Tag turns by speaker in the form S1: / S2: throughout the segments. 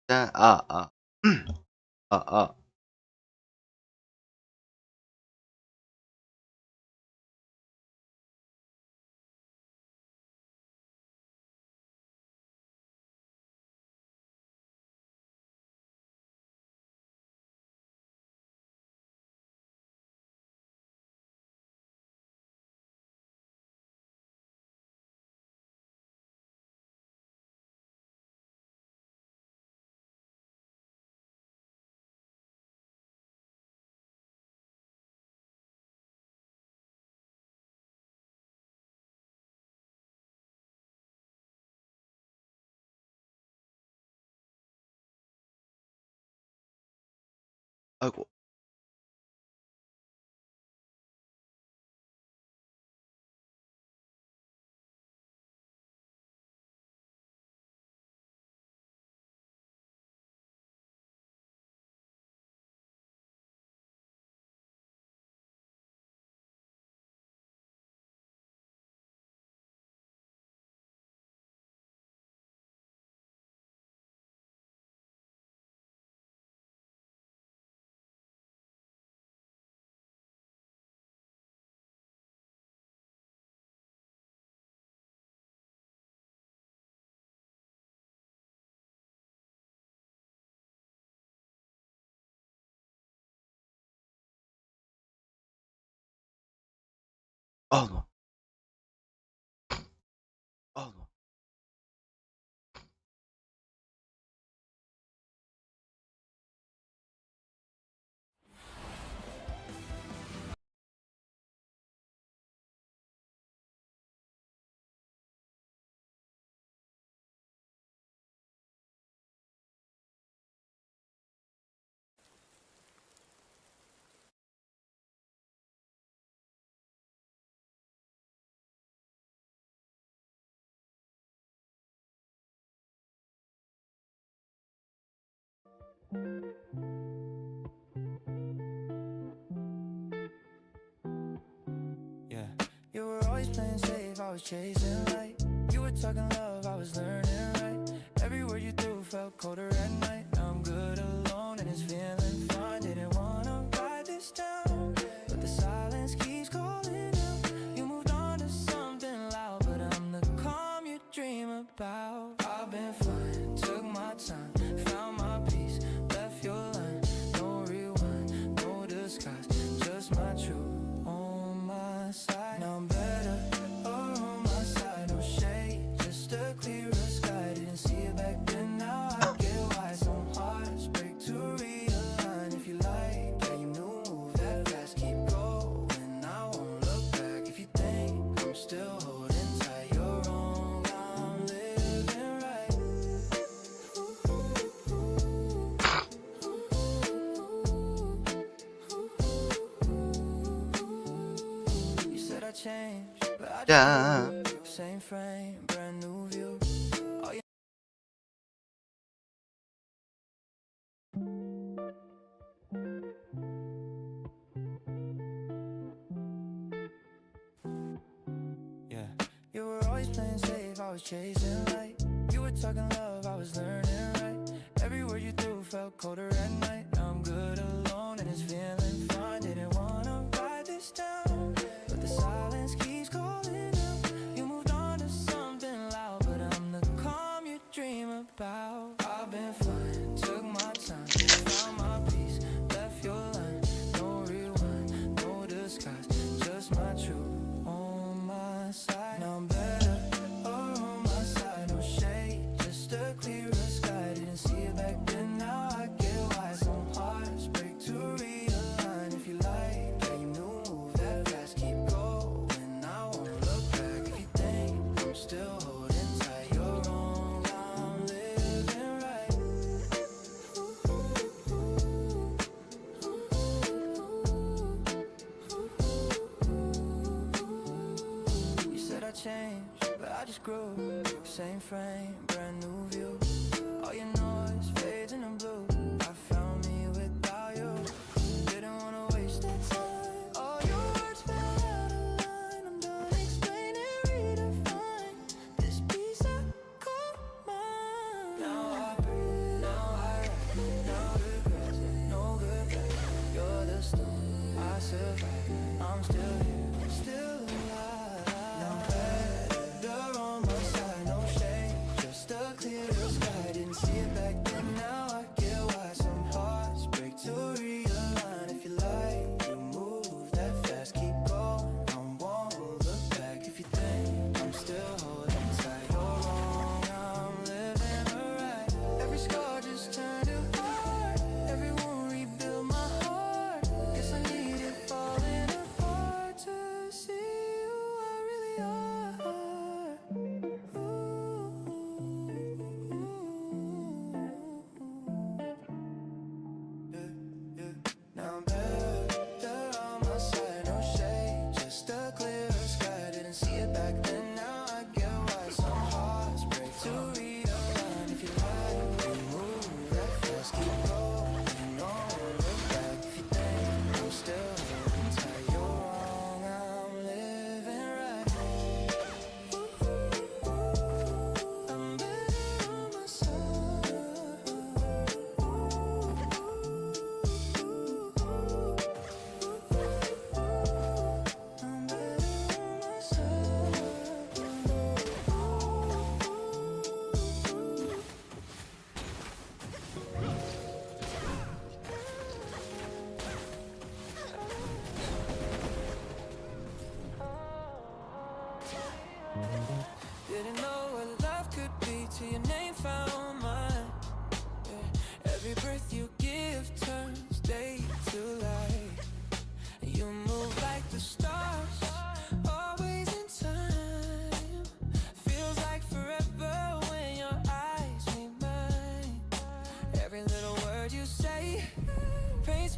S1: 자, 아, 아. 아이고. 너. 너.
S2: Yeah, you were always playing safe, I was chasing light. You were talking love, I was learning right. Every word you threw felt colder at night. Now I'm good alone and it's feeling fine. Didn't wanna write this down, but the silence keeps calling out. You moved on to something loud, but I'm the calm you dream about. I've been fine, took my time, found my peace, left your line. No rewind, no disguise, just my truth on my side. Now I'm better, on my side, no shade, just a clearer sky. Didn't see it back then, now I get why some hearts break to realign. If you like, yeah, you knew, move that fast, keep going. I won't look back. If you think I'm still holding tight, you're wrong, I'm living right. You said I changed, but I
S1: 자,
S2: just grew. Same frame, brand new view. Oh, yeah. Yeah, you were always playing safe, I was chasing light. You were talking love, I was learning right. Every word you threw felt colder at night. Now I'm good alone and it's feeling fine. Didn't wanna write this down, but the silence keeps calling out. You moved on to something loud, but I'm the calm you dream about. I've been fine, took my time, found my peace, left your line. No rewind, no disguise, just my truth on my side. Now I'm better, on my side, no shade, just a clearer sky. Didn't see it back then, now I get why some hearts break to realign. If you like, yeah, you knew, move that fast, keep going. I won't look back. If you think I'm still holding tight, you're wrong, I'm living right. You said I changed, but I just grew. Same frame, brand new view. All your noise fades in the blue. I found me without you. Didn't wanna waste that time. All your words fell out of line. I'm done explaining, redefine this piece I call mine. Now I breathe, now I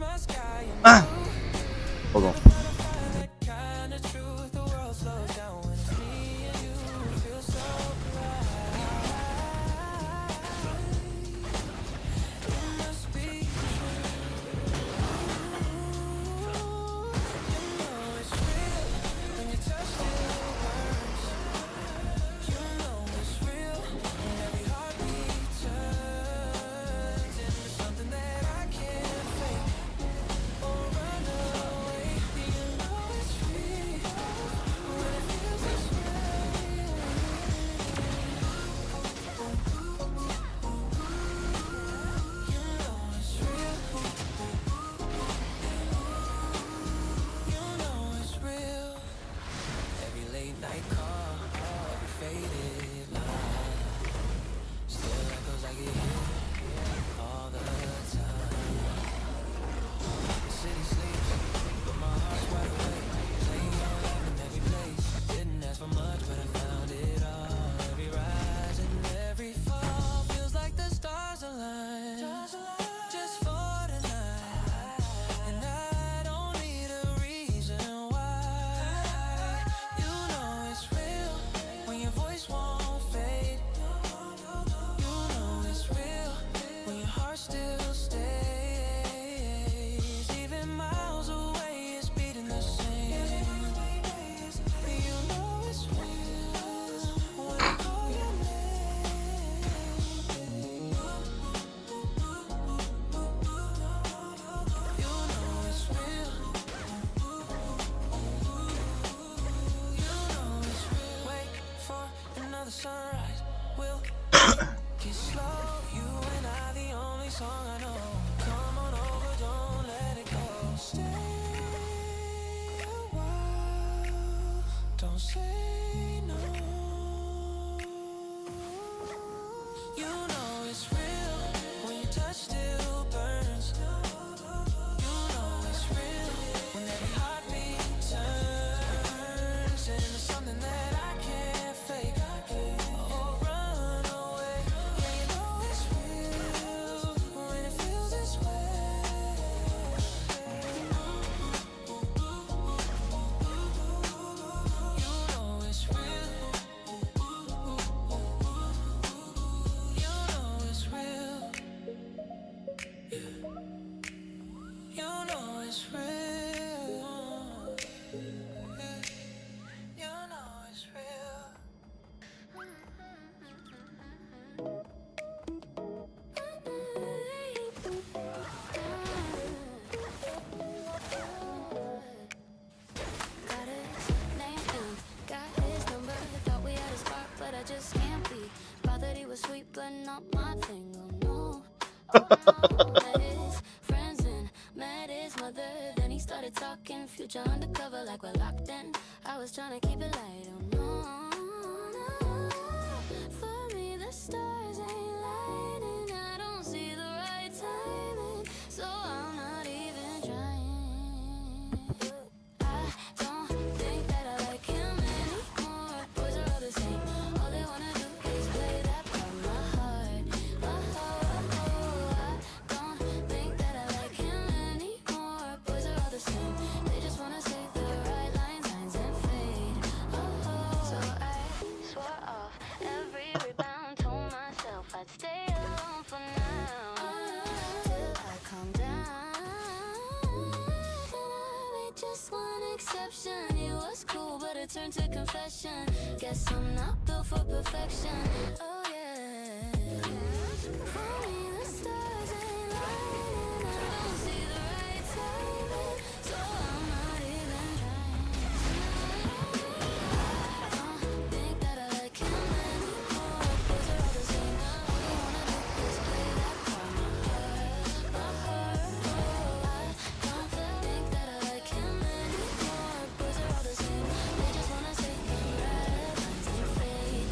S2: my sky and
S1: 아! no.
S2: that kind of truth. The world slows down when it's me and you. It feels so right. It must be true. You know it's real when your touch still burns. You know it's real when every heartbeat turns into something that I can't fake or run away. You know it's real when it feels this way. You know it's real. You know it's real. Every late night call, every faded line, still echoes like it hit all the time. The city sleeps, but my heart's wide awake, playing your life in every place. Didn't ask for much, but I found it all. Every rise and every fall feels like the stars align, just for tonight. And I don't need a reason why. You know it's real when your voice won't fade. You know it's real when your heart still stays. Even miles away, it's beating the same. You know it's real when I call your name. You know it's real. You know it's real. Wait for another sunrise. We'll get slow. You and I, the only song I know. Come on over, don't let it go. Stay a while. Don't say no. You know it's real when your touch still burns. You know it's real when every heartbeat turns into something that I can't fake or run away. Yeah, you know it's real when it feels this way. You know it's real. You know it's real. You know it's real. You know it's real. Got his name and got his number. Thought we had a spark, but I just can't be bothered. He was sweet, but not my thing. Oh no. Met his friends and met his mother. Then he started talking future undercover like we're locked in. I was trying to keep it light. Oh no. For me, the stars ain't lighting. I don't see the right timing, so I'm not even trying. I don't think that I like him anymore. Boys are all the same. All they wanna do is play that part. My heart. I don't think that I like him anymore. Boys are all the same. They just wanna say the right lines and fade. So I swore off every rebound. Told myself I'd stay alone for now till I calm down. Then I made just one exception. It was cool, but it turned to confession. Guess I'm not built for perfection. Oh yeah. For me, the stars ain't lighting. I don't see the right timing, so I'm not even trying. I don't think that I like him anymore. Boys are all the same. All they wanna do is play that part. My heart. I don't think that I like him anymore. Boys are all the same. They just wanna say the right lines and fade.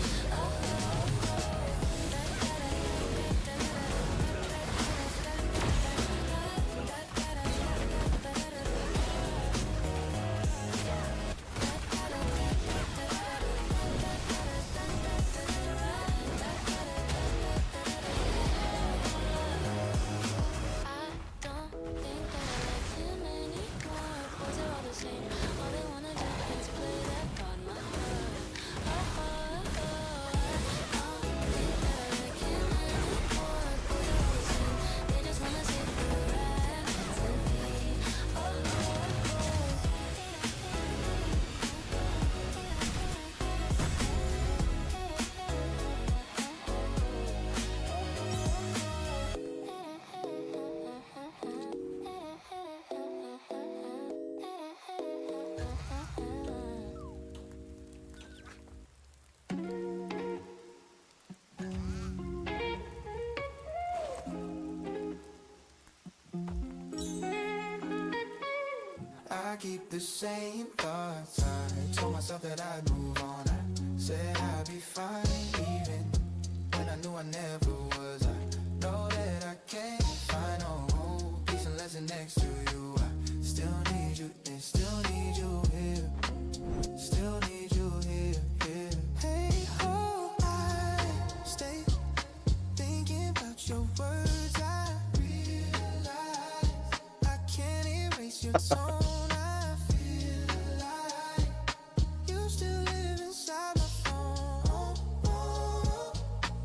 S2: keep the same thoughts. I told myself that I'd move on. I said I'd be fine, even when I knew I never was. I know that I can't find no peace unless it's next to you. I still need you and still need you here. Still need you here, here. Hey, oh, I stay thinking about your words. I realize I can't erase your tone. I feel like you still live inside my phone.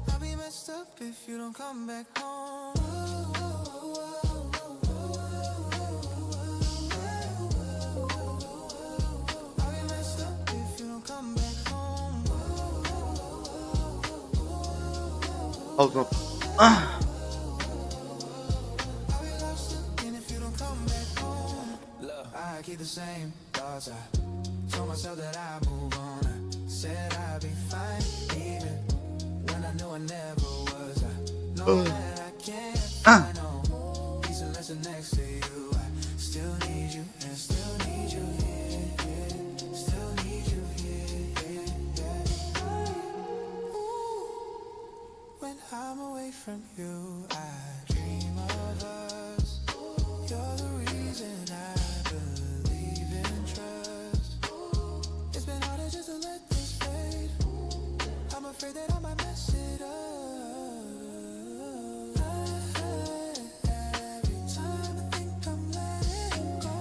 S2: I'll be messed up if you don't come back home. I'll be messed up if you don't come back home.
S1: 아우 너
S2: I keep the same thoughts. I told myself that I'd move on. I said I'd be fine, even when I knew I never was. I know that I can't find no peace unless it's next to you. I still need you and still need you here. Still need you here. Ooh, when I'm away from you, I dream of us. You're the reason I believe in trust. It's been harder just to let this fade. I'm afraid that I might mess it up. Every time I think I'm letting go,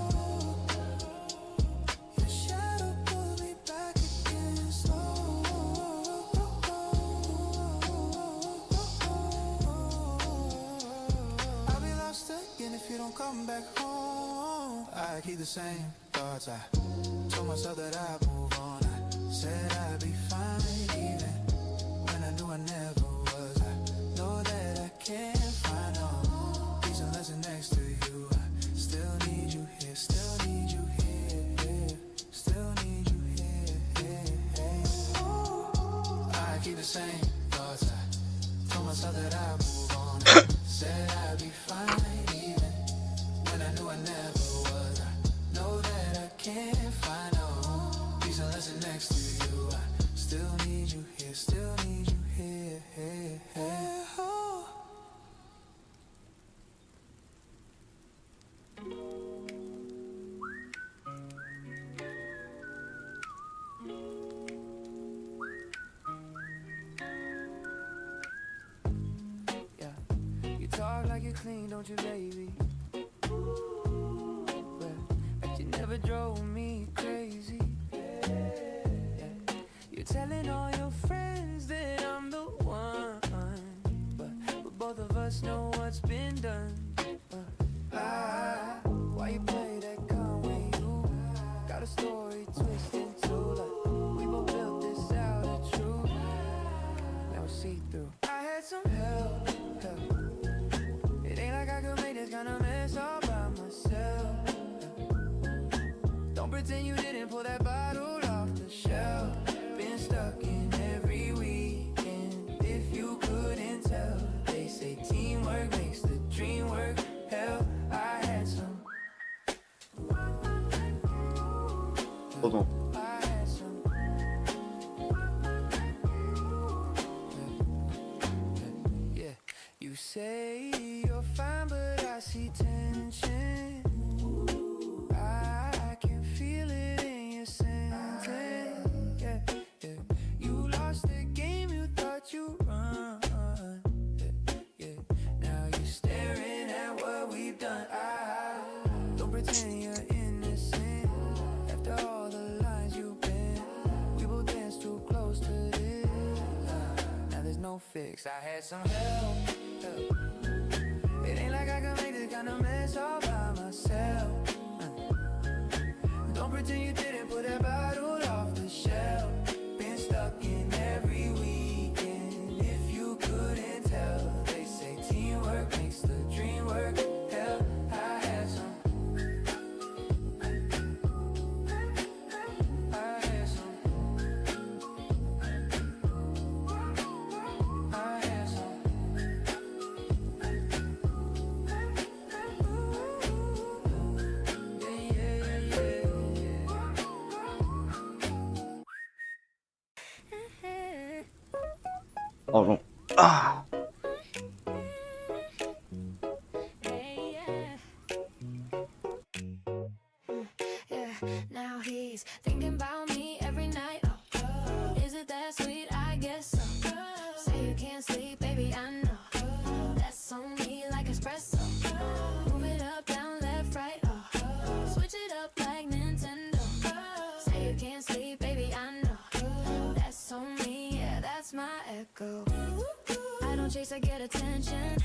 S2: your shadow pulls me back again slow. I'll be lost again if you don't come back home. I keep the same thoughts. I told myself that I'd move on. I said I'd be fine, even when I knew I never was. I know that I can't find no peace unless it's next to you. I still need you here, still need you here, still need you here. Ooh, I keep the same thoughts. I told myself that I'd move on. I said I'd be fine, even when I knew I never was. I know that I can't find no peace unless it's next to you. I still need you here, still need you here. Oh. Yeah, you talk like you're clean, don't you, baby? But you never drove me crazy. Yeah. You're telling all your friends that I'm the one, but both of us know what's been done. Why you play that calm when you got a story twisted too? Like we both built this out of truth. Now it's see through. I had some help. It ain't like I could make this kind of mess all by myself. Don't pretend you didn't pull that bottle off the shelf. Been stuck in every weekend. If you couldn't tell, they say teamwork makes the dream work. Hell, I had some.
S1: 너도
S2: I had some. Yeah, you say you're fine, but I see tension. I can feel it in your sentence. Yeah, yeah. You lost the game you thought you run. Yeah, yeah. Now you're staring at what we've done. Don't pretend you're innocent. After all the lines you've been, we both danced too close to this. Now there's no fix. I had some help. It ain't like I can make this kind of mess all by myself. Don't pretend you didn't put that bottle off the shelf. Been stuck in every weekend. If you couldn't tell, they say teamwork makes the dream work. Hell, I had some. I had some. I had some.
S1: 좀. 아.
S2: Now he's thinking about me every night. Oh, is it that sweet? I guess so. Say you can't sleep, baby, I know. That's on me like espresso. Move it up, down, left, right. Oh, switch it up like Nintendo. Say you can't sleep, baby, I know. That's on me, yeah, that's my echo. I don't chase, I get attention.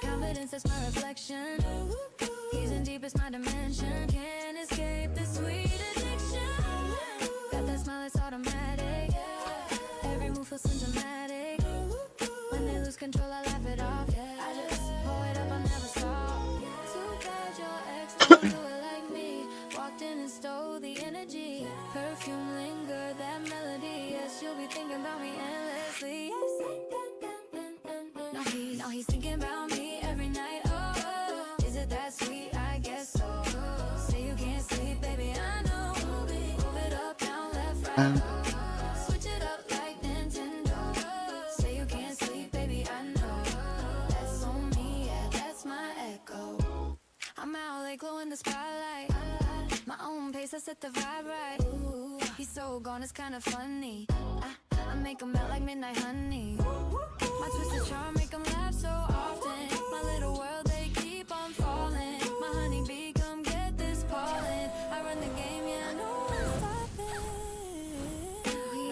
S2: Confidence, that's my reflection. He's in deep, it's my dimension. Can't escape this sweet addiction. Got that smile, it's automatic. Every move feels symptomatic. When they lose control, I laugh it off. I just pull it up, I'll never stop. Too bad your ex don't do it like me. Walked in and stole the energy. Perfume lingered, that melody. Yes, you'll be thinking about me endlessly. Now he's thinking about me every night. Oh, is it that sweet? I guess so. Say you can't sleep, baby, I know. Move it up, down, left, right. Switch it up like Nintendo. Say you can't sleep, baby, I know. That's on me, yeah, that's my echo. I'm out like glow in the spotlight. My own pace, I set the vibe right. Ooh, he's so gone, it's kinda funny. I make him melt like midnight honey. My twisted charm make him laugh so often. My little world, they keep on falling. My honeybee, come get this pollen. I run the game, yeah, I know I'm stopping.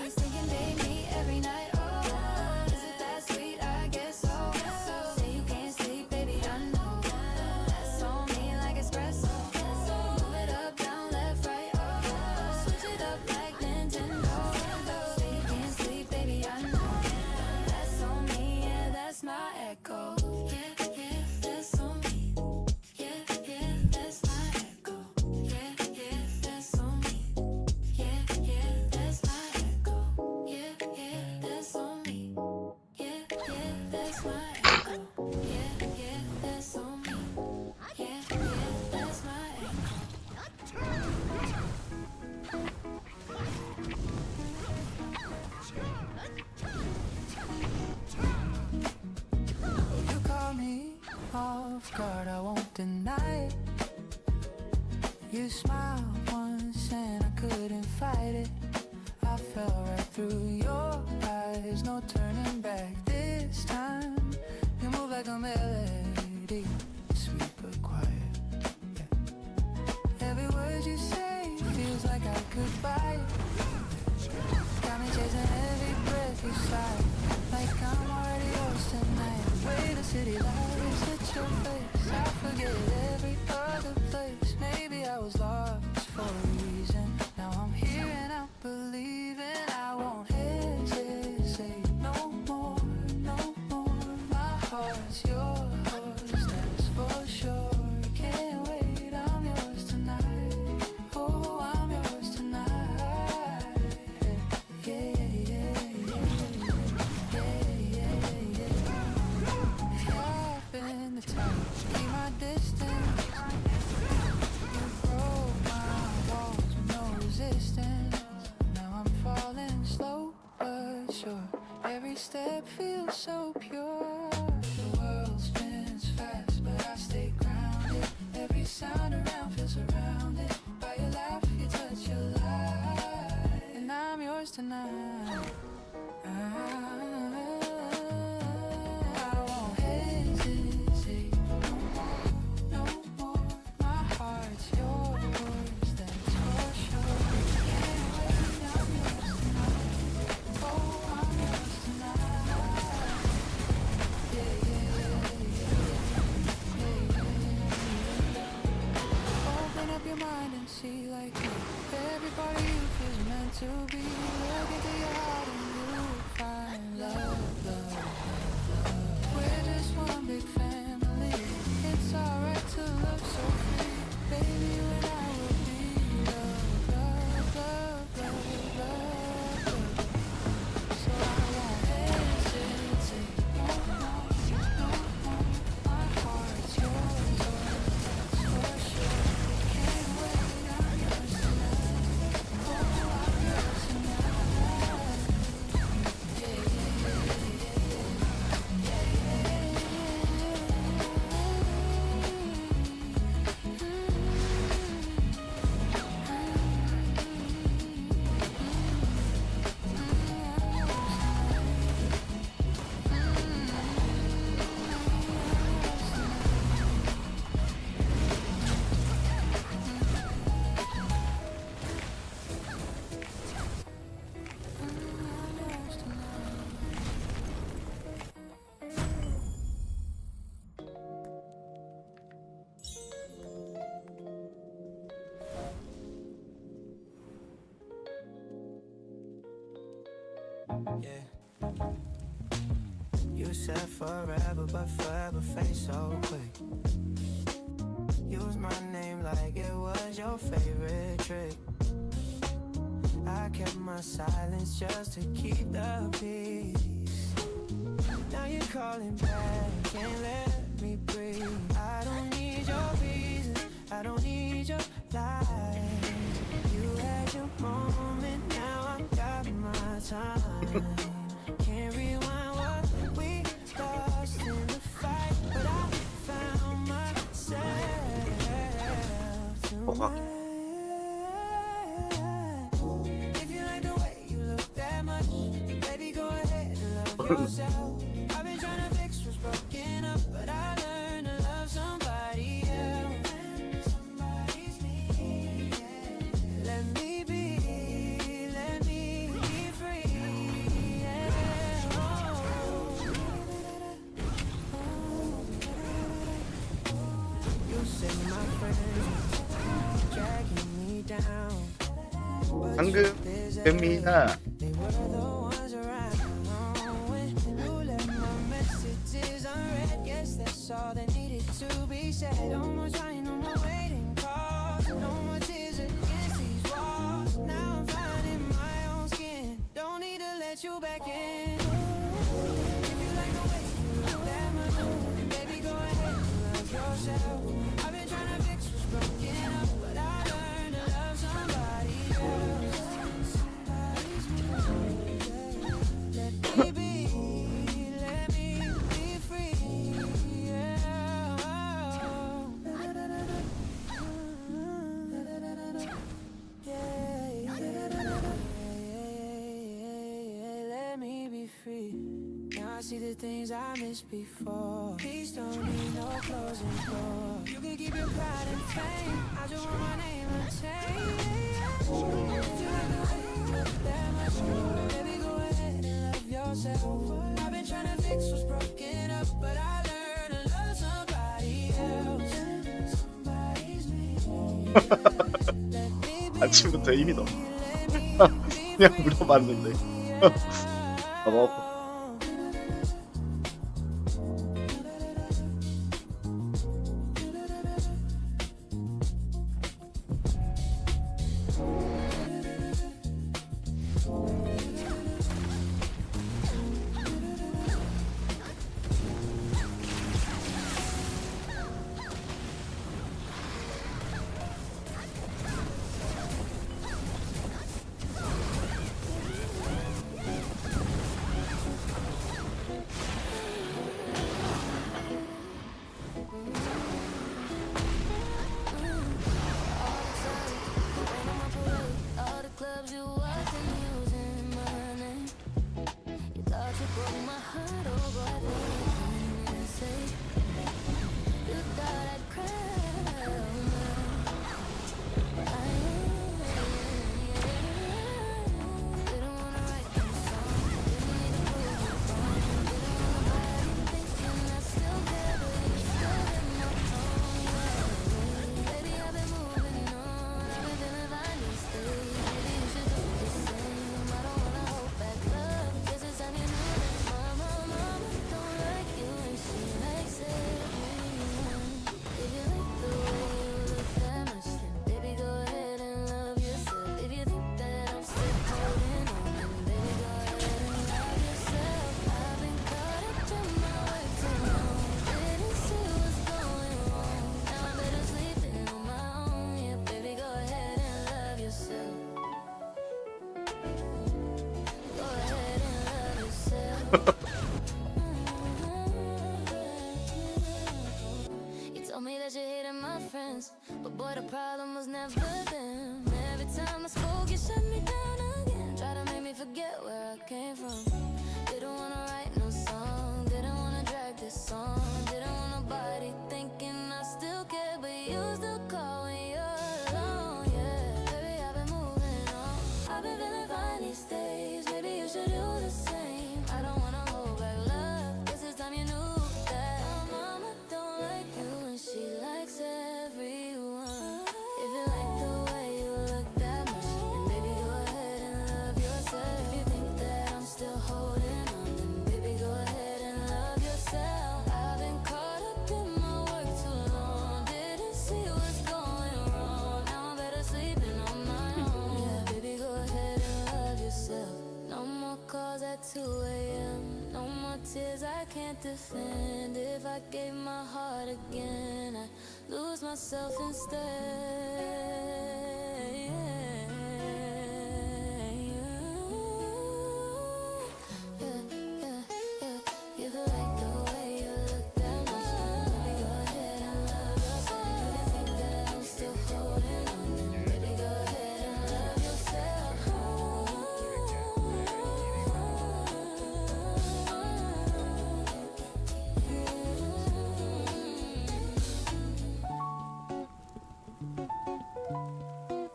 S2: He's thinking, baby, every night. Oh, is it that sweet? I guess so. Say you can't sleep, baby, I know. That's on me like espresso. Move it up, down, left, right. Oh, switch it up like Nintendo. Say you can't sleep, baby, I know. That's on me, yeah, that's my echo. Yeah, yeah, that's on me. Yeah, yeah, that's my echo. Yeah, yeah, that's on me. Yeah, yeah, that's my echo. Yeah, yeah, that's on me. Yeah, yeah, that's my echo. Yeah, yeah, that's on me. Yeah, yeah, that's my echo. You call me off guard, I won't deny it. You smiled once and I couldn't fight it. I fell right through your eyes, no turning back this time. You move like a melody, sweet but quiet. Yeah. Every word you say feels like I could buy it. Got me chasing every breath you sigh, like I'm already yours tonight. The way the city lights hit your face, I forget every other place. Maybe I was lost for a reason. Now I'm here and I'm believing. I won't hesitate no more, no more. My heart's yours, that's for sure. Can't wait, I'm yours tonight. Oh, I'm yours tonight. Yeah, yeah, yeah, yeah, yeah. If you're in the time, keep my distance. You broke my walls with no resistance. Now I'm falling slow but sure. Every step feels so pure. The world spins fast, but I stay grounded. Every sound around feels surrounded by your laugh, you touch your light, and I'm yours tonight. I won't hesitate no more, no more. My heart's yours, that's for sure. Can't wait, I'm yours tonight. Oh, I'm yours tonight. Yeah, yeah, yeah, yeah. Open up your mind and see like me. Every part of you feels meant to be. Look into your heart and you'll find love, love, love. We're just one big family. It's alright to love so free. Baby, you and I will be love, love, love, love, love, love. So I won't hesitate no more, no more. My heart's yours, that's for sure. Can't wait, I'm yours tonight. Oh, I'm yours tonight. You said forever, but forever fades so quick. Use my name like it was your favorite trick. I kept my silence just to keep the peace. Now you're calling back, can't let me breathe. I don't need your reasons, I don't need your lies. You had your moment, now I got my time. Can't rewind what we lost in the fight, but I found myself tonight. If you like the way you look that much, baby, go ahead and love yourself. I've been trying to fix what's broken up, but I learned to love somebody else. Somebody's me. Let me be free. You say my friends dragging me down.
S1: 방금입니다.
S2: They were the ones around when you left my messages unread. Yes, that's all that needed to be said. No more trying, no more waiting calls, no more tears against these walls. Now I'm finding my own skin. Don't need to let you back in. If you like the way you look that much, baby, go ahead and love yourself. I've been trying to fix what's broken up, but I learned to love somebody else. Let me be free. Let me be free. Now I see the things I missed before. Please don't need no closing door. You can keep your pride and fame. I just want my name unchanged. If you like the way you look that much, baby, go ahead and love yourself. I've been trying to fix what's broken up, but I learned to love somebody else. Somebody's me. Let me be
S1: 아침부터 이미 너 그냥 물어봤는데. 너무
S3: All the clubs you wasn't using my name. You thought you broke my heart, oh boy, what can you say? You thought I'd cry, but I didn't wanna write them songs, didn't need to prove you wrong, didn't wanna buy you thinking I still care, but you still in my phone. Baby, I've been moving on, I've been feeling fine these days. Maybe you should do the same. I don't wanna hold back love, 'cause it's time you know that mama don't like you and she likes everyone. If you like the way you look that much, then baby, go ahead and love yourself. If you think that I'm still holding on, then baby, go ahead and love yourself. I've been caught up in my way too long, didn't see what's going wrong. Now I'm better sleeping on my own. Yeah, baby, go ahead and love yourself. Go ahead and love yourself. You told me that you hated my friends, but boy, the problem was never them. Every time I spoke, you shut me down again. Try to make me forget where I came from. Didn't wanna write no song, didn't wanna drag this song, didn't want nobody thinking I still care, but you still call when you're alone. Yeah, baby, I've been moving on, I've been feeling fine these days. Maybe you should do the same. I don't wanna hold back love, 'cause this time you knew that mama don't like you and she likes everyone. If you like the way you look that much, then baby, go ahead and love yourself. If you think that I'm still can't defend. If I gave my heart again, I'd lose myself instead. You like the way you look that much. Baby, go ahead and love yourself. You can think that I'm still holding on. Baby, go ahead and love yourself.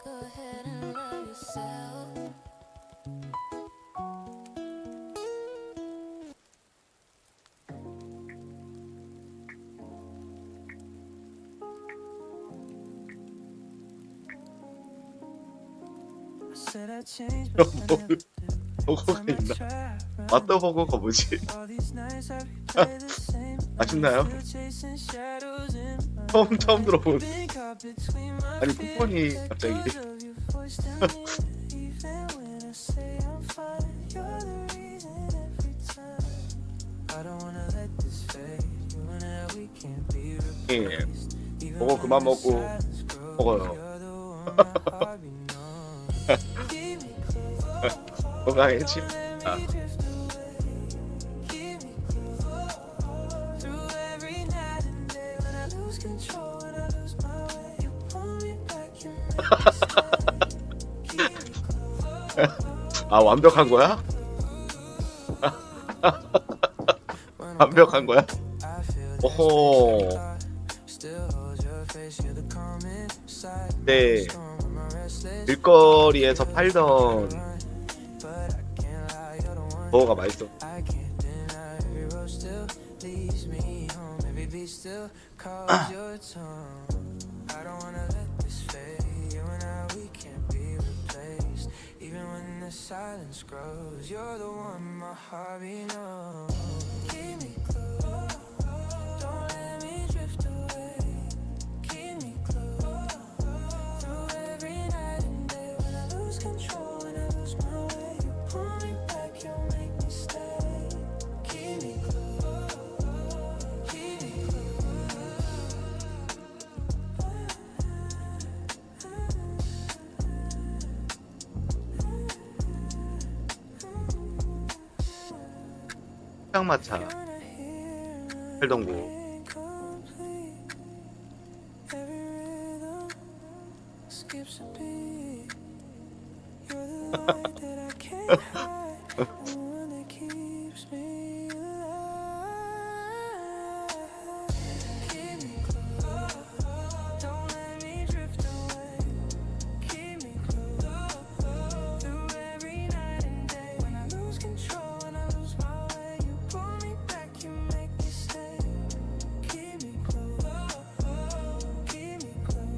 S3: Go ahead and love yourself.
S2: Said I changed, but I never do.
S1: 버거가
S2: I'm a
S1: 있나?
S2: trap, right?
S1: 맞다 버거가 뭐지?
S2: All these nights I replay the same.
S1: 아쉽나요?
S2: Still chasing shadows in my
S1: 처음 들어본.
S2: Been caught between my
S1: 아니
S2: fears.
S1: 쿠폰이 갑자기
S2: Echoes of your voice tell me that even when I say I'm fine, you're the reason every time. I don't wanna let this fade. You and I, we can't be replaced. Even
S1: 버거
S2: when
S1: 그만
S2: the
S1: 먹고
S2: silence grows,
S1: 먹어요.
S2: you're the one my heart belongs. Keep me close.
S1: 건강해지. 아,
S2: Let me drift away. Keep me close. Through every night and day when I lose control, when I lose my way, you pull me back, you make me stay. Keep me close.
S1: 아 완벽한 거야?
S2: When I'm
S1: 완벽한 거야?
S2: I feel
S1: 오호.
S2: still hold your face, you're the calm inside.
S1: 네.
S2: Storm when my restless
S1: 길거리에서 팔던
S2: but I can't lie, you're the one.
S1: 버거가 맛있어.
S2: I can't deny every road still leads me home. Every beat still calls your tone. I don't wanna let this fade. You and I, we can't be replaced. Even when the silence grows, you're the one my heart knows. Keep me close. Don't let me drift away. Keep me close. Through every night and day when I lose control, when I lose my way, you pull me back, you make me stay. Keep me close. Keep me
S1: 포장마차
S2: close.
S1: 팔던 곳.
S2: Incomplete. Every rhythm skips a beat. You're the light that I can't hide, the one that keeps me alive. Keep me close. Don't let me drift away. Keep me close. Through every night and day when I lose control, when I lose my way, you pull me back, you make me stay. Keep me close. Keep me close.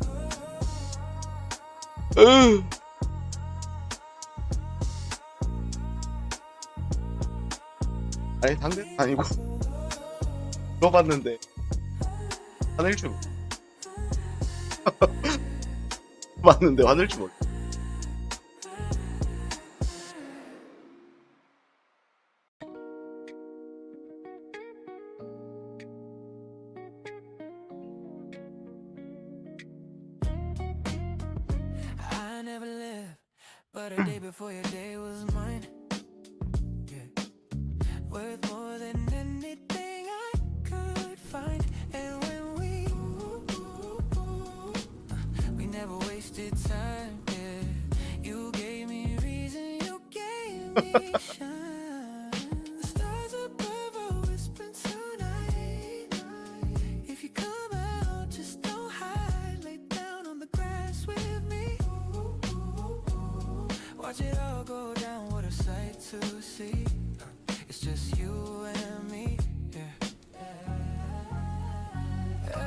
S1: 아니 당근 아니고 들어봤는데 화낼 줄 맞는데 화낼 줄 몰라.
S2: I never lived, but a day before your day was mine. Yeah. Worth more than anything I could find. And when we never wasted time. Yeah. You gave me reason, you gave me shine. The stars above are whispering tonight. If you come out, just don't hide. Lay down on the grass with me. Watch it all go down, what a sight to see. It's just you and me, yeah.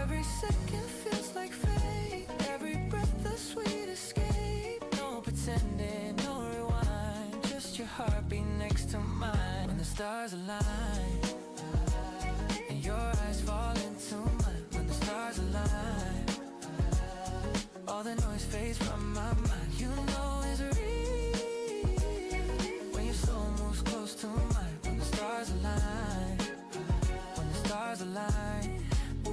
S2: Every second feels like fate. Every breath a sweet escape. No pretending, no rewind. Just your heartbeat next to mine. When the stars align and your eyes fall into mine. When the stars align, all the noise fades from my mind. You know it's real when your soul moves close to mine. When the stars align, align. Ooh,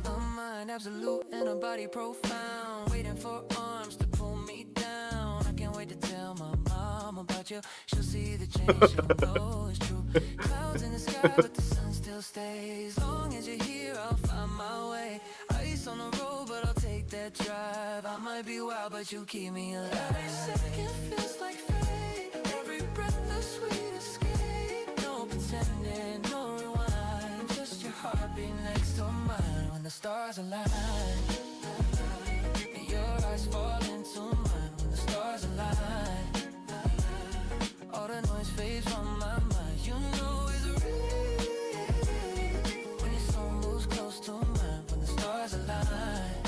S2: a mind absolute and a body profound, waiting for arms to pull me down. I can't wait to tell my mom about you. She'll see the change, she'll know it's true. Clouds in the sky, but the sun still stays. Long as you're here, I'll find my way. Ice on the road, but I'll take that drive. I might be wild, but you keep me alive. Every second feels like fate. Every breath a sweet escape. No pretending, no rewind. Just your heartbeat next to mine. When the stars align, your eyes fall into mine. When the stars align, all the noise fades from my mind. You know it's real when your soul moves close to mine. When the stars align,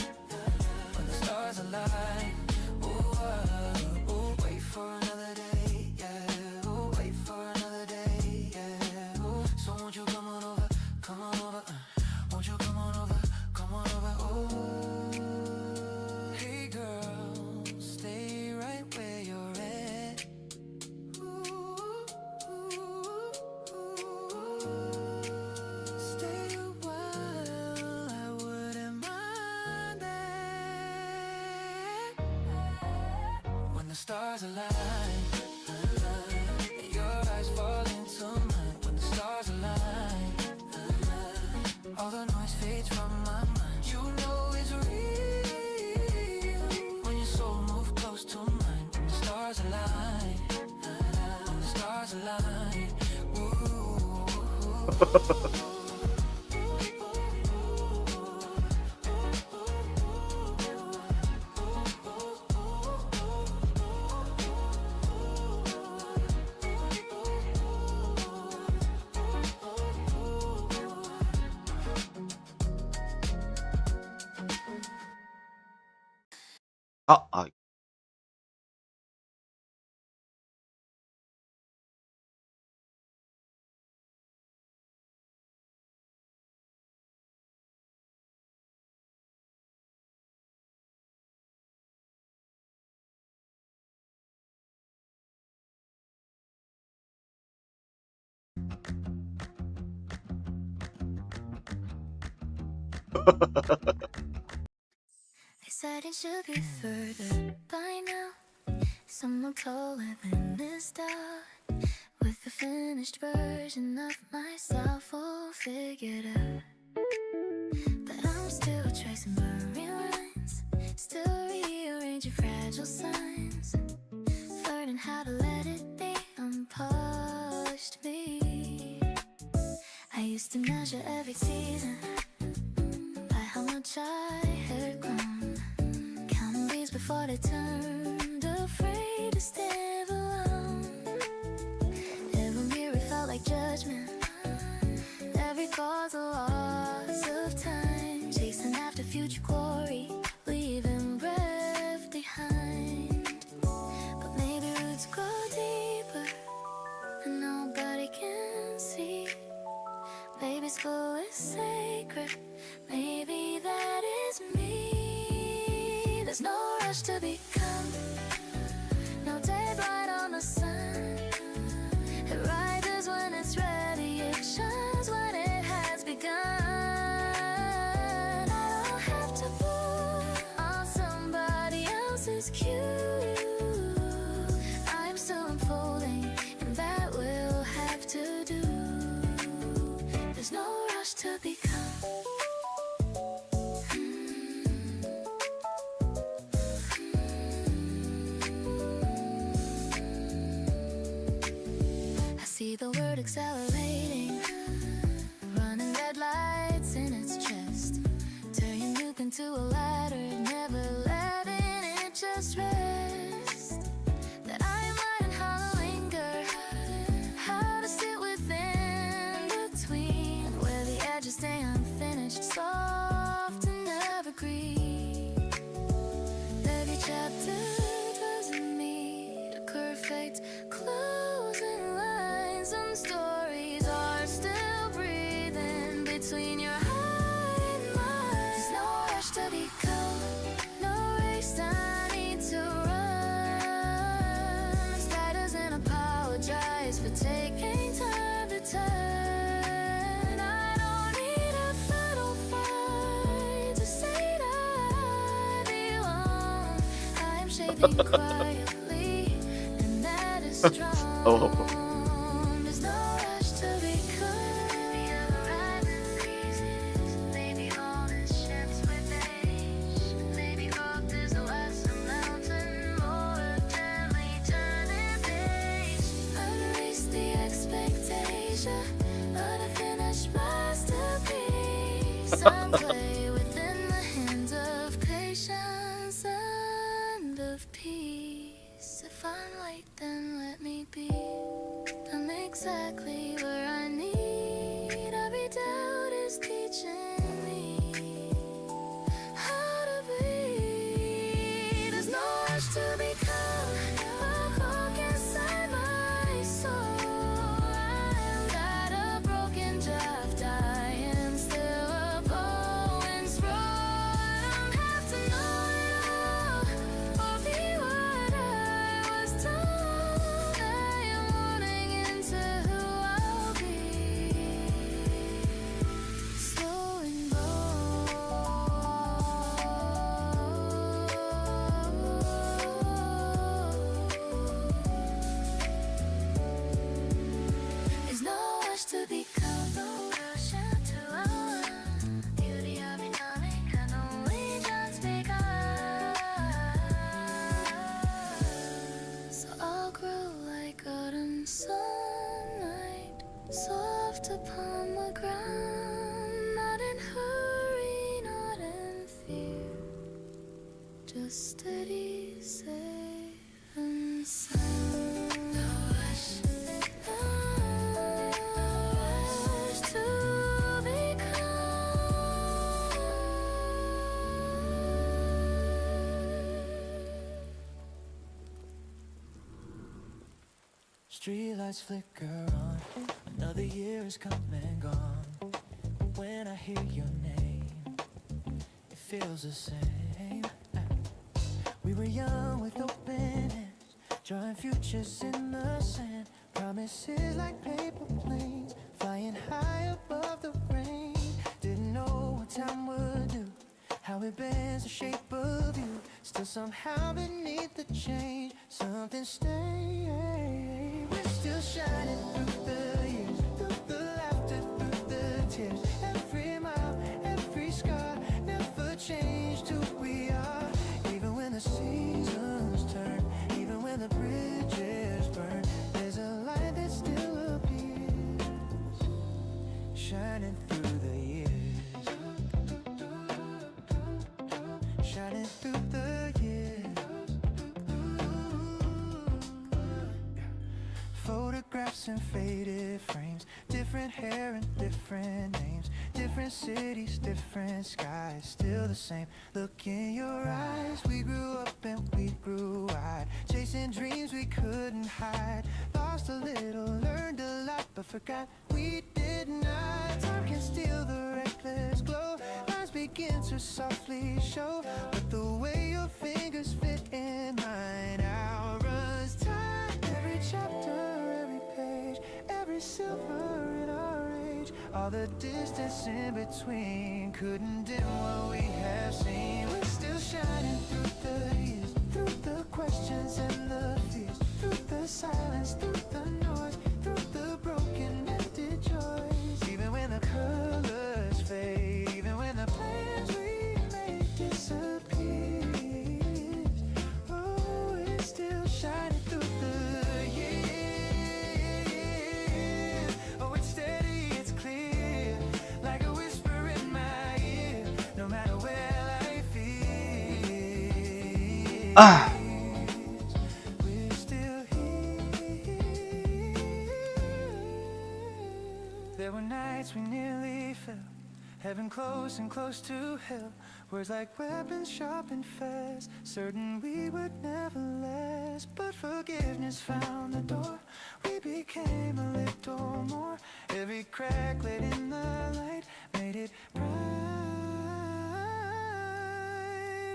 S2: when the stars align. Ooh, ooh, wait for another day, yeah. Ooh, wait for another day, yeah. Ooh, so won't you come on over, come on over. Won't you come on over, come on over. Ooh, hey girl, stay right where you're at. Stay a while, I wouldn't mind that. When the stars align, your eyes fall into mine. When the stars align, all the noise fades from my mind. You know it's real when your soul moves close to mine. When the stars align, when the stars align.
S1: 아,
S3: They said it should be further by now. Someone taller than this star, with a finished version of myself all figured out. But I'm still tracing blurry lines, still rearranging fragile signs, learning how to let it be unpolished me. I used to measure every season by how much I had grown, counting beats before they turned, afraid to stand alone. Every mirror felt like judgment, every cause a loss of time, chasing after future glory, leaving breath behind. But maybe roots grow deeper and nobody can see. Maybe school is sacred, maybe that is me. There's no rush to become, no deadline on the sun. It rises when it's ready, it shines when it has begun. I don't have to pull on somebody else's cue. I'm still unfolding, and that will have to do. There's no rush to become. I see the word accelerating, running red lights in its chest, turning youth into a ladder, never letting it just rest. That I might learn how to linger, how to sit within between, where the edges stay unfinished, soft and evergreen. Every chapter doesn't need a perfect closing line. Some stories are still breathing between your heart and mine. There's no rush to become, no race I need to moving quietly, and that is strong. There's no rush to become. Maybe I'll arrive in pieces. Maybe all this shifts with age. Maybe growth is less a mountain, more gently turning page. Unleash the expectation of a finished masterpiece. I'm clay within the hands of patience and of peace. If I'm late, then let me be. I'm exactly where I need. Every doubt is teaching me how to breathe. There's no rush to become a hook inside my soul. I'm not a broken draft. I am still a poem scroll. I don't have to know it all or be what I was told. I am wanting into who I'll be. Slow and there's no rush to become, no rush into our beauty of becoming can only just begun. So I'll grow like autumn sunlight, soft upon the ground, not in hurry, not in fear, just steady, safe and sound. No rush, no rush to become.
S2: Streetlights flicker on. Another year has come and gone. When I hear your name, it feels the same. We were young with open hands, drawing futures in the sand. Promises like paper planes, flying high above the rain. Didn't know what time would do, how it bends the shape of you. Still somehow beneath the change, something stays. We're still shining through the years, through the laughter, through the tears. Every mile, every scar, never changed who we are. Even when the seasons turn, even when the bridges burn, there's a light that still appears, shining through the years, shining through the years. Photographs and faded frames, different hair and different names, different cities, different skies, still the same. Look in your eyes, we grew up and we grew wide, chasing dreams we couldn't hide. Lost a little, learned a lot, but forgot we did not. Time can steal the reckless glow, lines begin to softly show, but the way your fingers fit in mine outruns time. Every chapter, every page, every silver in our age, all the distance in between couldn't dim what we have seen. We're still shining through the years, through the questions and the fears, through the silence, through the noise, through the broken ended joys. Even when the colors fade, even when the plans we made disappear, oh, we're still shining through the years. Oh, it's steady, it's clear, like a whisper in my ear. No matter where life is, we're still here. There were nights we nearly fell, heaven close and close to hell. Words like weapons sharp and fast, certain we would never last. But forgiveness found the door, we became a little more. Every crack lit in the light made it bright.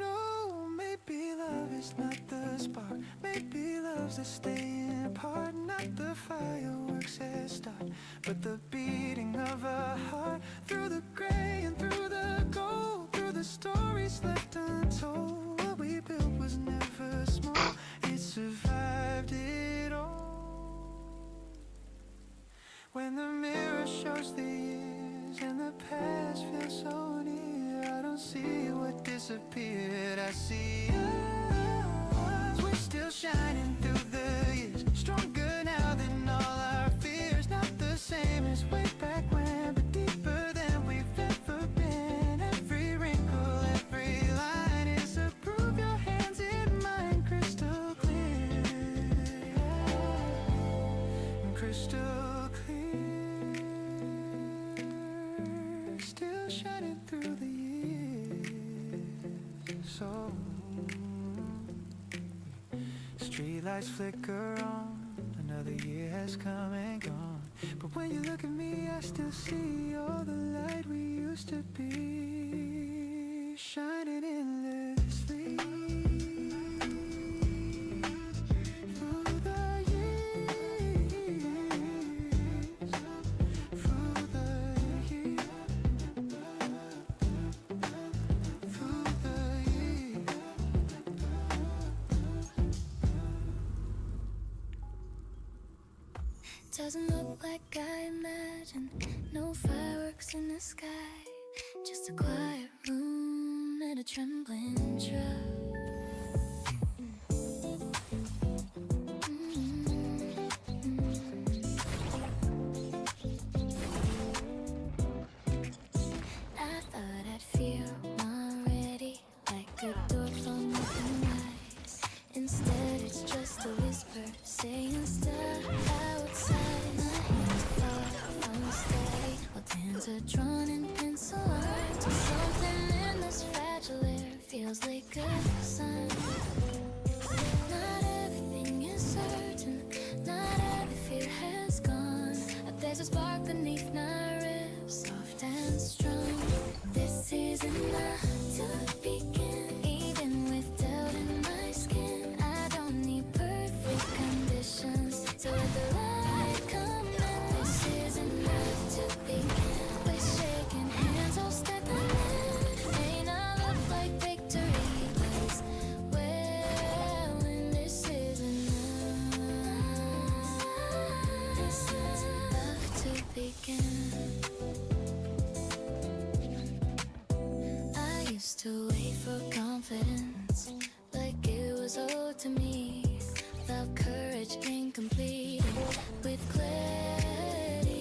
S2: Oh, maybe love is not the spark, maybe love's the staying part. Not the fireworks at start, but the beating of a heart. Through the gray and through the gold, through the stories left untold, what we built was never small. When the mirror shows the years and the past feels so near, I don't see what disappeared, I see us. We're still shining through the years, stronger now than all our fears. Not the same as way back when, but deeper than we've ever been. Every wrinkle, every line is a proof. Your hands in mine, crystal clear, crystal clear, still shining through the years. So streetlights flicker on, another year has come and gone. But when you look at me, I still see all the light we used to be, shining endlessly through the years, through the years, through the years.
S3: Doesn't look like I imagined. No fireworks in the sky, just a quiet room and a trembling trust. I thought I'd feel already, like a door flung open wide. Instead, it's just a whisper saying stop outside. My hands fall unsteady while hands are drawn in pencil art. Something in this fragile air feels like a sign. Not everything is certain, not every fear has gone. There's a spark beneath my ribs, soft and strong. This is enough to begin, even with doubt in my skin. I don't need perfect conditions to let the light come in. This is enough to begin. We're shaking hands, I'll step in. May not look like victory, but it's well when this is enough. This is enough to begin. I used to wait for confidence, like it was owed to me. Without courage, incomplete. With clarity,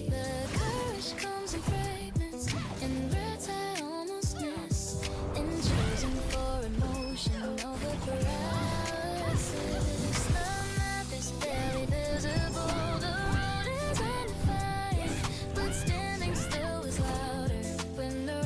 S3: the courage comes in fragments, in breaths I almost miss. In choosing for emotion over paralysis. The map is barely visible, the road is undefined, but standing still is louder when the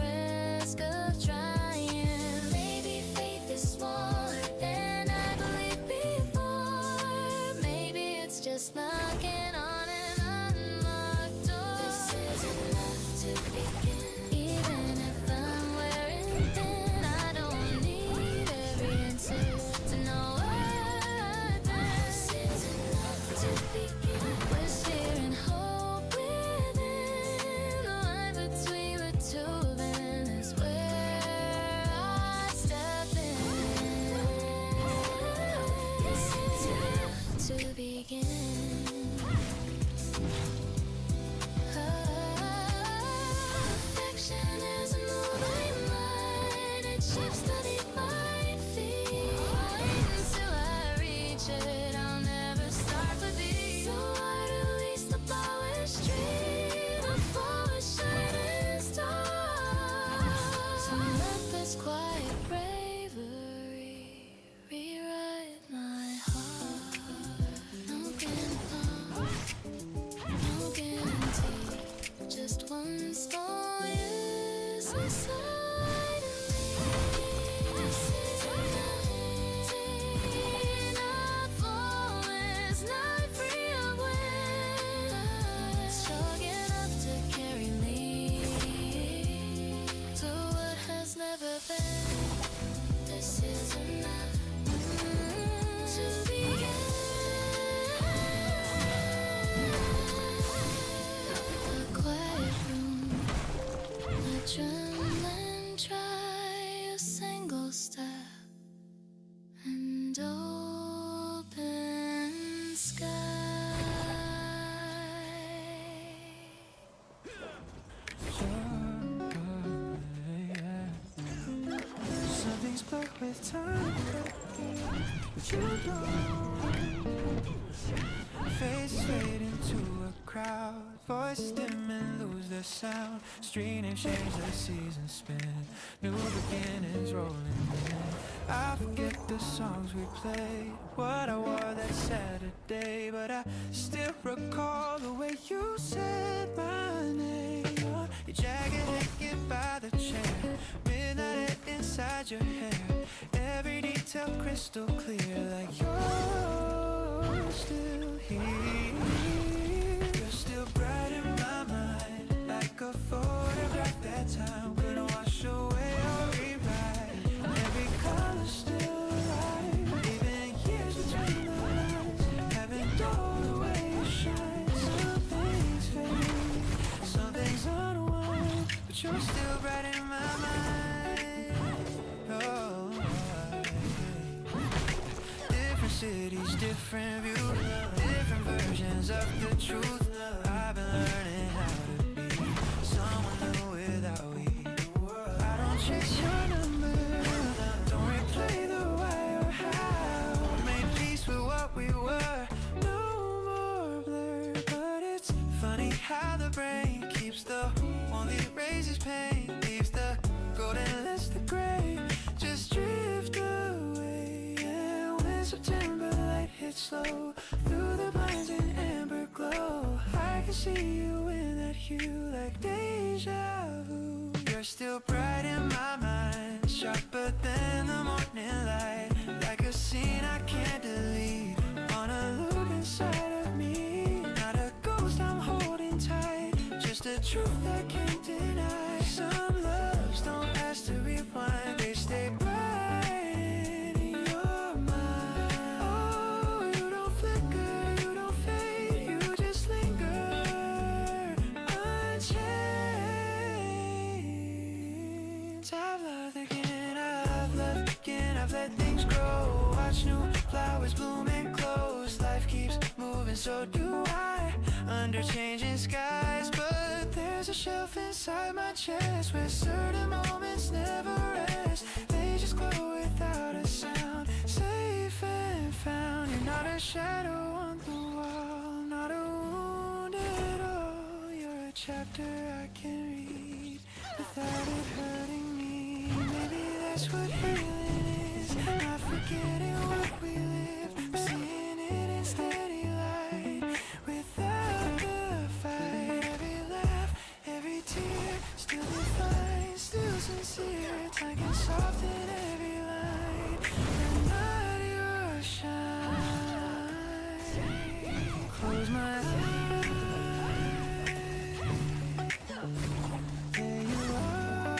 S3: risk of trying. Maybe faith is smaller than I believed before. Maybe it's just knocking on an unlocked door. This is enough to begin. Even if I'm wearing thin, I don't need every answer to know what this is enough to begin. We're steering hope within. The line between the two of them is where I step in. This is enough to begin. Perfection is a moving line. It shapes beneath my feet. Until I reach it, I'll never start with these. So I release the polished tree before a shining star. So let this quiet bravery rewrite my heart. No grandpa, no guarantee, just one small yes inside of me. This is enough, not flawless, not free of wind, strong enough to carry me to what has never been. This is enough to begin. A quiet room, a drum and try a single step, and open sky.
S2: with time, but you don't. Face fade into a crowd, voices dim and lose their sound. Street names change, the seasons spin, new beginnings rolling in. I forget the songs we played, what I wore that Saturday, but I still recall the way you said my name. Your jacket hanging by the chair, midnight air inside your hair, every detail crystal clear, like you're still here. You're still bright in my mind, like a photograph that time couldn't wash away or rewrite. Every color still alive, even years between the lines haven't dulled the way you shine. Some things fade, some things unwind, but you're still bright in my mind. Oh, different cities, different views, different versions of the truth. I've been learning how to be someone new without we. I don't chase your number, don't replay the why or how. We made peace with what we were, no more blur. But it's funny how the brain keeps the one that erases pain, leaves the golden list the gray, just drift away. And when September light hits slow through the blinds in amber glow, I can see you in that hue like deja vu. You're still bright in my mind, sharper than the morning light, like a scene I can't delete. Wanna look inside of me, not a ghost I'm holding tight, just a truth I can't deny. Some loves don't ask to rewind, they stay bright in your mind. Oh, you don't flicker, you don't fade, you just linger unchanged. I've loved again, I've loved again, I've let things grow, watch new flowers bloom and close. Life keeps moving, so do I, under changing skies. But there's a shelf inside my chest where certain moments never rest, they just glow without a sound, safe and found. You're not a shadow on the wall, not a wound at all. You're a chapter I can read without it hurting me. Maybe that's what healing is, not forgetting what we lived, but seeing it in steady light without the fight. Every laugh, every tear, still divine, still sincere. It's like it's soft in every line, and not your shine. Close my eyes, there you are,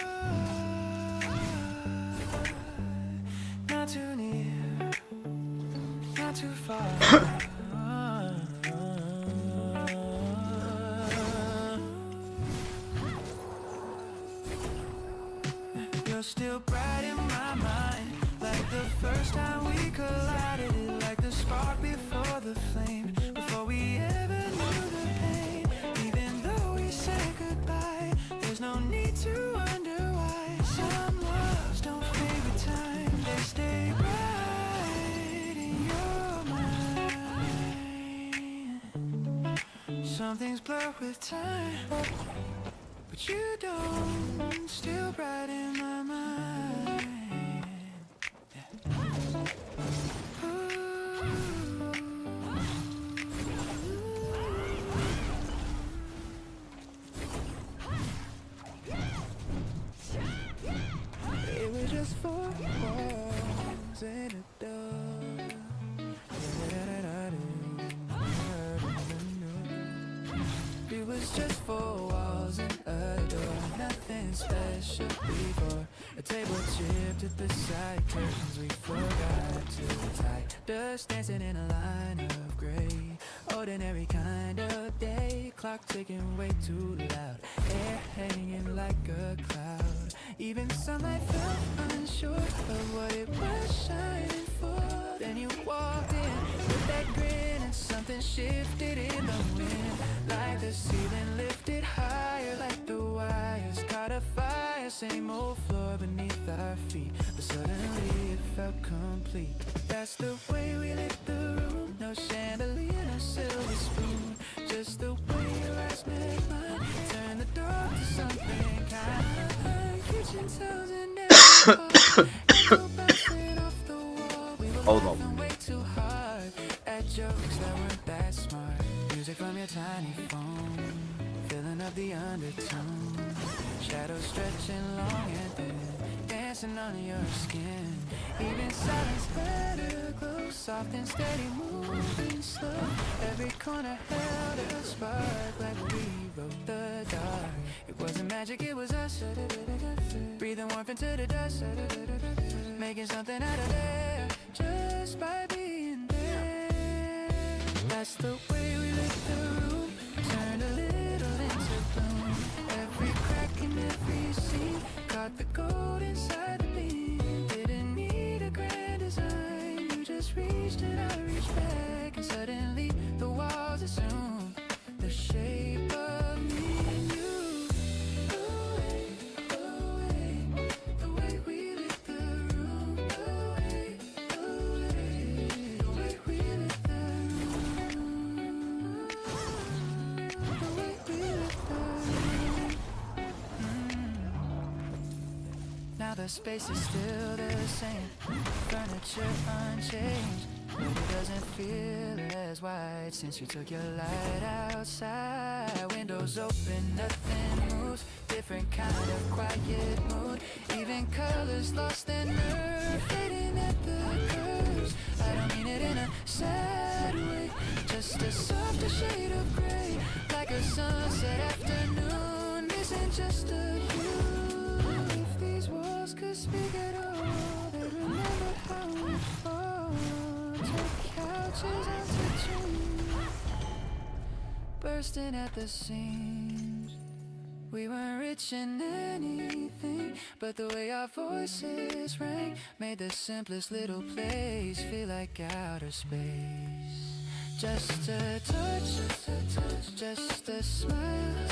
S2: not too near, not too far. You're still bright in my mind, like the first time we collided, like the spark before the flame, before we ever knew the pain. Even though we said goodbye, there's no need to wonder why. Some loves don't fade with time, they stay bright in your mind. Some things blur with time, but you don't, still bright in my mind. It was just 4 walls and a door. It was just 4 walls and a door, nothing special before. A table chipped at the side, curtains we forgot to tie. Dust dancing in a line of gray, ordinary kind of day. Clock ticking way too loud, air hanging like a cloud. Even sunlight felt unsure of what it was shining for. Then you walked in with that grin, and something shifted in the wind, like the ceiling lifted higher, like the wires caught a fire. Same old floor beneath our feet, but suddenly it felt complete. That's the way we lit the room. No chandelier, no silver spoon. Just the way your eyes met mine. Turn the dark to something kind. Kitchen towels and every echo bouncing off the wall. We were
S1: Oh, no.
S2: laughing way too hard at jokes that weren't that smart. Music from your tiny phone, filling up the undertone. Shadows stretching long and thin, dancing on your skin. Even silence had a glow, soft and steady, moving slow. Every corner held a spark, like we wrote the dark. It wasn't magic, it was us. Breathing warmth into the dust, making something out of there, just by being there. That's the way we lit the room, turned a little into bloom. Every crack in every scene caught the gold inside the beam. Didn't need a grand design, you just reached and I reached back, and suddenly the walls assumed the shape of me and you. The way we lit the room, the way we lit the room, the way we lit the room. Now the space is still the same, furniture unchanged, but it doesn't feel as wide since you took your light outside. Windows open, nothing moves, different kind of quiet mood. Even colors lost their nerve, fading at the curves. I don't mean it in a sad way, just a softer shade of gray, like a sunset afternoon, missing just a hue. If these walls could speak at all, they'd remember how we fought. Took couches out to dream, bursting at the seams. We weren't rich in anything, but the way our voices rang made the simplest little place feel like outer space. Just a touch, just a smile,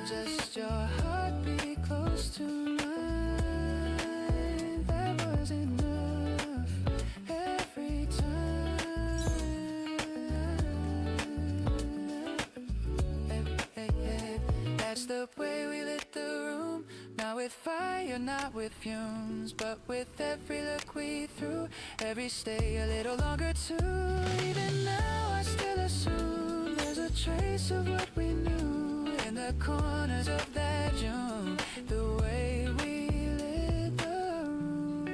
S2: just your heartbeat close to mine. That was enough every time. That's the way we lit the room. Not with fire, not with fumes, but with every look we threw. Every stay a little longer too. Even now I still assume there's a trace of what we knew in the corners of that June. The way we lit the room.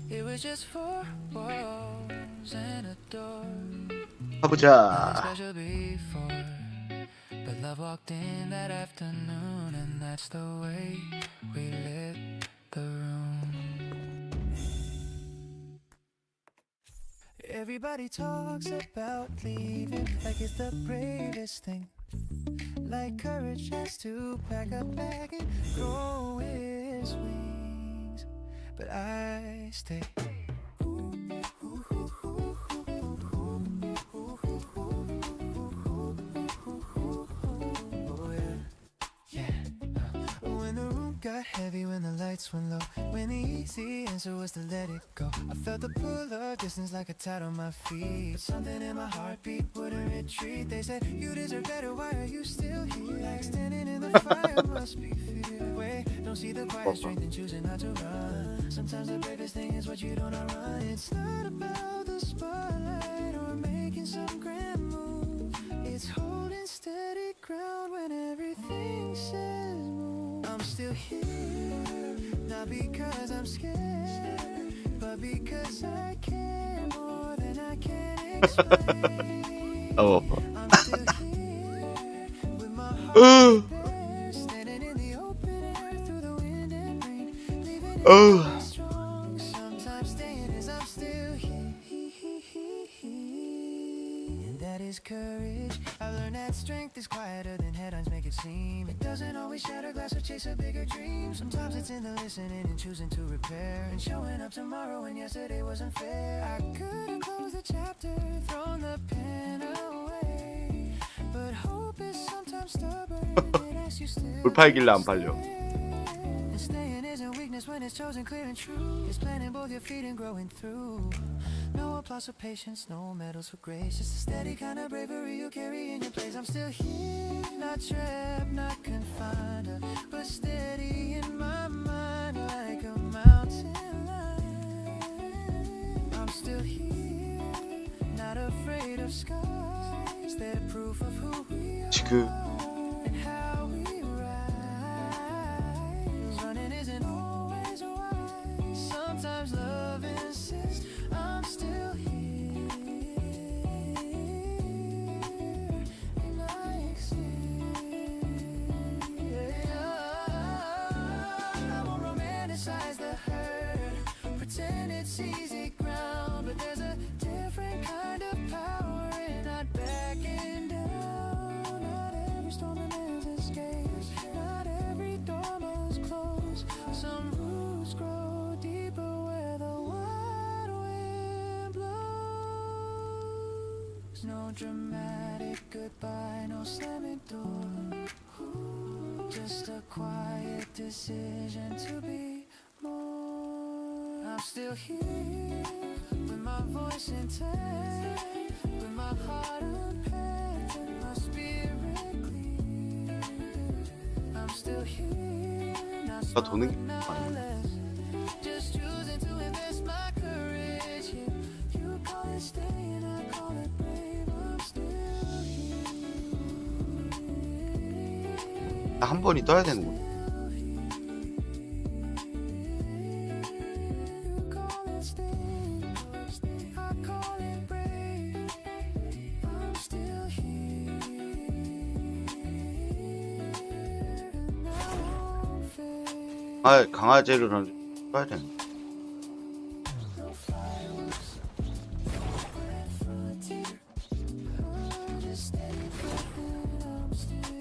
S2: It was just four walls and a door.
S1: 가보자.
S2: Special before, but love walked in that afternoon, and that's the way we lit the room. Everybody talks about leaving like it's the bravest thing, like courage has to pack a bag and grow its wings, but I stay. Got heavy when the lights went low, when the easy answer was to let it go. I felt the pull of distance like a tide on my feet, but something in my heartbeat wouldn't retreat. They said, you deserve better, why are you still here? Like standing in the fire must be fear. Wait, don't see the quiet strength in choosing not to run. Sometimes the bravest thing is what you don't outrun. It's not about the spotlight or making some grand move. It's holding steady ground when everything says move. I'm still here, not because I'm scared, but because I care more than I can explain. I'm still here, with my heart bare, standing in the open air through the wind and rain, leaving it strong. Sometimes staying as I'm still here, and that is courage. I learned that strength is quieter than headlines make it seem. It doesn't always shatter glass or chase a bigger dream. Sometimes it's in the listening and choosing to repair, and showing up tomorrow when yesterday wasn't fair. I could have closed the chapter, thrown the pen away, but hope is sometimes I'm stubborn. It asks you still
S1: 뭘 팔길래 안 팔려.
S2: and staying isn't weakness when it's chosen clear and true. It's planting both your feet and growing through. No applause for patience, no medals for grace. Just a steady kind of bravery you carry in your place. I'm still here, not trapped, not confined, but steady in my mind like a mountain lion. I'm still here, not afraid of scars. They're proof of who we are
S1: 지금
S2: and how we rise. Running isn't always wise. Sometimes love insists. I'm still here, and I exist. I won't romanticize the hurt, pretend it's easy ground, but there's a different kind of power in not backing down. Not every storm demands escapes, not every door must close. Some roots grow deeper where the wild wind blows. No dramatic goodbye, no slamming door. Just a quiet decision to be more. I'm still here with my voice intact, with my heart unpacked and my spirit clear. I'm still here, not
S1: 나 도는 게
S2: smaller, not
S1: 아니야.
S2: less. Just choosing to invest my courage here. You call it staying, I call it brave. I'm still here.
S1: 한 번이 떠야 되는 거야.
S2: You call it staying, I call it brave. I'm still here, and I won't fade.
S1: 아, 강아지를 떠야 되는 거야.
S2: No fireworks, open frontier. Just stay put and I'm still here.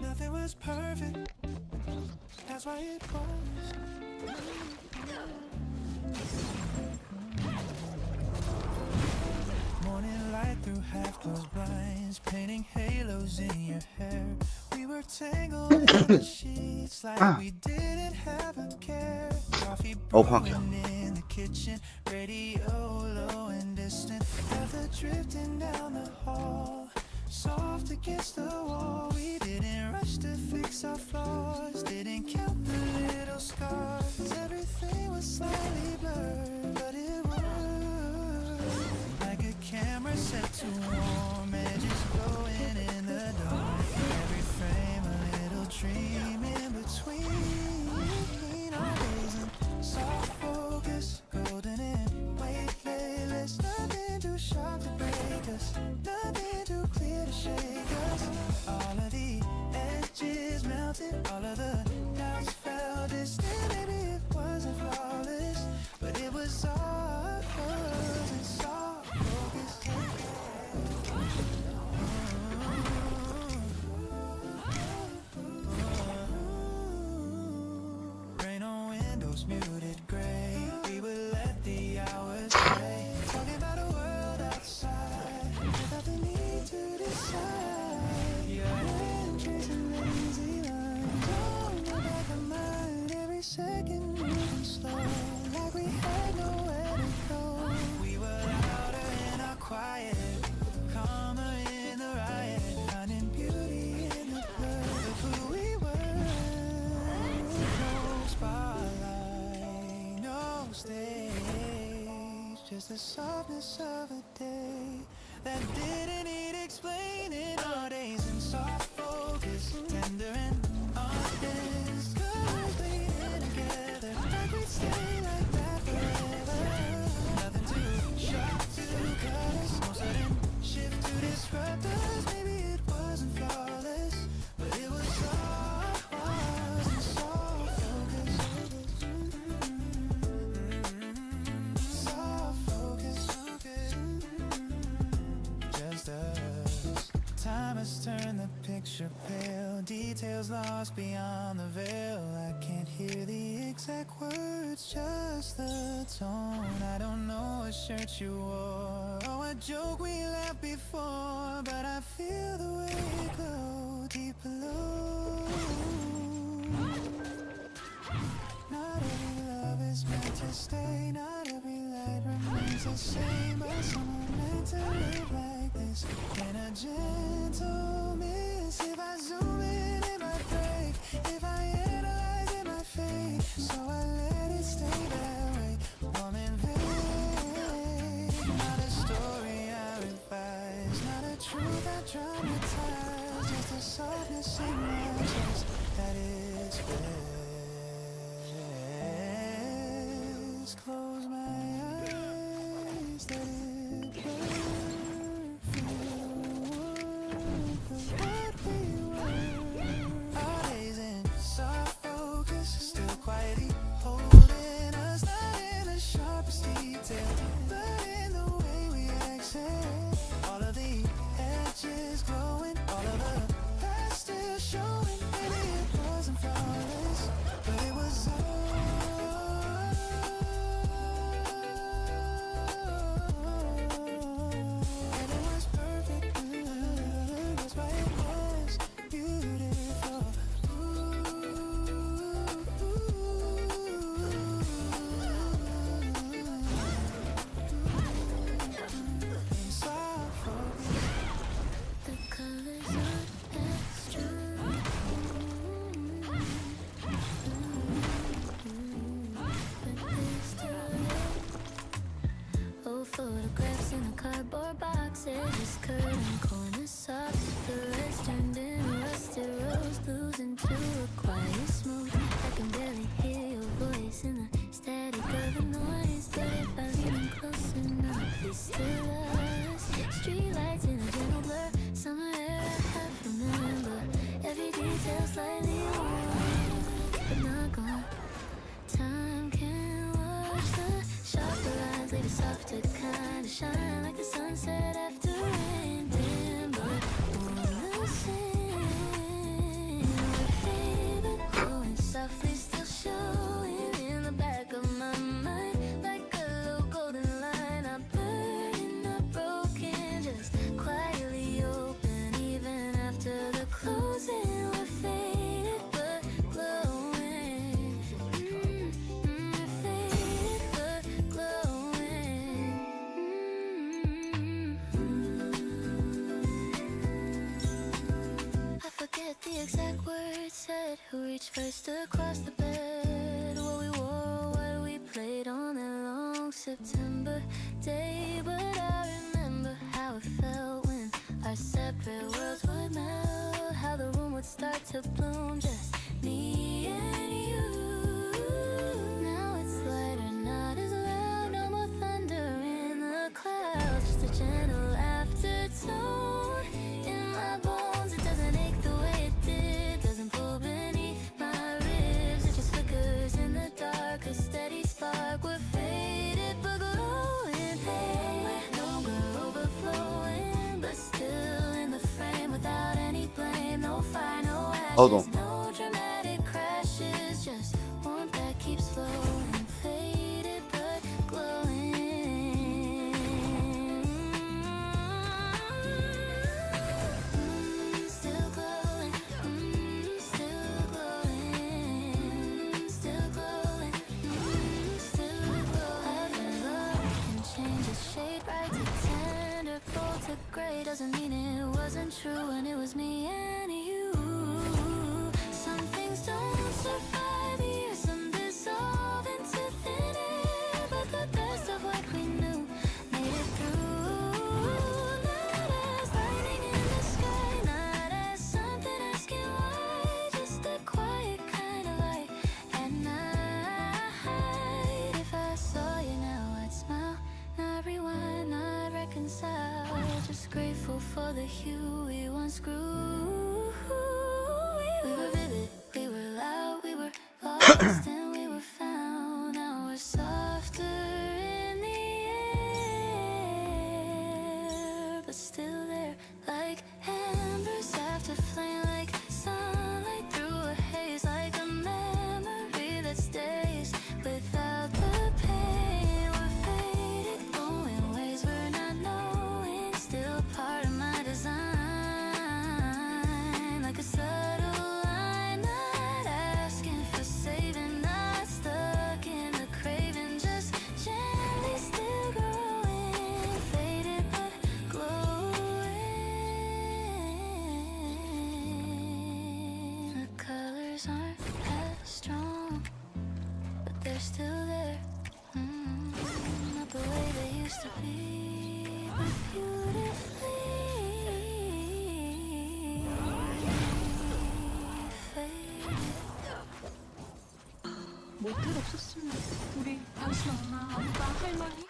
S2: Nothing was perfect, that's why it was. Morning light through half-closed blinds, painting halos in your hair. We were tangled in the sheets like we didn't have a care. Coffee
S1: 광학이야.
S2: brewing in the kitchen, radio low and distant. Leather drifting down the hall, soft against the wall. We didn't rush to fix our flaws, didn't count the little scars. Everything was slightly blurred, but it was like a camera set to warm edges glowing in the dark. Every frame a little dream in between our days and soft focus, golden and weightless. Nothing too sharp to break us, nothing too clear to shake us. All of the edges melted, all of the doubts fell distant. Maybe it wasn't flawless, but it was ours and soft focus. Rain on windows, muted gray. We would let the hours stay, talking about a world outside without the need to decide. When chasing lazy lines on the back of mine, every second moving slow, like we had nowhere to go. We were louder in our quiet, calmer in the riot, finding beauty in the blur of who we were. No spotlight, no stage, just the softness of a day that didn't need explaining. Our days in soft focus, tender and honest, 'cause bleeding together, like we'd stay like that forever. Nothing too sharp to cut us, no sudden shift to disrupt us. Maybe it wasn't flawless, but it was ours and soft focus. details lost beyond the veil. I can't hear the exact words, just the tone. I don't know what shirt you wore or what joke we laughed before, but I feel the way you glow deep below. Not every love is meant to stay, not every light remains the same, but some are meant to live like this in a gentle mist. If I zoom in, it might break. If I analyze, it might fade. So I let it stay that way, warm and vague. Not a story I revise, not a truth I dramatize, just a softness in my chest that is best. Close my eyes, let it burn. Feel what we were. Our days in soft focus, still quietly holding us. Not in the sharpest detail, but in the way we exhale. All of the edges glowing, all of the past still showing. Maybe it wasn't flawless, but it was all. Photographs in the cardboard boxes, just curtain corner soft. The rest turned into rusted rose, losing to a quiet smooth. I can barely hear your voice in the static of the noise, but if I lean in close enough, it's still us. Streetlights in a gentle blur, summer air I half remember. Every detail slightly worn, but not gone. Time can wash the sharper lines, leave a softer kind of shine, like the sunset after rain. Dim, but won't listen. We're faded, glowing softly, still showing in the back of my mind, like a little golden line. Not burning, not broken, just quietly open. Even after the closing, we're faded but glowing. We're faded but glowing. I forget the exact words said. Who reached first across the bed? What we wore, what we played on that long September day. But I remember how it felt when our separate worlds would melt. How the room would start to bloom, just me and you. Now it's lighter, not as loud. No more thunder in the clouds, just a gentle aftertone in my bones. It doesn't ache the way it did, doesn't pull beneath my ribs. It just flickers in the dark, a steady spark. We're faded but glowing. Hey, no longer overflowing, but still in the frame without any blame. No fire, no ashes, no dramatic crashes, just warmth that keeps flowing. Faded but glowing. Still glowing, still glowing, still glowing, still glowing. Every love can change its shade, bright to tender, bold to gray. Doesn't mean it wasn't true when it was me and you.
S4: 모텔 없었으면 우리 당신 엄마, 아빠, 할머니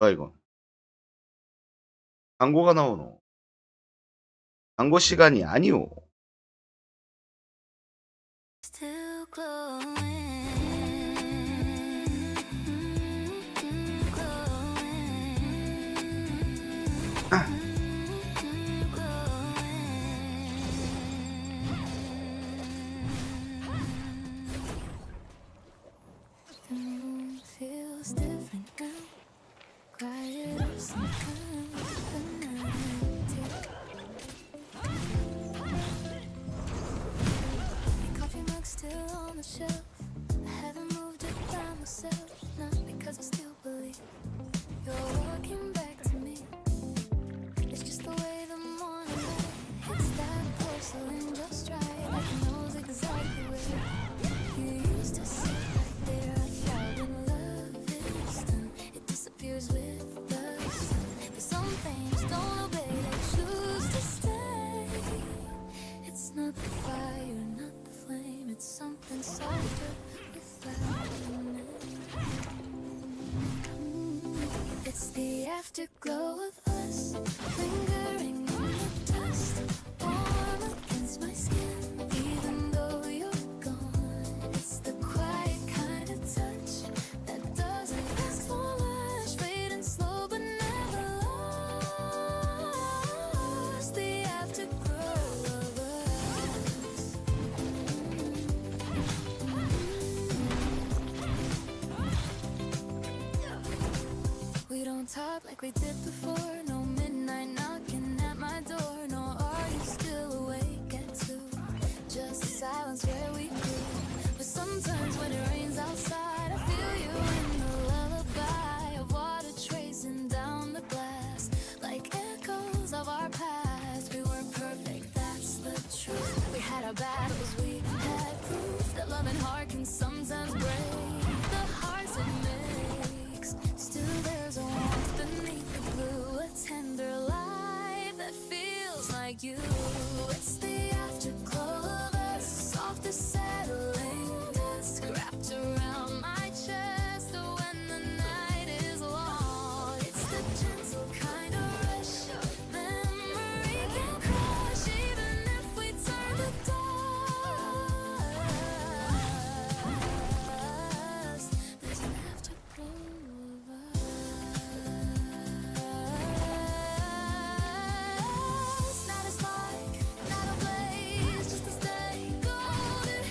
S1: 이거 광고가 나오노. 광고 시간이 아니오.
S3: Still glowing, The moon feels different now. Quiet as some kind of night. My coffee mug still on the shelf. I haven't moved it by myself, not because I still believe you're walking back to me. It's just the way the morning light hits that porcelain just right, like it knows exactly where you used to sit right there. I thought when love is done, it disappears with the sun. But some things don't obey, they choose to stay. It's not the fire, not the flame, it's something softer without a name. It's the afterglow of us, lingering on the dust, warm against my skin, even though you're gone. It's the quiet kind of touch that doesn't ask for much, fading slow but never lost. The afterglow of us. We don't talk like we did before. No midnight knocking at my door. No, are you still awake at 2? Just silence where we grew. But sometimes when it rains outside, I feel you in the lullaby of water tracing down the glass, like echoes of our past. We weren't perfect, that's the truth. We had our battles, we had proof that love and heart can sometimes break the hearts it makes. Still there's a warmth beneath the blue, a tender light that feels like you. It's the afterglow of us, soft as settling dust wrapped around my chest when the night is long. It's the gentle kind of rush memory can crush, even if we turn the dust. There's an afterglow of us. Not a spark, not a blaze, just a steady golden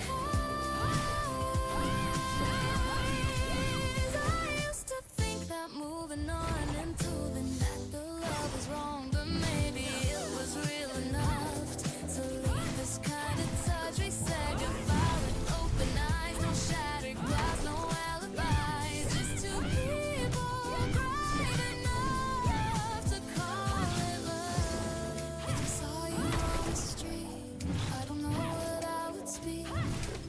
S3: haze. I used to think that moving on and proving that the love was wrong, but maybe it was real enough to leave this kind of touch. We said goodbye with open eyes, no shattered glass, no alibis, just two people brave enough to call it love. If I saw you on the street, I don't know what I would speak.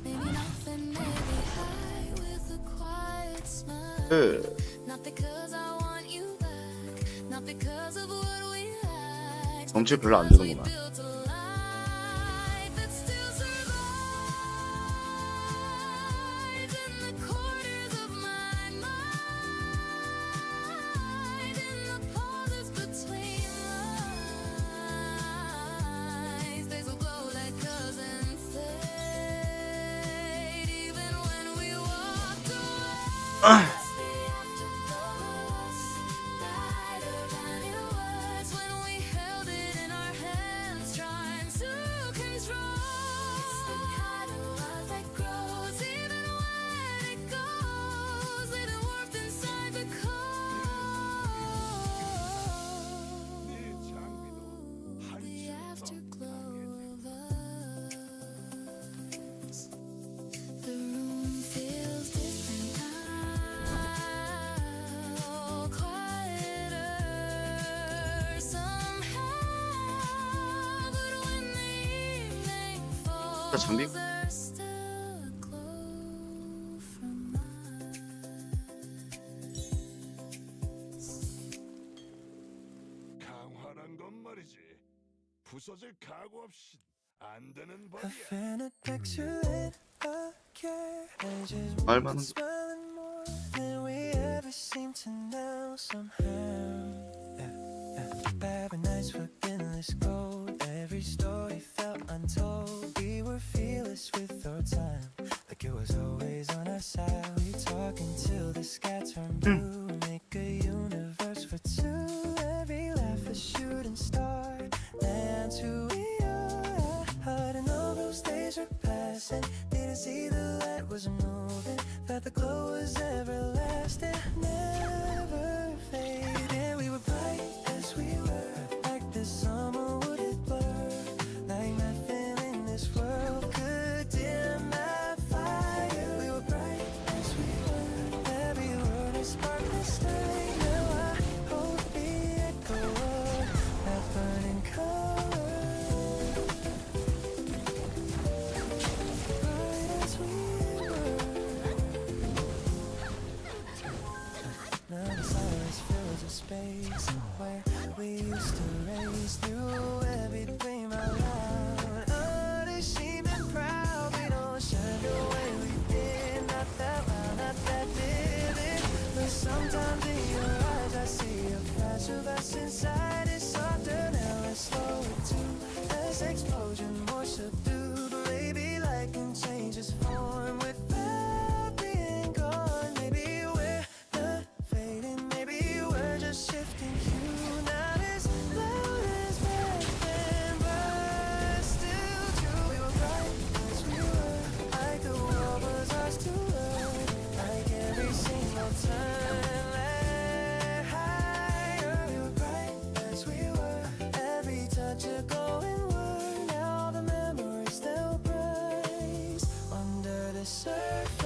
S3: Maybe nothing, maybe high with a quiet smile. Not because I want you back, not because of what we lacked,
S1: 정치 별로 안
S3: because we
S1: 되는구나.
S3: built a life that still survives in the corners of my mind, in the pauses between lines. Days will glow like cousins fade, even when we walked away. It's the afterglow of us, lighter than it was when we held it in our hands, trying to control. It's the kind of love that grows even when it goes, leaving warmth inside the cold. The afterglow of us. The room feels different now, quieter somehow. But when the evening falls,
S1: 장비?
S3: there's still a glow from us.
S5: 강화란 건 말이지. 부서질 각오 없이
S2: I found a picture in a carriage is
S1: 얼마나
S2: smiling more than we ever seem to know somehow. Paradise for endless gold. Every story felt untold. We were fearless with our time, like it was always on our side. We talk until the sky turned blue. Make a universe for two. Every laugh a shooting star. That's who we are. And all those days are passing. Didn't see the light was moving. Thought the glow was everlasting, never fading. We were bright as we were, like the summer wooded blur. Like nothing in this world could dim my fire. We were bright as we were, every word a sparkless light. Now I hold the echo of that burning color. Bright as we were. Now the silence fills a space where we used to race through every dream out loud. Unashamed and proud, we don't shine the way we did. Not that loud, not that vivid. But sometimes in your eyes I see a flash of us inside. It's softer now, let's slow it to less explosion, more subdued. Maybe light can change its form without being gone. Maybe we're not fading, maybe we're just shifting hue. Not as loud as back then, but still true. We were bright as we were, like the world was ours to learn. Like every single turn led higher. We were bright as we were, every touch a glowing word. Now the memories still praise under the surface.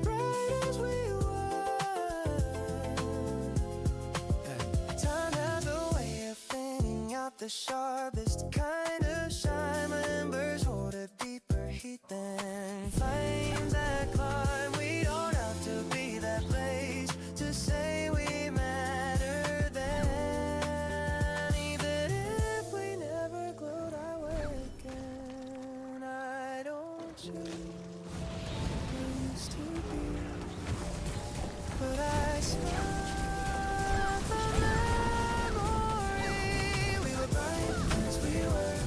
S2: Bright as we were. Time has a way of thinning out the sharpest kind of shine. My embers hold a deeper heat than flames that climb. We don't have to be that place to say we matter then. Even if we never glowed our way again, I don't choose who used to be, but I smile the memory. We were bright as we were,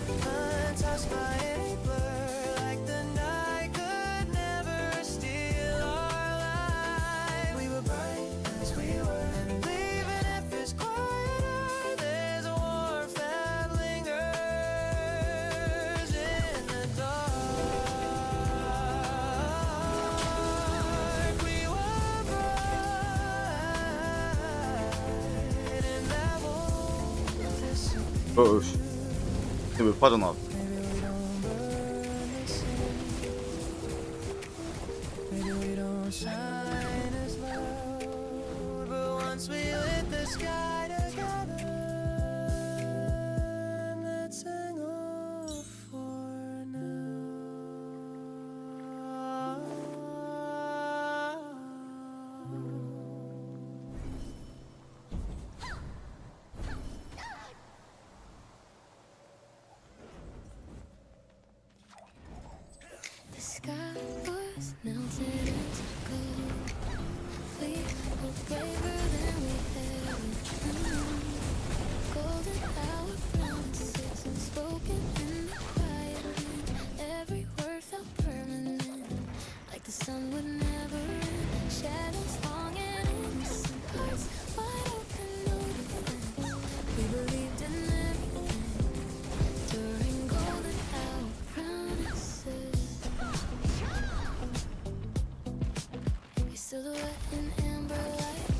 S2: untouched by any blur. Like the night could never steal our light. We were bright as we were, and even if it's quieter, there's a warmth that lingers in the dark. We were bright, and that won't disappear.
S1: 어우씨 왜 빠져나왔어?
S2: Maybe we don't burn the same. Maybe we don't shine as loud. But once we lit the sky together, let's hang on for
S3: The sky was melted into gold. We were braver than we ever known. Golden hour promises unspoken in the quiet wind. Every word felt permanent, like the sun would never end. Shadows long and innocent, hearts wide open, no defense. We believed in everything during golden hour promises. Your silhouette in amber light,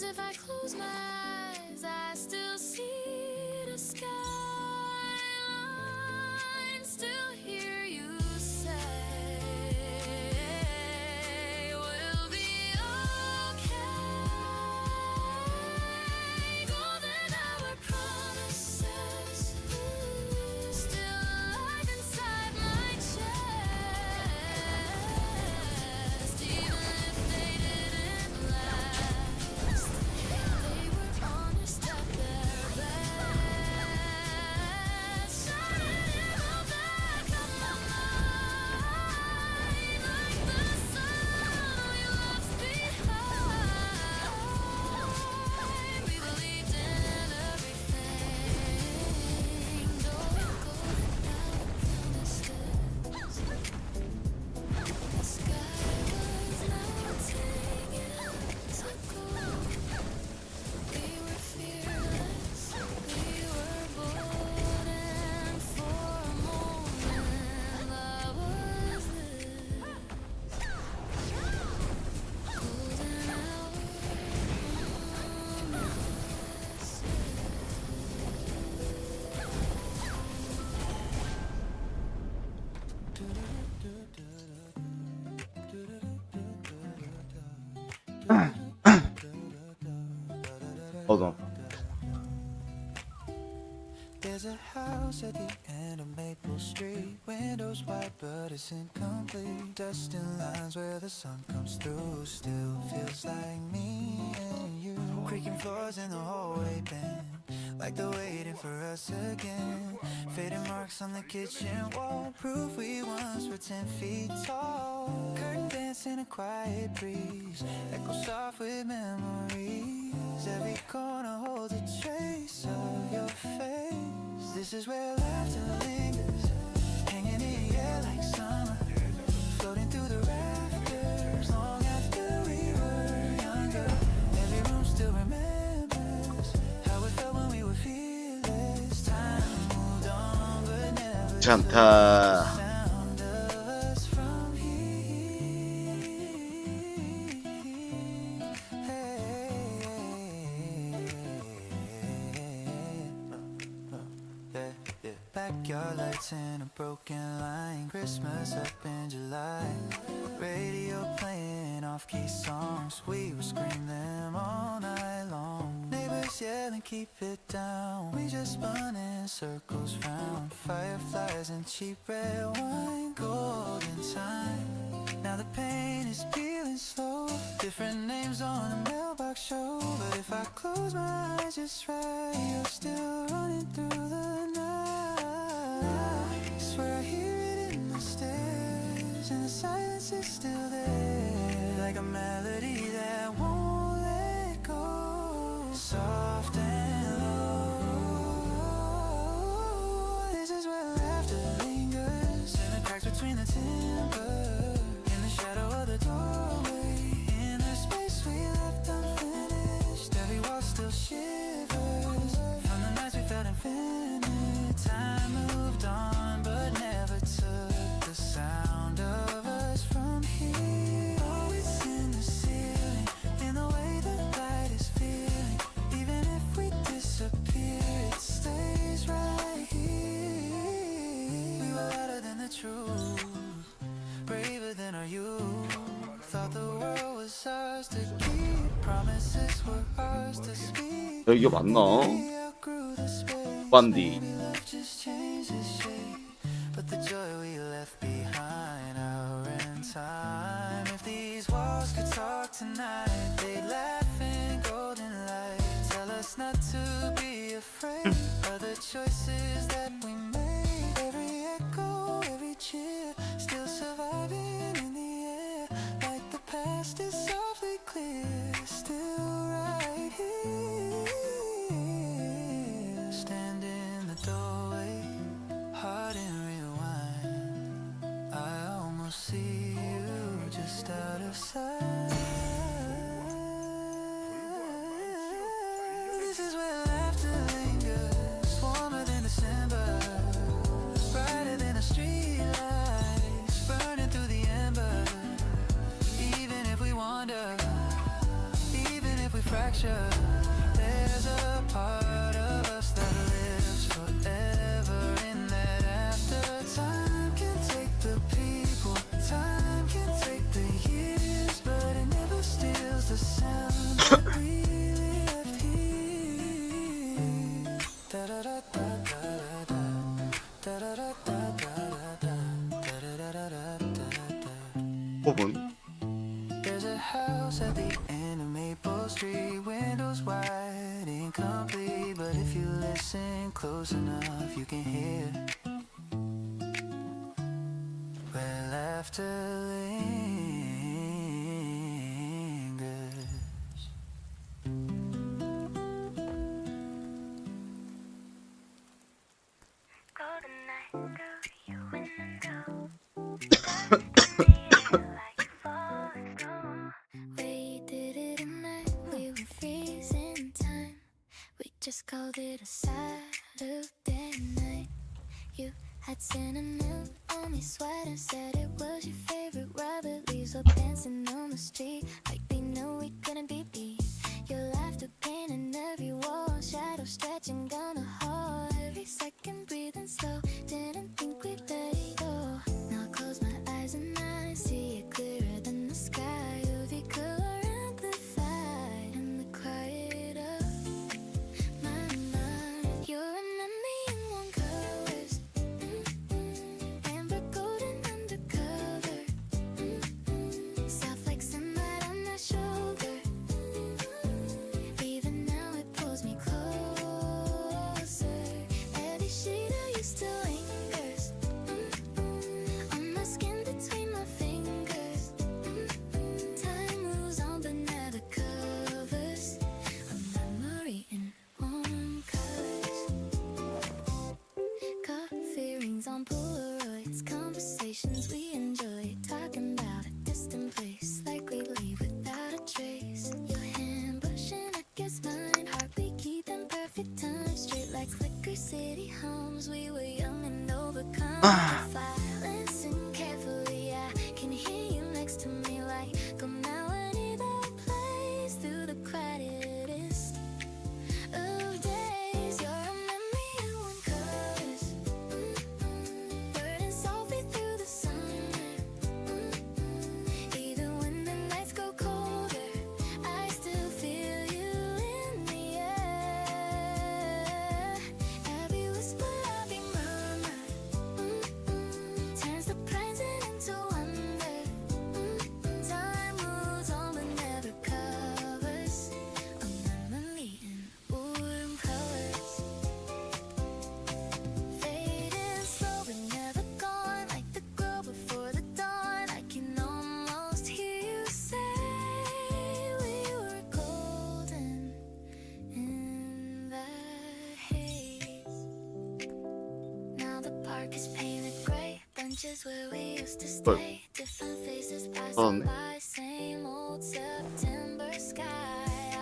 S3: If I close my eyes, I still see the skyline, still hear you say, we'll be okay. Golden hour promises, still alive inside my chest, even if they didn't last. They were honest at their best, shining in the back of my mind, like the sun we left behind. We believed in everything, though we golden hour promises. The sky was melting into gold. We were fearless, we were bold, and for a moment I was this golden hour
S1: 너.
S2: There's a house at the end of Maple Street. Windows white, but it's incomplete. Dust in lines where the sun comes through. Still feels like me and you. Creaking floors in the hallway bend, like they're waiting for us again. Faded marks on the kitchen wall, proof we once were 10 feet tall. Curtain dance in a quiet breeze, echo soft with memories. Every corner holds a trace of your face. This is where laughter lingers, hanging in the air like summer, floating through the rafters long after we were younger. Every room still remembers how it felt when we were fearless. Time moved on, but never
S1: 괜찮다.
S2: sound of us from here. Backyard lights in a broken line. Christmas up in July. Radio playing off-key songs. We would scream them all night long. Neighbors yelling, keep it down. We just spun in circles round. Fireflies and cheap red wine. Golden time. Now the pain is peeling slow. Different names on a mailbox show. But if I close my eyes just right, you're still running through the night. Swear I hear it in the stairs, and the silence is still there, like a melody that won't let go. Soft and low. This is where laughter lingers, in the cracks between the timber, in the shadow of the doorway, in the space we left unfinished. Every wall still shivers from the nights we felt infinite. Time moved on, but never took the sound of us from here. Oh, it's in the ceiling, in the way the light is feeling. Even if we disappear, it stays right here. We were louder than the truth, braver than our youth. Thought the world was ours to keep, promises were ours to speak.
S1: 야, 이게 맞나?
S2: We outgrew the space.
S1: 반디.
S2: just changes shape, but the joy we left behind, hour in time. If these walls could talk tonight, they'd laugh in golden light. Tell us not to be afraid of the choices that we made. Every echo, every cheer, still surviving in the air. Like the past is softly clear, still right here. Stand in the doorway, heart and rewind. I almost see you just out of sight. This is where laughter lingers, warmer than December, brighter than a street light, burning through the ember. Even if we wander, even if we fracture, there's a part of us that lives forever in that after. Time can take the people, time can take the years, but it never steals the sound that we left here. Da-da-da-da-da-da-da, da-da-da-da-da-da-da, da-da-da-da-da-da-da.
S1: 5분.
S2: There's a house at the end of Maple Street, windows wide, incomplete, but if you listen close enough, you can hear where laughter lingers.
S3: Golden night, girl, you in the know. We did it at night, we were freezing time. We just called it a Saturday night. You had sent a note on me, sweater, said it was your favorite rubber leaves. We're dancing on the street like we know we couldn't be beat. Your laughter painting every wall, shadow stretching down the hall. Every second breathing slow, didn't think we'd let it go. Now I close my eyes and I see it clearer than the sky. Every color amplified in the quiet of my mind. You remember me in one colors, amber golden undercover, soft like sunlight on my shoulder. Even now it pulls me closer. Every shade of you still lingers on my skin between my fingers. Time moves on but never covers a memory in warm colors. Coffee rings on Polaroids, conversations we enjoy, talking about a distant place like we leave without a trace. Your hand brushing against mine, heartbeat keeping perfect time, straight like flicker city homes. We were young and overcome. If I listen carefully, I can hear you next to me like come now and either place through the quietest of days. You're a memory in one colors, burning softly through the summer. Even when the nights go colder, I still feel you in the air. Every whisper, every murmur turns the present into wonder. Time moves on but never covers a memory in warm colors. Fading slow but never gone, like the glow before the dawn. I can almost hear you say we were golden in the haze. Now the park is painted gray, benches where we used to stay. Different faces passing by, same old September sky.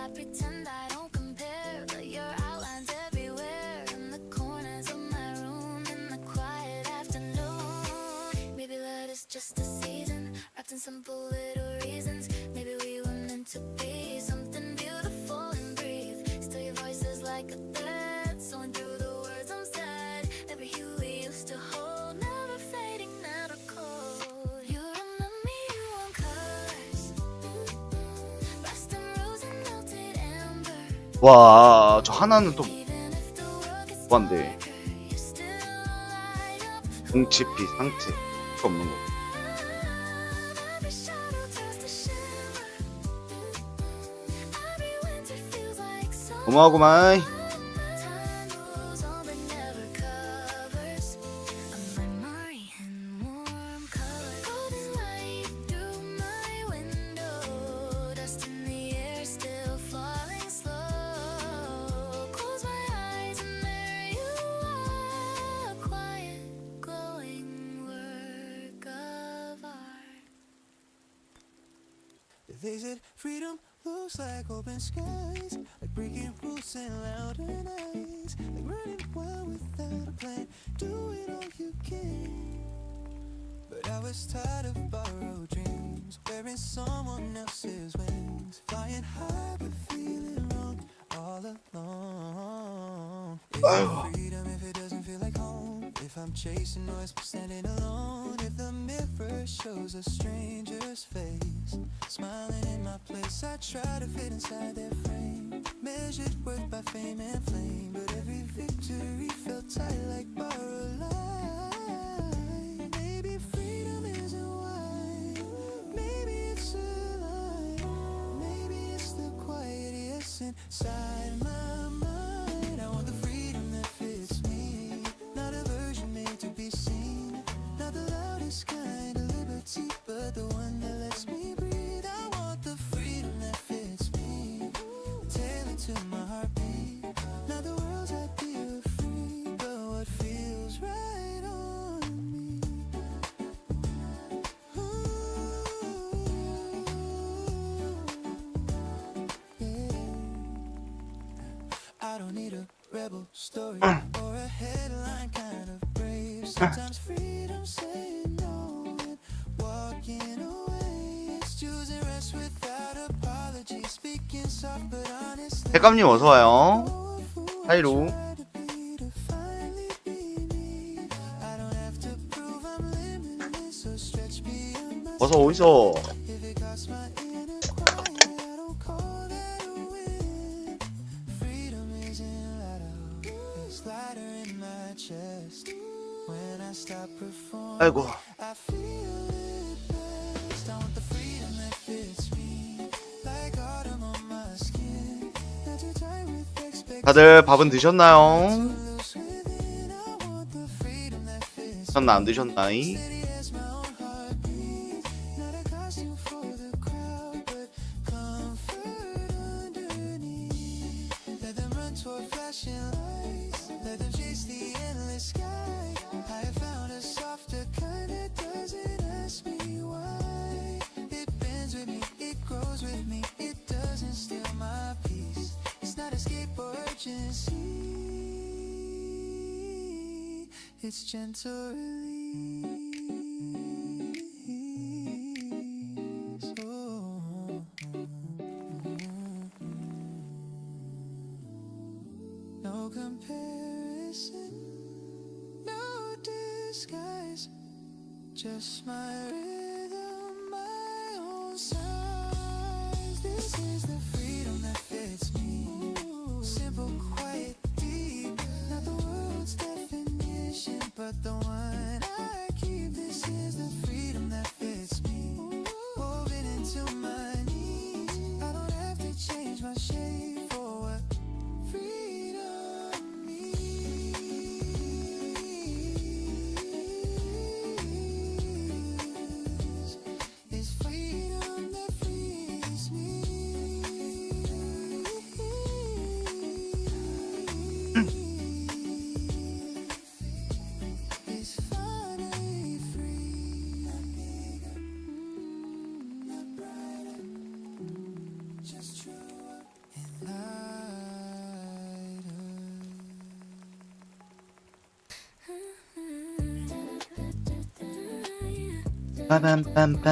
S3: I pretend I don't compare, but your outlines everywhere in the corners of my room in the quiet afternoon. Maybe love is just a season, wrapped in simple little reasons. Maybe we were meant to be something beautiful and brief. Still your voice is like a thread, sewing through the words unsaid. Every hue we used to hold, never fading, never cold. You remember me in one colors, rusting rose and melted amber.
S1: 와, 저 하나는 또
S2: Even if the world gets
S1: 뭐한데? 공치피 상태 필요 없는 거. 고마워구만.
S2: They said freedom looks like open skies, like breaking rules and louder nights, like running wild without a plan, do it all you can. But I was tired of borrowed dreams, wearing someone else's wings, flying high but feeling wrong all alone. Is it freedom if it doesn't feel like home? If I'm chasing noise but standing alone, if the mirror shows a stranger's face, smiling in my place, I try to fit inside their frame, measured worth by fame and flame, but every victory felt tight like borrowed light. Maybe freedom isn't wide, maybe it's a lie, maybe it's the quiet yes inside my mind. I want the freedom that fits me, not a version made to be seen, not the loudest kind of liberty, but the one that lets me breathe. I want the freedom that fits me, tailored to my heartbeat, not the world's idea of free, but what feels right on me. Ooh, yeah. I don't need a rebel story or a headline kind of brave. Sometimes freedom saying no and walking away. It's choosing rest without apology, speaking soft but honestly.
S1: 해감님 어서 와요. 하이로.
S2: Try to be to finally be me. I don't have to prove I'm limitless or stretch beyond my
S1: 어서 오이소.
S2: if it costs my inner quiet, I don't call that a win. Freedom isn't loud out, it's lighter in my chest. When I stop performing,
S1: 아이고.
S2: I feel it best. I want the freedom that fits me, like autumn on my skin. Not too tight with expectations,
S1: 다들 밥은 드셨나요?
S2: loose within. I want the freedom that fits
S1: 전 안 드셨나이?
S2: City has my own heartbeat, not a costume for the crowd, but comfort underneath. Let them run toward flashing lights, let them chase the endless sky. I have found a softer kind that doesn't ask me why. It bends with me, it grows with me, it doesn't steal my peace. It's not escape or urgency, it's gentle release. Oh. No comparison, no disguise, just my rhythm, my own size. This is the freedom that fits me, simple, quiet, deep, not the world's definition, but the one I keep. This is the freedom that fits me, woven into my knees. I don't have to change my shape for what freedom means. It's freedom that frees me. It's finally free. Not bigger, not brighter, just truer and lighter.
S1: 빠밤빰빰.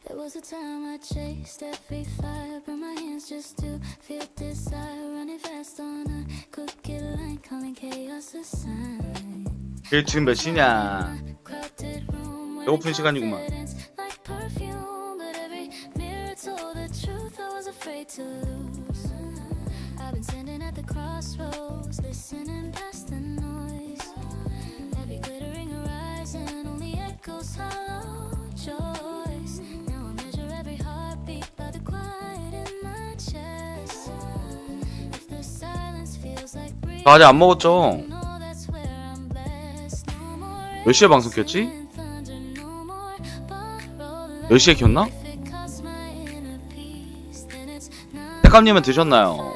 S3: There was a time I chased every fire, burn my hands just to feel desire, running fast on a crooked line, calling chaos a sign.
S1: 지금 몇 시냐? 배고픈 시간이구만. 저 아직 안 먹었죠? 몇 시에 방송 켰지? 10시에 켰나? 색감님은 드셨나요?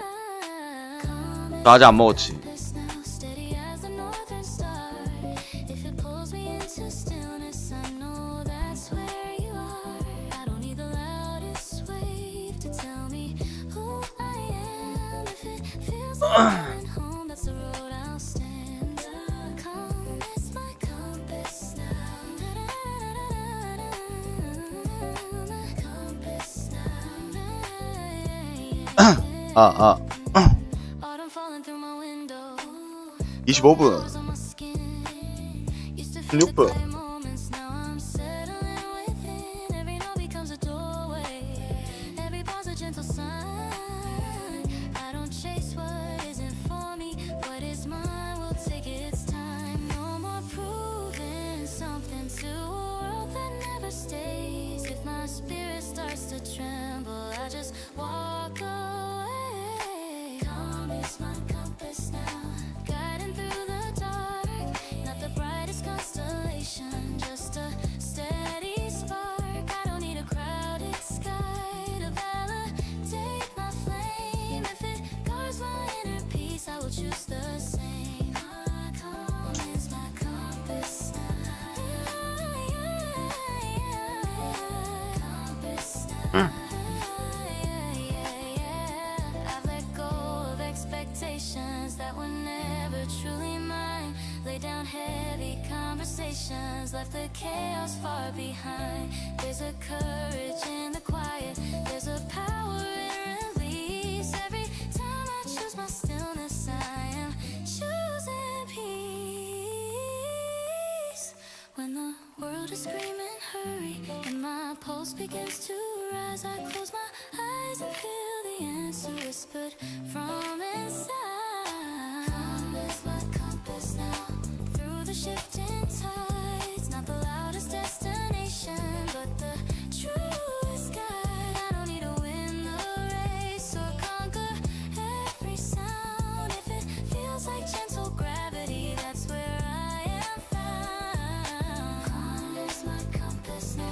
S1: 저 아직 안 먹었지. 아 25분 16분
S3: left the chaos far behind. There's a courage in the quiet. There's a power in release. Every time I choose my stillness, I am choosing peace. When the world is screaming hurry and my pulse begins to rise, I close my eyes and feel the answer whispered from inside. Calm is my compass now through the shifting tides. Not the loudest destination, but the truest guide. I don't need to win the race or conquer every sound. If it feels like gentle gravity, that's where I am found. Calm is my compass now.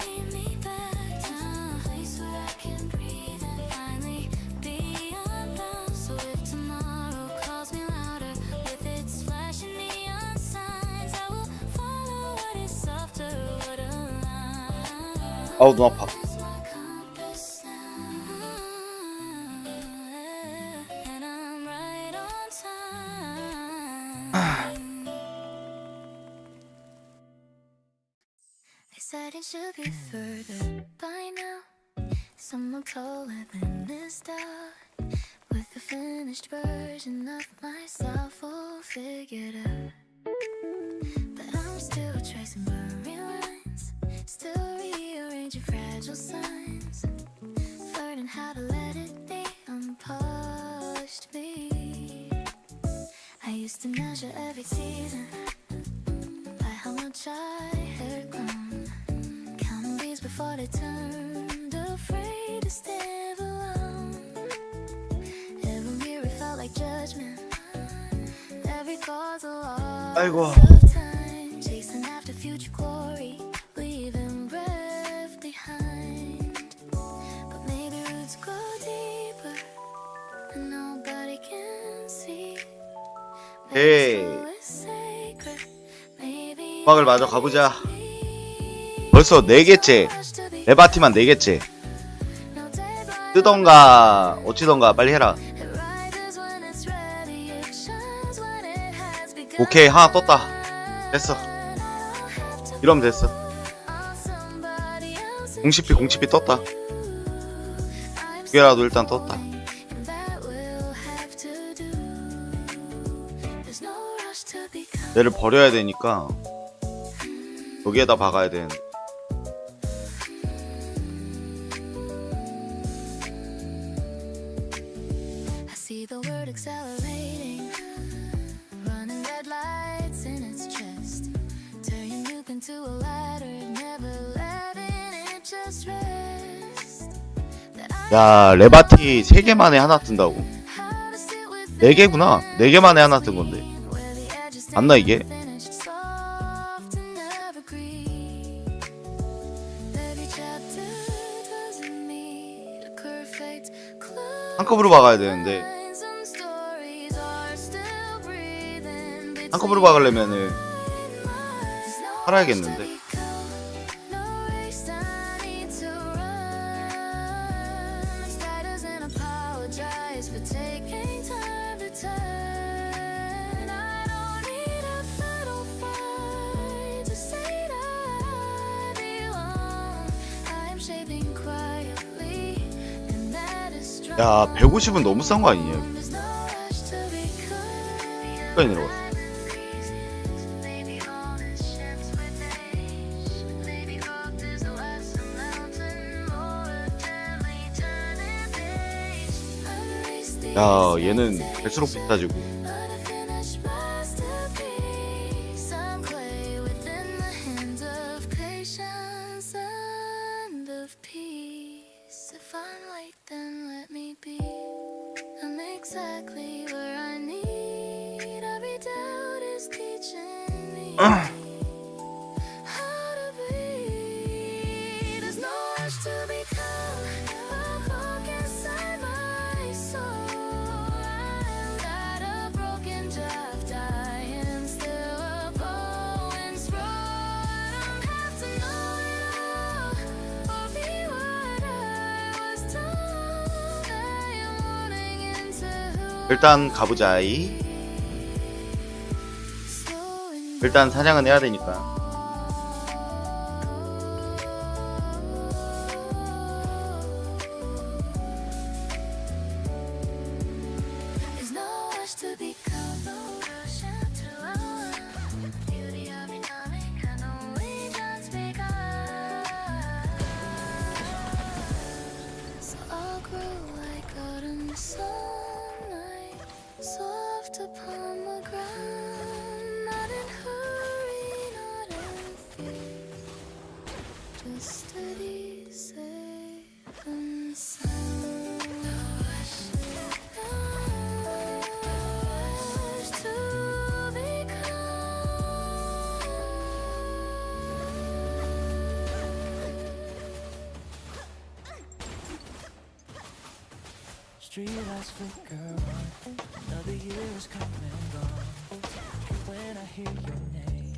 S3: Lead me back to the place where I can breathe and finally be unbound. So if tomorrow calls me louder with its flashing neon signs, I will follow what is softer, what aligns.
S1: 아우 눈 아파.
S3: Is my compass now, and I'm right on time. They said it should be further by now, somewhere taller than this star, with a finished version of myself all figured out. But I'm still tracing blurry lines, still rearranging fragile signs, learning how to let it be unpolished me. I used to measure every season by how much I had grown, counting bees before they turned, afraid to stand alone. Every mirror felt like judgment, every thought's a loss
S1: 아이고.
S3: of time, chasing after future glory, leaving breath behind. But maybe roots grow deeper and nobody can see.
S1: Hey.
S3: Maybe slow is sacred. Maybe
S1: 음악을 마저 가보자. 벌써 4개째. 레바티만 4개째.
S3: no day by
S1: 뜨던가 어찌던가 빨리 해라.
S3: it rises when it's ready, it shines when it has begun.
S1: 오케이 하나 떴다. 됐어.
S3: I don't have to
S1: 이러면 됐어.
S3: on somebody else's
S1: 공시피 떴다.
S3: I'm
S1: 두 개라도 일단 떴다.
S3: and that we'll have to do. There's no rush rush to become.
S1: 얘를 버려야 되니까 여기에다 박아야 되는데.
S3: I see the word accelerating, running red lights in its chest, turning youth into a ladder, never letting it just rest.
S1: 야, 레바티 3개 만에 하나 뜬다고?
S3: How to sit with
S1: 4개구나. 4개 만에 하나 뜬 건데.
S3: where the edges
S1: 맞나 이게?
S3: finished soft and evergreen. Every chapter doesn't meet a perfect close.
S1: 한꺼번에 박아야 되는데
S3: Some stories are still breathing
S1: 한꺼번에 박으려면은
S3: between lines. No
S1: 팔아야겠는데.
S3: rush to become, no race I need to run. This guy doesn't apologize for taking time to turn. I don't need a final fight to say that I belong. I am shaping quietly, and that is strong.
S1: 야, 150은 너무 싼 거 아니냐?
S3: There's no rush to become.
S1: 여기까지 내려갔어.
S3: Maybe all this shifts with age. Maybe growth is less a mountain, more gently turning page. Unleash the
S1: 야, 얘는 갈수록 비싸지고.
S3: unfinished masterpiece. Some clay within the hands of patience and of peace. If I'm late, then let me be. I'm exactly where I need. Every doubt is teaching me how to be. There's no rush to become a book inside my soul. I'm not a broken draft. I am still a poem scroll. I don't have to know it all or be what I was told. I am wanting into who
S1: 일단 가보자이.
S3: slowing
S1: 일단 사냥은 해야 되니까.
S3: There's no rush to become, no rush to run. Beauty of becoming can only just begun. So I'll grow like autumn sunlight, soft upon the ground. Not in hurry, not in fear, just steady, safe and sound. No rush to
S2: Street lights flicker on. Another year is come and gone. When I hear your name,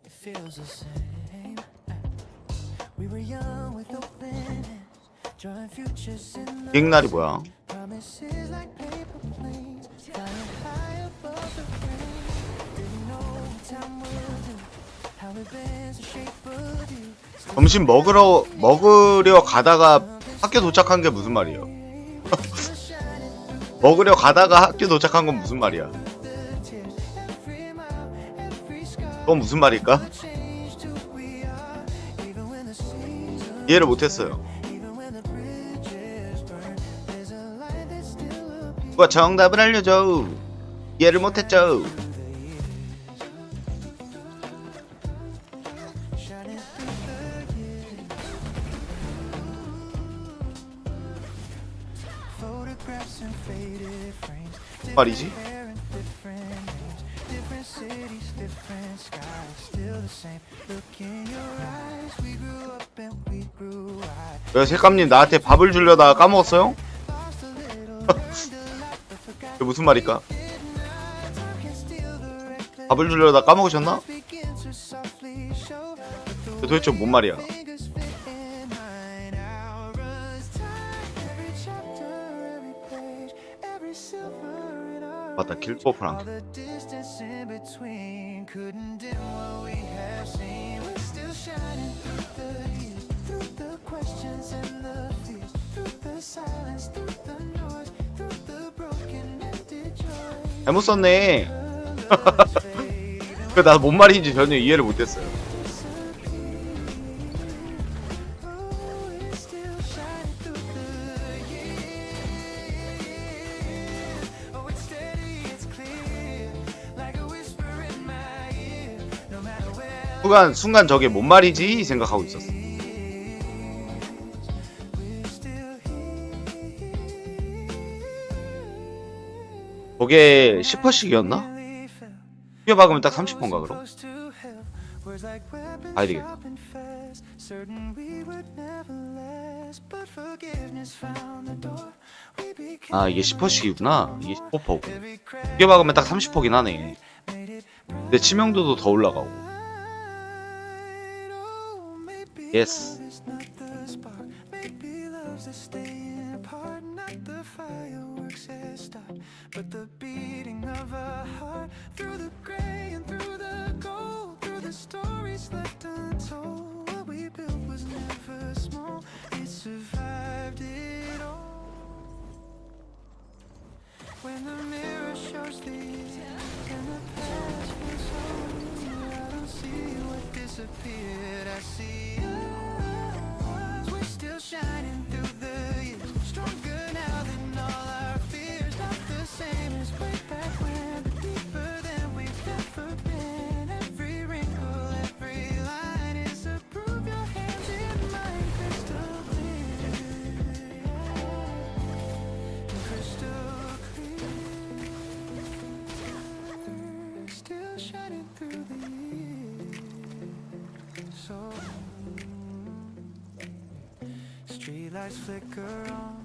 S2: it feels the same. We were young with open hands, drawing futures in the
S1: 비행날이 뭐야?
S2: promises like paper planes, flying high above the rain. Didn't know what time would do, how it bends the shape of you.
S1: 점심 먹으려 가다가 학교 도착한 게 무슨 말이야? 먹으려 가다가 학교 도착한 건 무슨 말이야? 그건 무슨 말일까? 이해를 못했어요. 누가 정답을 알려줘. 이해를 못했죠.
S2: Photographs and faded frames,
S1: 말이지?
S2: hair and different names, different cities, different skies, still the same. Look in your eyes, we grew up and we grew wide.
S1: 왜 색감님 나한테 밥을 주려다가 까먹었어요?
S2: Lost a little, learned a lot, but forgot
S1: 그게 무슨 말일까?
S2: can steal the reckless.
S1: 밥을 주려다 까먹으셨나?
S2: Begin to softly show, but the
S1: 그게 도대체 뭔 말이야?
S2: fingers fit in mine. Hours time, every chapter, every page, every silver in our
S1: 맞다,
S2: age.
S1: 길도
S2: All
S1: 프랑크.
S2: the distance in between couldn't dim what we have seen. We're still shining through the years, through the questions and the fears, through the silence, through the noise, through the broken ended joy.
S1: 잘못 썼네.
S2: Love
S1: 그 나 뭔 말인지 전혀 이해를 못했어요. 순간 저게 뭔 말이지 생각하고 있었어. 저게 10%씩이었나? 휘어 박으면 딱 30%인가 그럼? 봐야 되겠다. 아 이게 10%씩이구나. 이게 15%고 휘어 박으면 딱 30%긴 하네. 근데 치명도도 더 올라가고. 예스.
S2: But the beating of a heart through the gray and through the gold, through the stories left untold. What we built was never small, it survived it all. When the mirror shows the years and the past feels so new, I don't see what disappeared, I see us. We're still shining through the years, stronger now than all our fears. Not the same as way back when, but deeper than we've ever been. Every wrinkle, every line is a proof. Your hands in mine, crystal clear, crystal clear. Still shining through the years. So streetlights flicker on,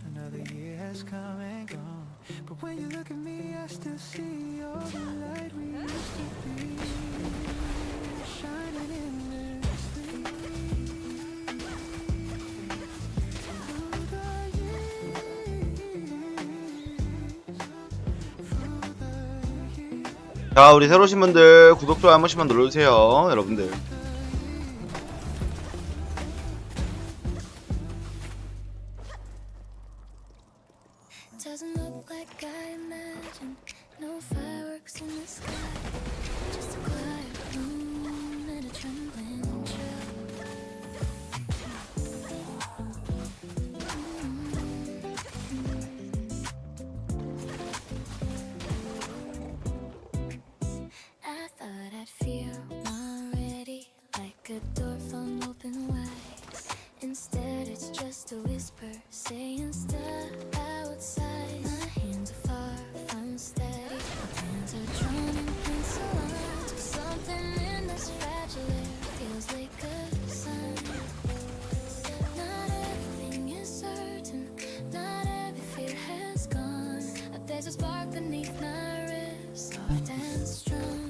S2: another year has come and gone. But when you look at me, I still see all the light we used to be, shining endlessly. Through the years.
S1: 자 우리 새로 오신 분들 구독 좋아요 한 번씩만 눌러주세요 여러분들.
S3: Doesn't look like I imagined. No fireworks in the sky. Just a quiet room and a trembling chill. I thought I'd feel already like a door flung open wide. Instead it's just a whisper saying stop outside. My hands are far from steady, my hands are drawn in pencil lines. Something in this fragile air feels like a sign. Not everything is certain, not every fear has gone. There's a spark beneath my ribs, soft and strong.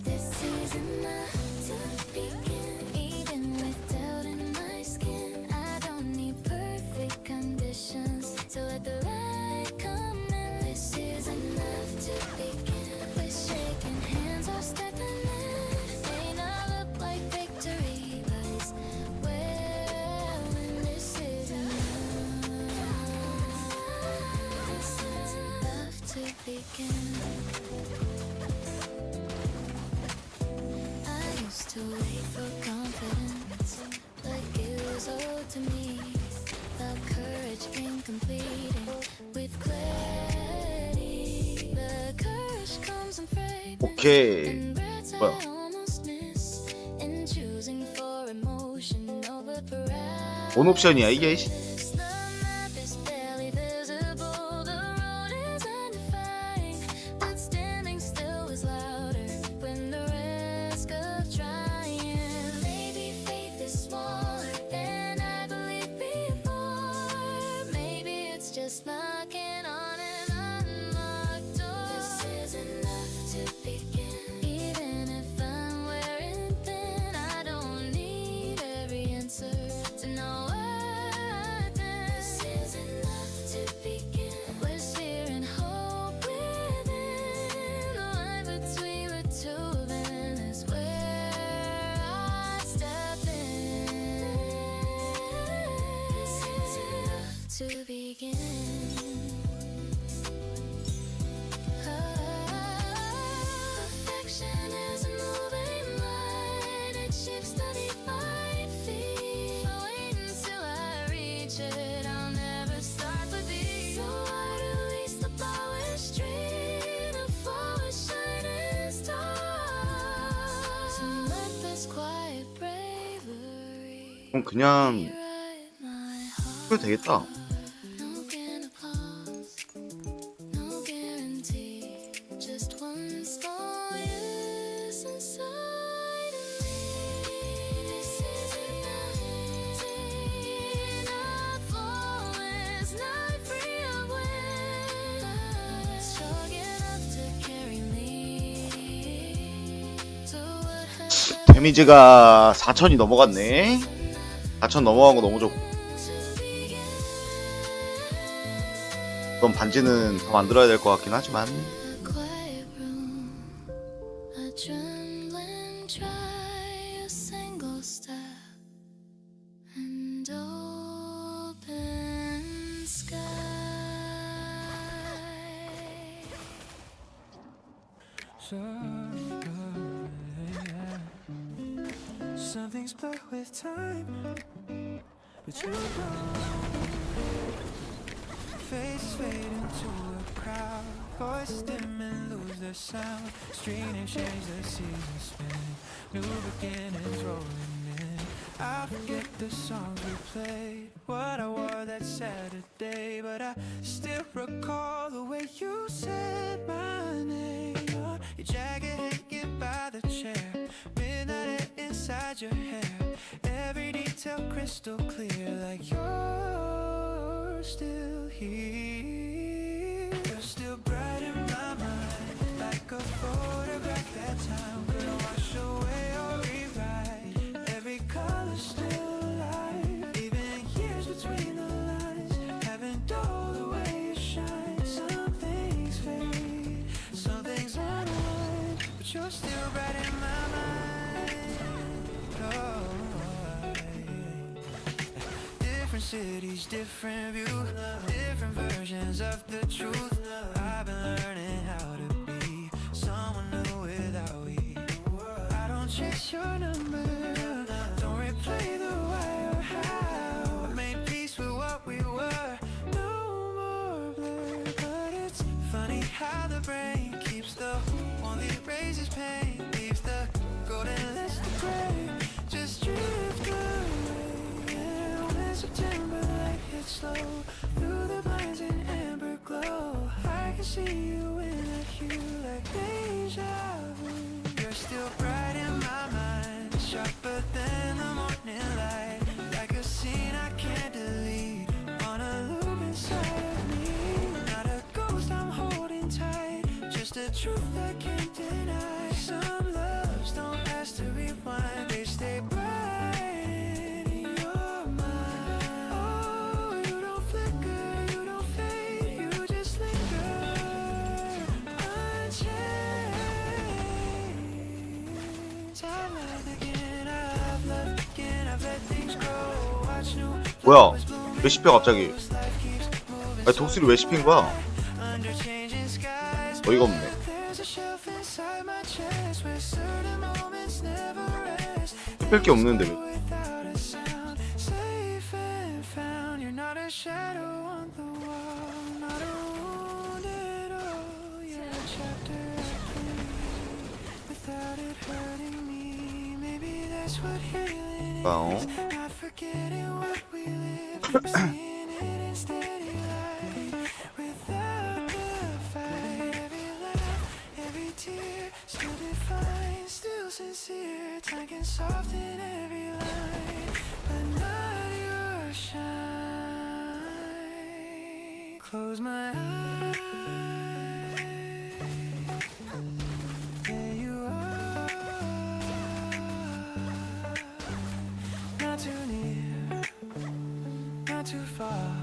S3: This is enough to begin, even with doubt in my skin. I don't need perfect conditions, so let the light come in. This is enough to begin. We're shaking hands or stepping in. May not look like victory, but it's well when this is enough. This is enough to begin. I used to wait for confidence, like it was owed to me. Felt courage incomplete with clarity. The courage comes in fragments
S1: 오케이.
S3: and breaths I
S1: 뭐야?
S3: almost miss. In choosing for emotion over paralysis.
S1: 뭔 옵션이야 이게?
S3: The map is barely visible, the road is undefined, but standing still is louder when the risk of trying. Maybe faith is smaller than I believed before. Maybe it's just knocking on an unlocked door. This is enough to begin. Even if I'm wearing thin, I don't need every answer to know what this is enough to begin. We're searing hope within. The line between the two of them is where I step in. This is enough to begin.
S1: 그럼 그냥 해도 되겠다.
S3: No can applause, no guarantee. Just one small yes inside of me. This isn't nothing. Not flawless, not free of wind. Strong enough to carry me. So what has
S1: 데미지가 4,000이 넘어갔네. 4,000 넘어간 거 너무 좋고. 그럼 반지는 더 만들어야 될 것 같긴 하지만.
S3: a quiet room, a trembling try, a single step, and open sky.
S2: Something's blurred with time, but you're gone. Faces fade into a crowd, voices dim and lose their sound. Street and change, the seasons spin, new beginnings rolling in. I forget the songs we played, what I wore that Saturday, but I still recall the way you said my name. Your jacket hanging by the chair, midnight air inside your hair, every detail crystal clear, like you're still here. You're still bright in my mind, like a photograph that time couldn't wash away or rewrite. Every color still alive, even years between the lines haven't dulled the way you shine. Some things fade, some things unwind, but you're still bright in my mind. Oh, different cities, different view, different versions of the truth. I've been learning how to be someone new without we. I don't chase your number, don't replay the why or how. I made peace with what we were, no more blur. But it's funny how the brain keeps the one that raises pain, leaves the golden list of gray, just drift away. And when September light hits slow through the blinds in amber glow, I can see you in that hue like deja vu. You're still bright in my mind, sharper than the morning light, like a scene I can't delete, on a loop inside of me. Not a ghost I'm holding tight, just a truth I can't deny. Some loves don't ask to rewind, they stay bright in your mind. Oh, you don't flicker, you don't fade, you just linger unchanged. Time again, I've loved again, I've let things grow. Watch new
S1: 뭐야?
S2: flowers bloom.
S1: 왜 씹혀 갑자기?
S2: Life keeps moving
S1: 아니 독수리 왜 씹힌 거야?
S2: under changing skies.
S1: 어이가 없네.
S2: There's a shelf inside my chest where certain moments never rest.
S1: 씹힐 게 없는데 왜?
S2: Without a sound, safe and found. You're not a shadow on the wall, not a wound at all. You're a chapter I can read without it hurting me. Maybe that's what healing
S1: 어?
S2: is. Not forgetting what we lived, keep seeing it in steady light. Without the fight, every laugh, every tear, still defined, still sincere. Time can soften every line, but not your shine. Close my eyes, there you are. Not too near, not too far.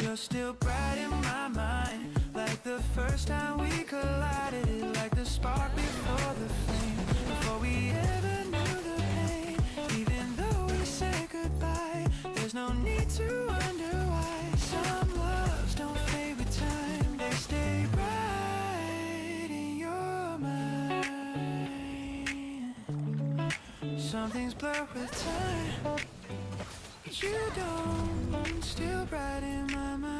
S2: You're still bright in my mind, like the first time we collided. It like the spark before the flame, before we ever knew the pain. Even though we said goodbye, there's no need to wonder why. Some loves don't fade with time, they stay bright in your mind. Something's blurred with time, but you don't, still bright in my mind.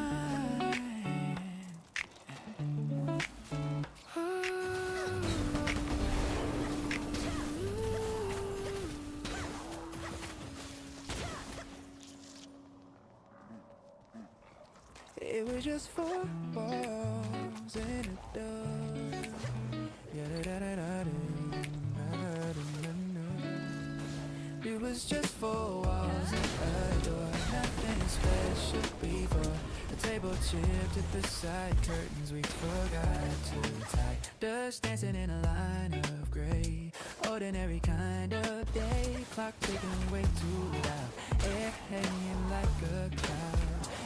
S2: It was just four walls and a door. It was just four walls and a door. Nothing special before. A table chipped at the side curtains we forgot to tie. Dust dancing in a line of gray. Ordinary kind of day. Clock ticking way too loud. Air hanging like a cloud.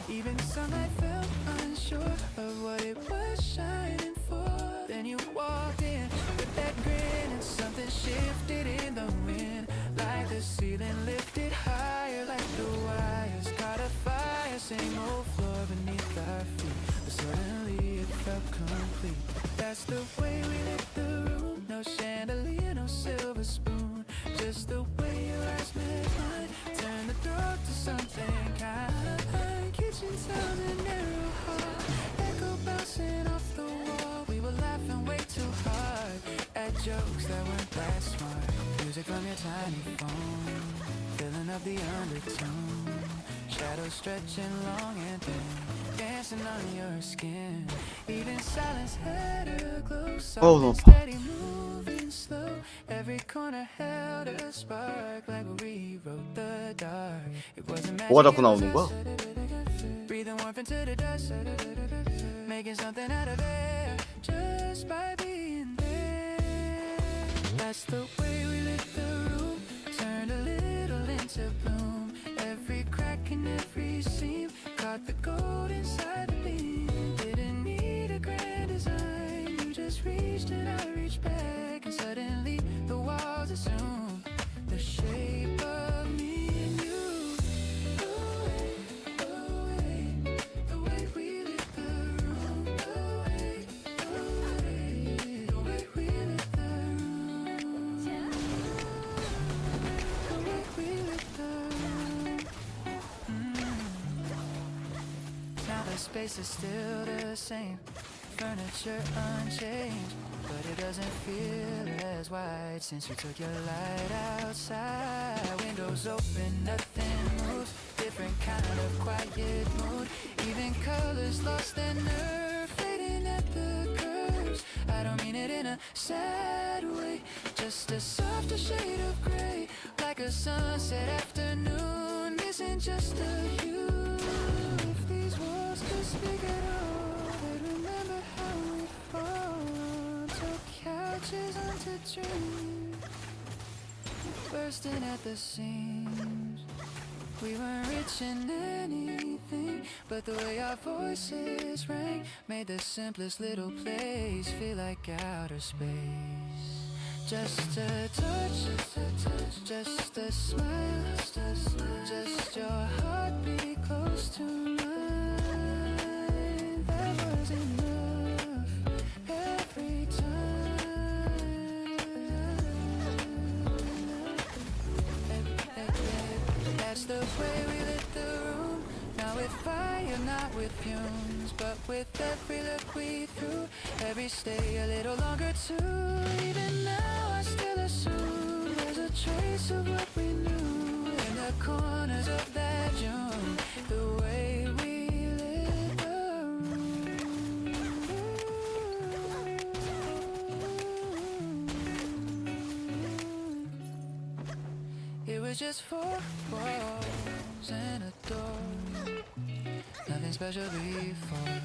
S2: Even sunlight felt unsure of what it was shining for. Then you walked in with that grin and something shifted in the wind. Like the ceiling lifted higher, like the wires caught a fire. Same old floor beneath our feet, but suddenly it felt complete. That's the way we lit the room. No chandelier, no silver spoon. Just the way your eyes met mine. Turn the door to something kind. Kitchen sound and narrow hall. Echo bouncing off the wall. We were laughing way too hard at jokes that weren't that smart. Music from your tiny phone, filling up the undertone. Shadows stretching long and thin, dancing on your skin. Even silence had a glow. Soft and steady, moving slow. Every corner held a spark, like we rewrote the dark. It wasn't magic,
S1: 뭐가 자꾸
S2: it was
S1: 나오는 거야?
S2: us. Breathing warmth into the dust, making something out of it just by being there. That's the way we lit the room, turned a little into bloom. Every crack and every seam caught the gold inside the beam. Didn't need a grand design, you just reached and I reached back, and suddenly the walls assumed the shape of me and you. The way we lit the room, the way we lit the room, the way we lit the room. Now the space is still the same, furniture unchanged, but it doesn't feel as wide since you took your light outside. Windows open, nothing moves, different kind of quiet mood. Even colors lost their nerve, fading at the curves. I don't mean it in a sad way, just a softer shade of gray, like a sunset afternoon, missing just a hue. If these walls could speak at all, they'd remember how we fall. Took couches onto dreams, bursting at the seams. We weren't rich in anything, but the way our voices rang made the simplest little place feel like outer space. Just a touch, just a smile, just your heartbeat close to mine. That was enough every time. That's the way we lit the room. Now with fire, not with fumes, but with every look we threw. Every stay a little longer too. Even now I still assume there's a trace of what we knew in the corners of that June. The way we lit the room. It was just four walls and a door. Nothing special before,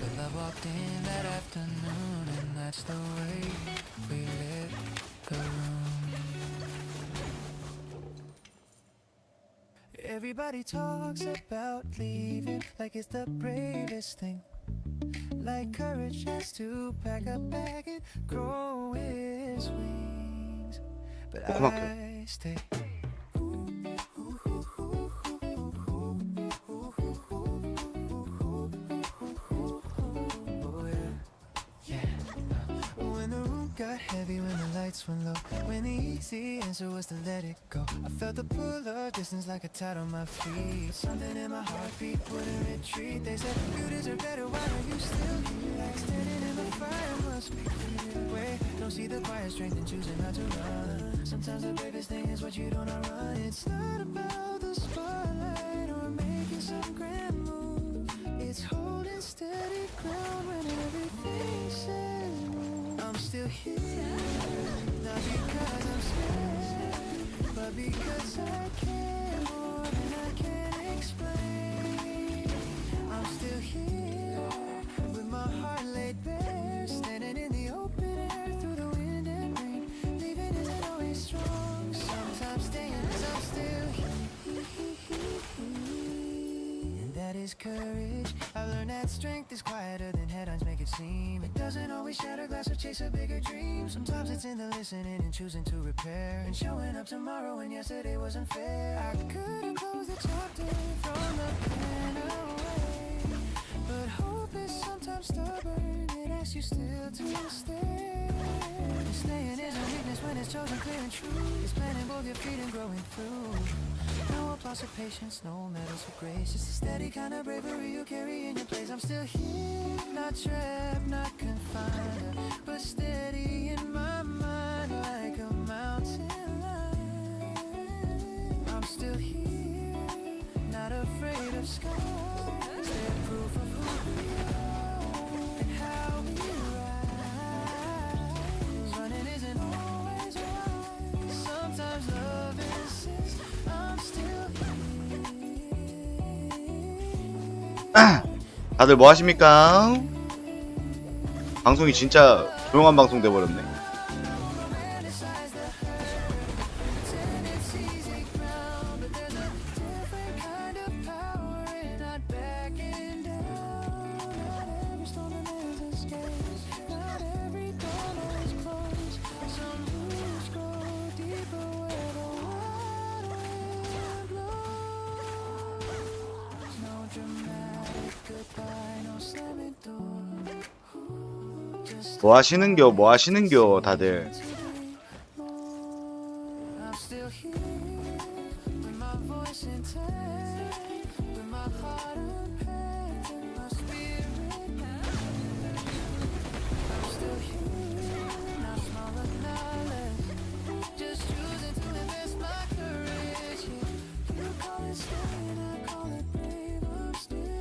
S2: but love walked in that afternoon, and that's the way we lit the room. Everybody talks about leaving like it's the bravest thing, like courage has to pack a bag and grow its wings, but I stay. Got heavy when the lights went low, when the easy answer was to let it go. I felt the pull of distance like a tide on my feet. Something in my heartbeat wouldn't retreat. They said, you deserve better, why are you still here? Like standing in the fire, must be clear. Wait, don't see the quiet strength in choosing not to run. Sometimes the bravest thing is what you don't outrun. It's not about the spotlight or making some grand move. It's holding steady ground when everything says no. I'm still here, not because I'm scared, but because I care more than I can explain. I'm still here, with my heart laid bare, standing in the open air through the wind and rain. Leaving isn't always strong, sometimes staying is I'm still here. And that is courage. I've learned that strength is quieter than headlines make it seem. It doesn't always shatter glass or chase a bigger dream. Sometimes it's in the listening and choosing to repair, and showing up tomorrow when yesterday wasn't fair. I couldn't close the chapter from the pen away, but hope is sometimes stubborn. It asks you still to stay. And staying is a weakness when it's chosen clear and true. It's planting both your feet and growing through. No applause or patience, no medals for grace. Just a steady kind of bravery you carry in your place. I'm still here, not trapped, not confined, but steady in my mind like a mountain lion. I'm still here, not afraid of scars. They're proof of who we are and how we rise. Running isn't always right. Sometimes love insists. I'm still
S1: 다들 뭐 하십니까? 방송이 진짜 조용한 방송 돼버렸네.
S2: romanticize the hurt. Pretend it's easy ground, but there's a different kind of power in not backing down. Not every storm demands escape. Not every door is closed. Some roots grow deeper where the wild wind blows. No dramatic goodbye, no slamming door. Just
S1: 뭐 하시는겨 다들.
S2: I'm still here, with my voice intact, with my heart unpacked and my spirit back. I'm still here, not smaller, not less, just choosing to invest my courage. You call it staying, I call it brave. I'm still here.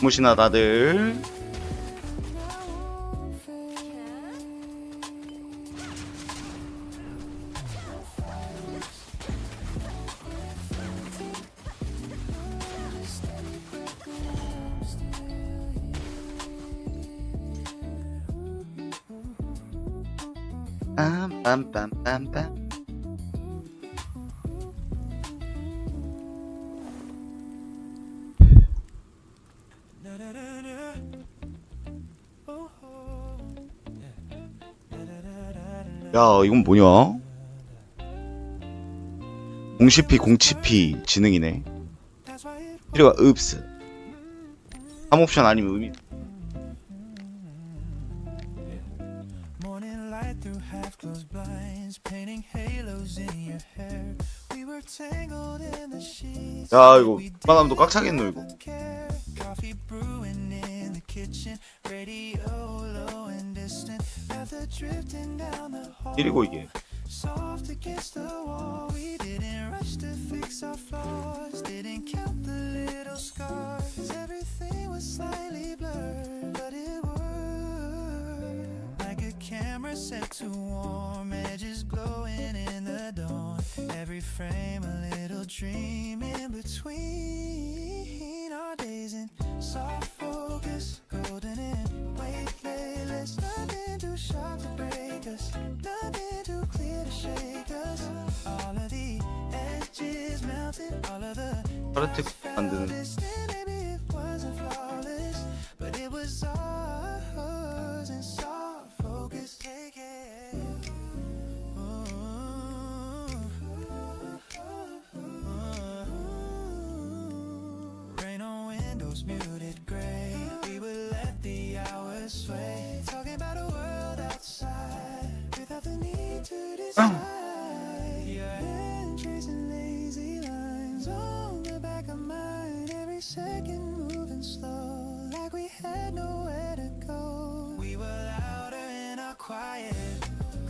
S1: 무시나 다들. 빰빰빰빰빰. 야, 이건 뭐냐? 공시피 공치피 지능이네. 필요가 없어. 3옵션 아니면 의미.
S2: Morning light through half-closed blinds, painting halos in your hair. We were tangled in the sheets.
S1: 야, 이거 불안함도 꽉 차겠노 이거.
S2: Coffee brewing in the kitchen, radio low and distant, leather drifting down the hall.
S1: 이리고 이게.
S2: Soft against the wall, we didn't rush to fix our flaws, didn't count the little scars. Everything was slightly blurred, but it worked. Like a camera set to warm, edges glowing in the dawn. Every frame a little dream in between our days in soft focus, golden and weightless. Nothing too sharp to break us, nothing too clear to shake us. All of the edges melted, all of the
S1: 파르트 만드는.
S2: maybe it wasn't flawless, but it was ours in soft focus. Take it. Rain on windows, muted gray. We would let the hours sway, talking about a world outside without the need to decide. Your hand tracing lazy lines on the back of mine. Every every second moving slow, like we had nowhere to go. We were louder in our quiet,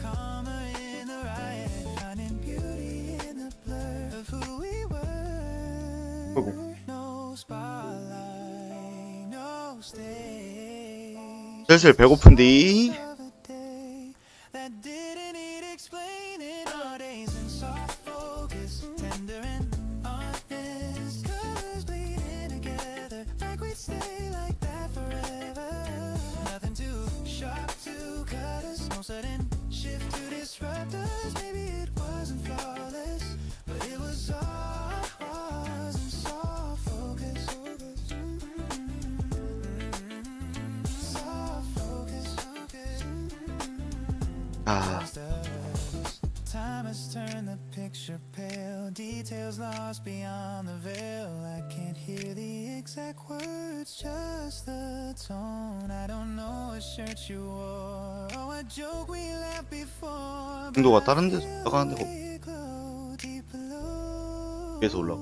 S2: calmer in the riot, finding beauty in the blur of who we were. No spotlight, no stage.
S1: 슬슬 배고픈디.
S2: Of a day that didn't need explaining. Our days in soft focus, tender and honest, colors bleeding together like we'd stay like that forever. Nothing too sharp to cut us, no sudden shift to disrupt us. Maybe it wasn't flawless, but it was ours in soft focus. Soft focus.
S1: 아,
S2: Time has turned the picture pale, details lost beyond the veil. I can't hear the exact words, just the tone. I don't know what shirt you wore or what joke we laughed before.
S1: 중도가 다른 데서 나가는 데가
S2: Glow deep below.
S1: 위에서 올라가.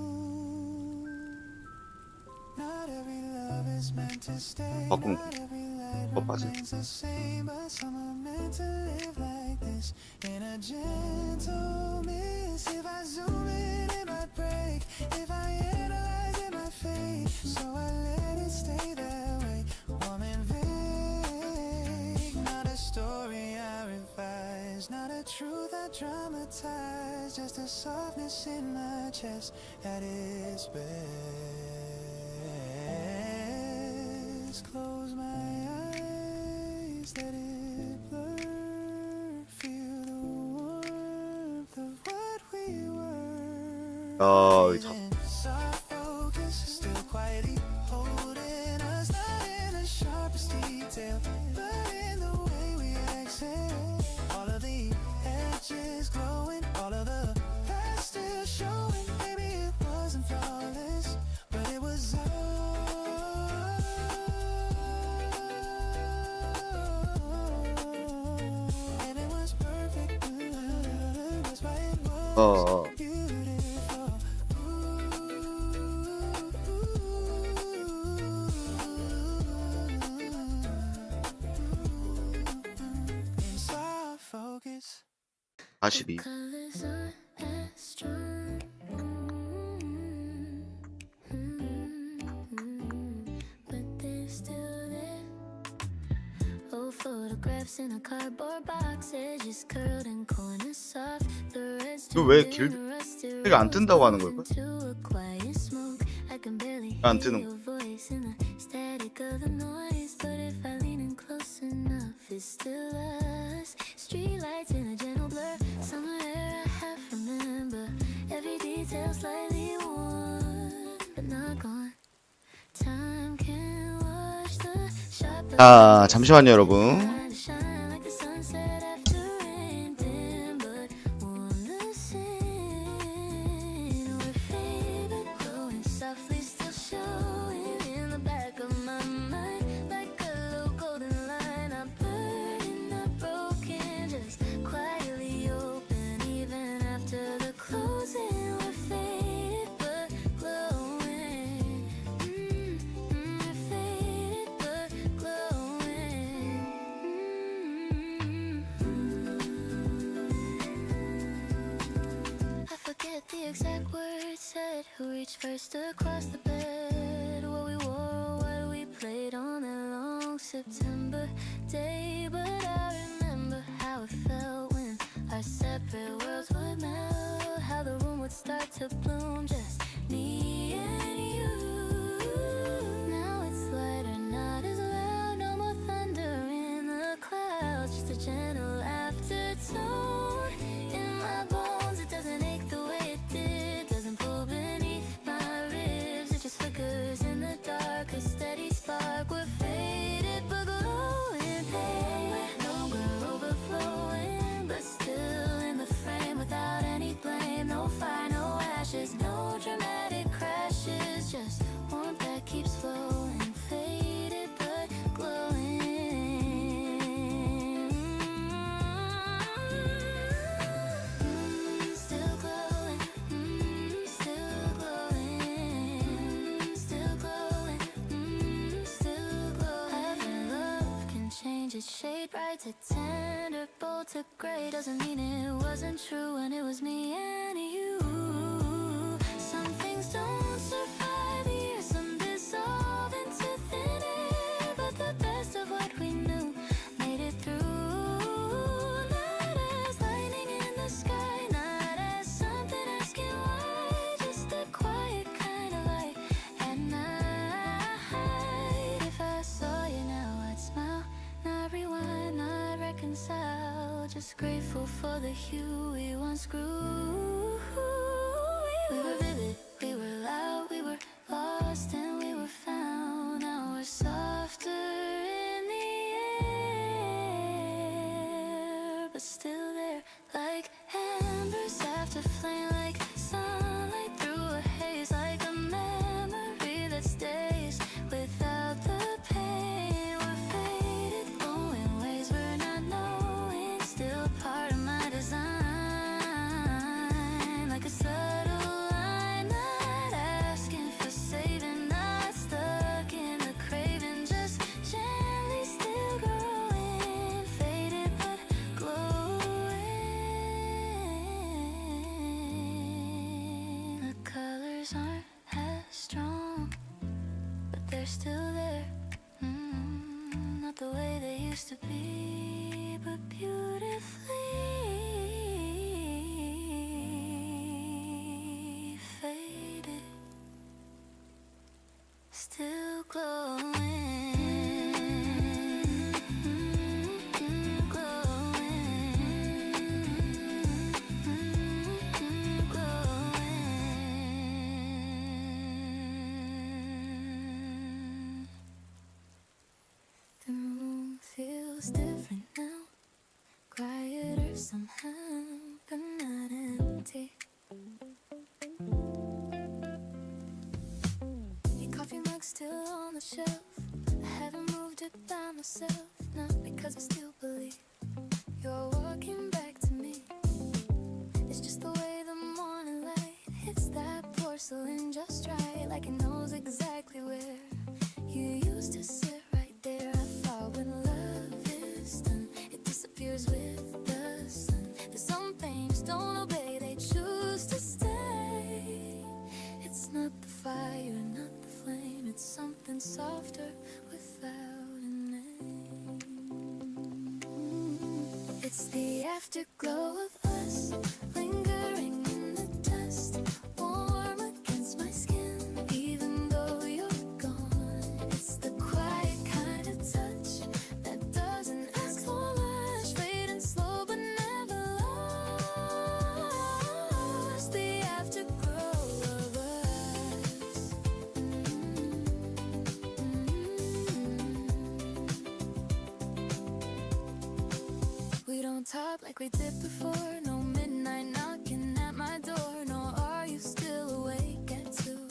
S2: Not every love is meant to stay.
S1: 바꾸면
S2: Not every light
S1: 더 빠지.
S2: remains the same, but some are meant to live like this in a gentle mist. If I zoom in, it might break. If I analyze, it might fade. So I let it stay that way, warm and vague. Not a story I revise, not a truth I dramatize, just a softness in my chest at its best. Close my eyes, let it blur. Feel the warmth of what we were.
S1: 야,
S2: Soft focus, still quietly holding us, not in the sharpest detail, but in the way we exhale. All of the edges glowing, all of the past still showing. Maybe it wasn't flawless, but it was and it was perfect. That's why it was beautiful. In soft focus.
S1: 42.
S3: Colors aren't as strong, but they're still there. Old photographs in a cardboard box, edges curled and corners soft. The reds
S1: 이거 왜
S3: turned into rusted
S1: 길가 안 뜬다고 하는 걸까?
S3: into a quiet smoke. I can barely
S1: 안
S3: hear
S1: 뜨는
S3: your voice in the static of the noise, but if I lean in close enough, it's still us. Streetlights in a gentle blur, somewhere I half remember every detail slightly worn, but not gone. Time can wash the sharp
S1: 자, 잠시만요, 여러분.
S3: shine like the sunset after rain dim, but warm the scene. We're faded but glowing softly, still showing in the back of my mind like a low golden line. Not burning, not broken, just quietly open. Even after the closing, we're faded but glowing. We're faded but glowing. I forget the exact words said. Who reached first across the bed? What we wore, what we played on that long September day. But I remember how it felt when our separate worlds would melt. How the room would start to bloom, just me and you. Now it's lighter, not as loud. No more thunder in the clouds, just a gentle aftertone in my bones. It doesn't ache the way it did, doesn't pull beneath my ribs. It just flickers in the dark, a steady spark. We're faded but glowing, pain no longer overflowing, but still in the frame without any blame. No fire, no ashes, no change its shade, bright to tender, bold to gray. Doesn't mean it wasn't true when it was me and you. Some things don't survive years, some dissolve into thin air, but the best of what we knew made it through. Not as lightning in the sky, not as something asking why, just a quiet kind of light at night. If I saw you now, I'd smile, not rewind, not reconcile, just grateful for the hue we once grew. We were vivid, we were loud, we were lost and we were found. Now we're softer in the air, but still there, like embers after flame, like sunlight through a haze, like a memory that stays without the pain. We're faded, going ways we're not knowing, still part of my design, like a subtle line, not asking for saving, not stuck in the craving, just gently still growing, faded but glowing. The colors aren't as strong, but they're still there. Not the way they used to be, but beautifully faded, still glowing. Glowing. The room feels different now, quieter somehow, but not empty. Your coffee mug's still on the shelf. I haven't moved it by myself, not because I still believe you're walking back to me. It's just the way the morning light hits that porcelain just right, like it knows exactly where you used to sit right there. I thought when love is done, it disappears with the sun. There's some things don't obey, they choose to stay. It's not the fire, not the flame, it's something softer without a name. It's the afterglow of us, lingering in the dust, warm against my skin, even though you're gone. It's the quiet kind of touch that doesn't ask for much, fading slow but never lost. The afterglow of us. We don't talk like we did before, no midnight knocking at my door, no are you still awake at 2,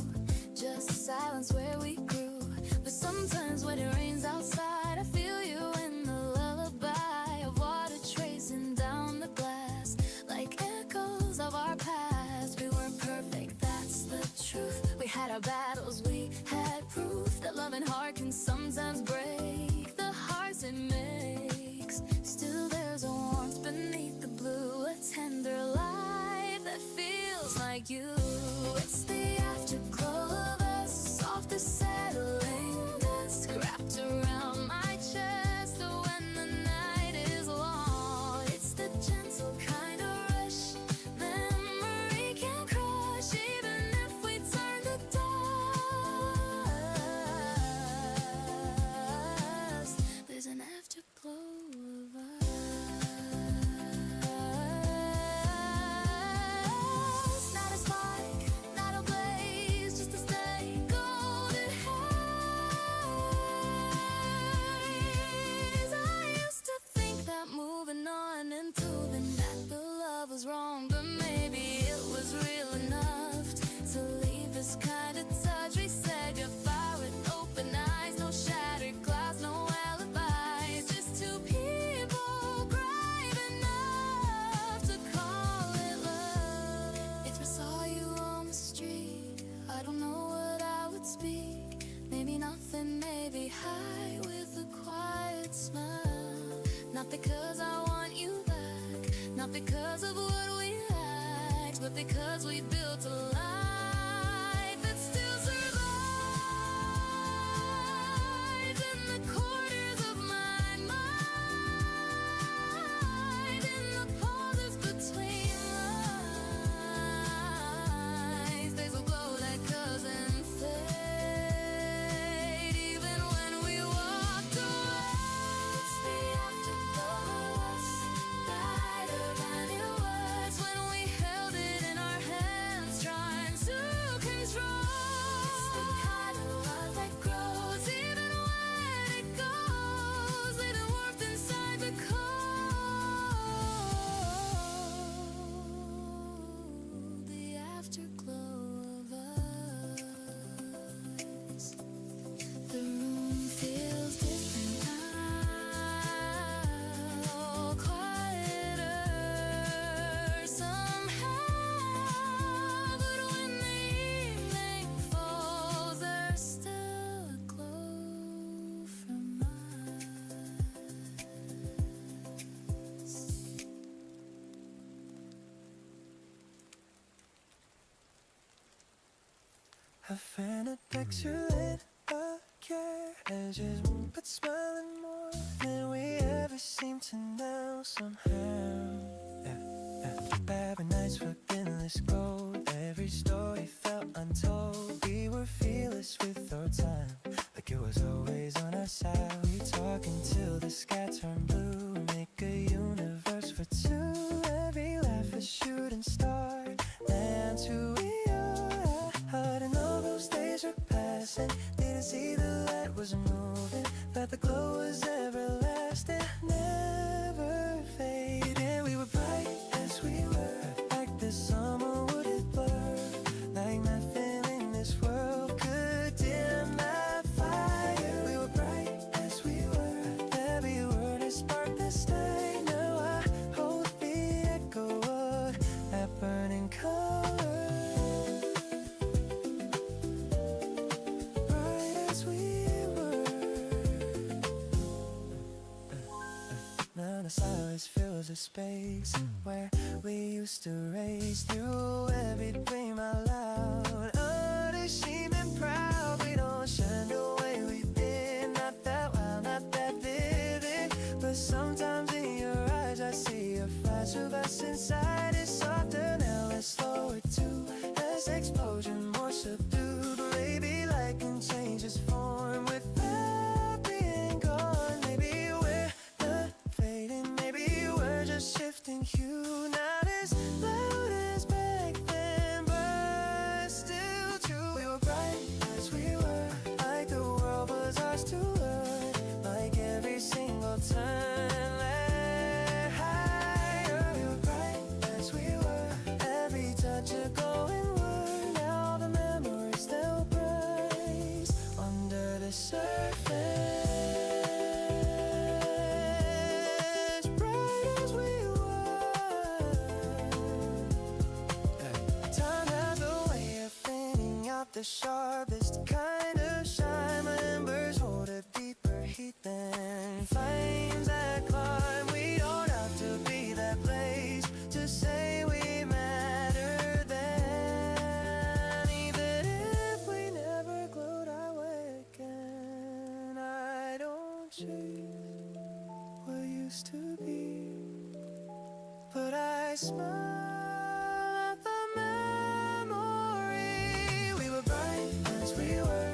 S3: just silence where we grew. But sometimes when it rains outside, I feel you in the lullaby of water tracing down the glass, like echoes of our past. We weren't perfect, that's the truth. We had our battles, we had proof that love and heart can sometimes break the hearts it makes. Still there's a warmth beneath the blue, a tender life that feels like you. It's the afterglow of us, soft as settling dust, wrapped around my chest when the night is long. It's the gentle kind of rush memory can crush, even if we turn to dust. There's an afterglow of us. Not a spark, not a blaze, Not because I want you back, not because of what we lacked, but because we built a life that still survives in the corners of my mind, in the pauses between lines. There's a glow that doesn't fade, even when we walked away. It's the afterglow of us, brighter than it was when we held it in our hands, trying to control. It's the kind of love that grows even when it goes, leaving warmth inside the cold. The afterglow of us. The room feels different now, quieter somehow. But when the evening falls, there's still a glow from us.
S2: I found a picture lit care edges, but smiling more than we ever seem to know somehow. Bad nights with endless gold, every story felt untold. We were fearless with our time, like it was always on our side. We talk until the sky turned blue, make a universe for two. Every laugh a shooting star, that's who we are. And all those days were passing, didn't see the light was moving, but the glow was everlasting, never fading. We were bright as we were, like the summer wooded blur, like nothing in this world could dim that fire. We were bright as we were, every word has sparked this day. Now I hold the echo of that burning color. Bright as we were. Now the silence fills the space where we used to race through every dream out loud. Unashamed and proud, we don't shine the way we've been. Not that wild, not that vivid, but sometimes in your eyes I see a flash of us inside. It's softer now, let's slow it too. Less explosion, more subdued. Maybe light can change its form without being gone. Maybe we're not fading, maybe we're just shifting hue. Not as loud as back then, but still true. We were bright as we were, like the world was ours to learn. Like every single turn led higher. We were bright as we were, every touch a glowing word. Now the memories still bright under the surface. Bright as we were. Time has a way of thinning out the sharpest kind of shine. My embers hold a deeper heat than flames that climb. We don't have to be that place to say we matter then. Even if we never glowed our way again, I don't chase what used to be, but I smile at the memory. We were bright as we were,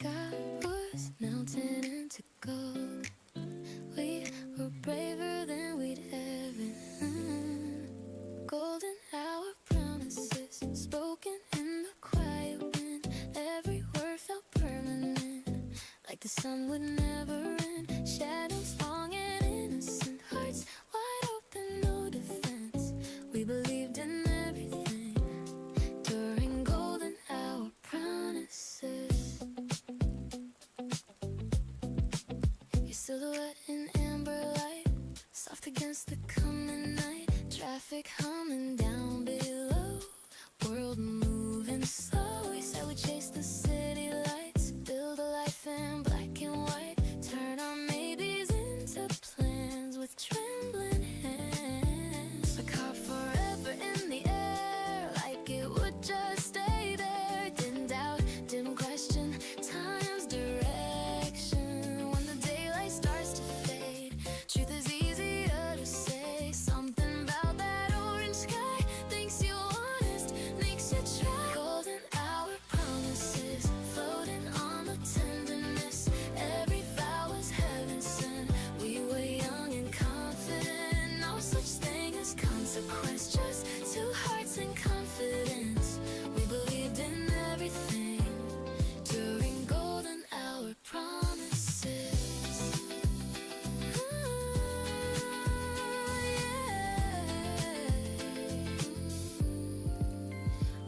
S3: sky was melting into gold. We were braver than we'd ever known. Golden hour promises spoken in the quiet wind. Every word felt permanent, like the sun would never end. Shadows long and innocent, hearts wide open, no defense. We believed in everything during golden hour promises. Your silhouette in amber light, soft against the coming night. Traffic humming down below, world moving slow. We said we'd chase the city lights, build a life in black and white, turn our maybes into plans with trembling hands. A car forever in the air, like it would just stay there. Didn't doubt, didn't question time's direction. When the daylight starts to fade, truth is easier to say. Something about that orange sky thinks you honest, makes you try. Golden hour promises floating on the tenderness. Every vow was heaven sent. We were young and confident, no such thing as consequence, just two hearts in confidence. We believed in everything during golden hour promises.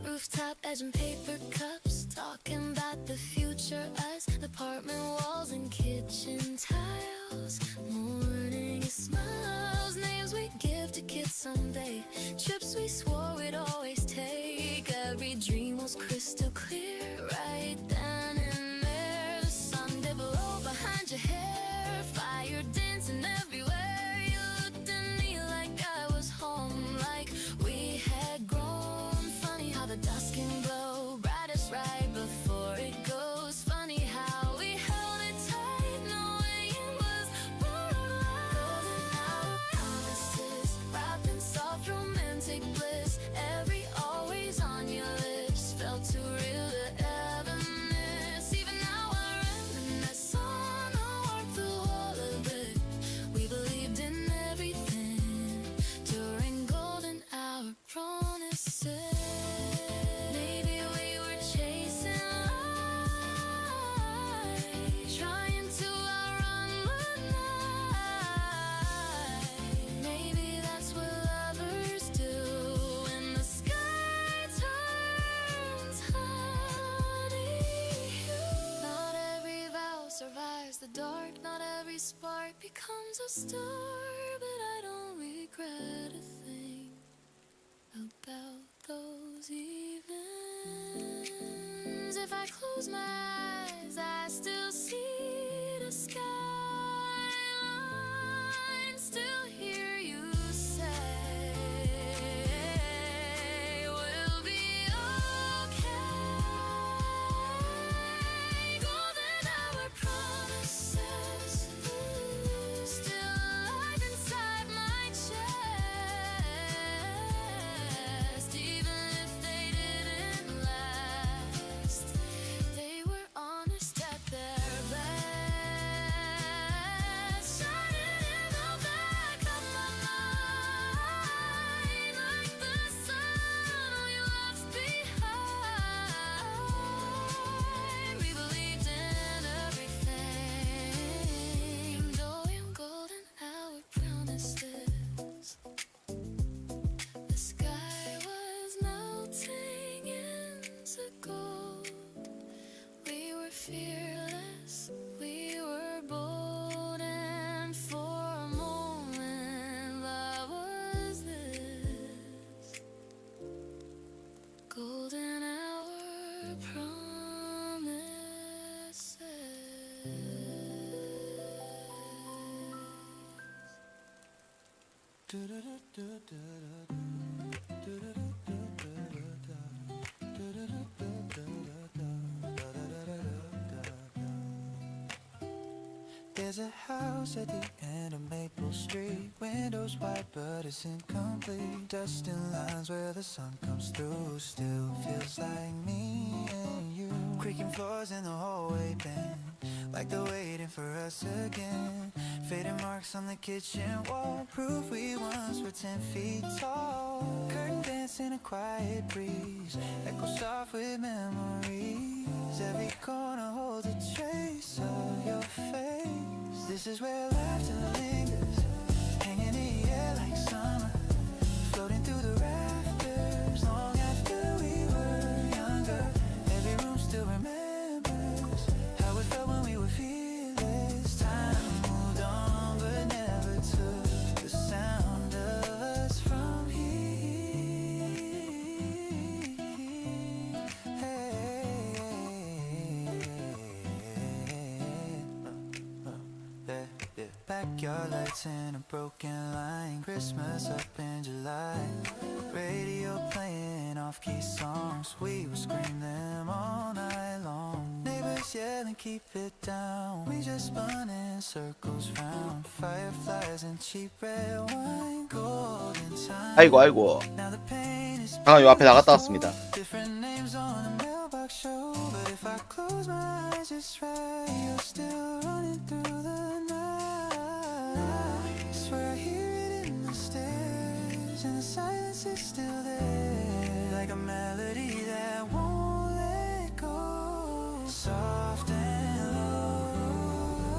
S3: Rooftop edge and paper cups, talking about the future us. Apartment walls and kitchen tiles, morning smiles. Names we give to kids someday, trips we swore we'd always take. Every dream was crystal clear, right then and there. The sun dipped low behind your hair, fire dancing everywhere. You looked at me like I was home, like we had grown. Funny how the dusk can glow brightest right before it goes. Funny how we held it tight, knowing it was borderline. Golden hour promises, wrapped in soft romantic bliss. Every always on your lips felt too real to ever miss. Even now I reminisce on the warmth of all of it. We believed in everything during golden hour promises. Maybe we were chasing light, trying to outrun the night. Maybe that's what lovers do when the sky turns honey. Not every vow survives the dark, not every spark becomes a star. But I don't regret a thing about those evenings. If I close my eyes, I still see the skyline, still hear you say we'll be okay. Golden hour promises, still alive inside my chest. Even if they didn't last, they were honest at their best. Shining in the back of my mind, like the sun we left behind. We believed in everything during golden hour promises. The sky was melting into gold. We were fearless, we were bold, and for a moment that was this. Golden hour promises.
S2: There's a house at the end of Maple Street. Windows white, but it's incomplete. Dust in lines where the sun comes through. Still feels like me and you. creaking floors in the hallway bend like they're waiting for us again. Faded marks on the kitchen wall, proof we once were 10 feet tall. Curtain dance in a quiet breeze, echo soft with memories. Every corner holds a trace of your face. This is where laughter lingers, hanging in the air like summer, floating through the rafters long after we were younger. Every room still remembers how it felt when we were fearless. Time moved on but never took the sound of us from here. Backyard lights in a broken line, Christmas up in July, radio playing off-key songs, we would scream them all night long. Neighbors yelling keep it down, we just spun in circles round, fireflies and cheap red wine, golden time.
S1: 아이고 아이고.
S2: Now the pain is
S1: 방금 요 앞에 나갔다 왔습니다.
S2: different names on a mailbox show, but if I close my eyes just right, you're still running through the night. Swear I hear it in the stairs, and the silence is still there, like a melody that won't let go. Soft and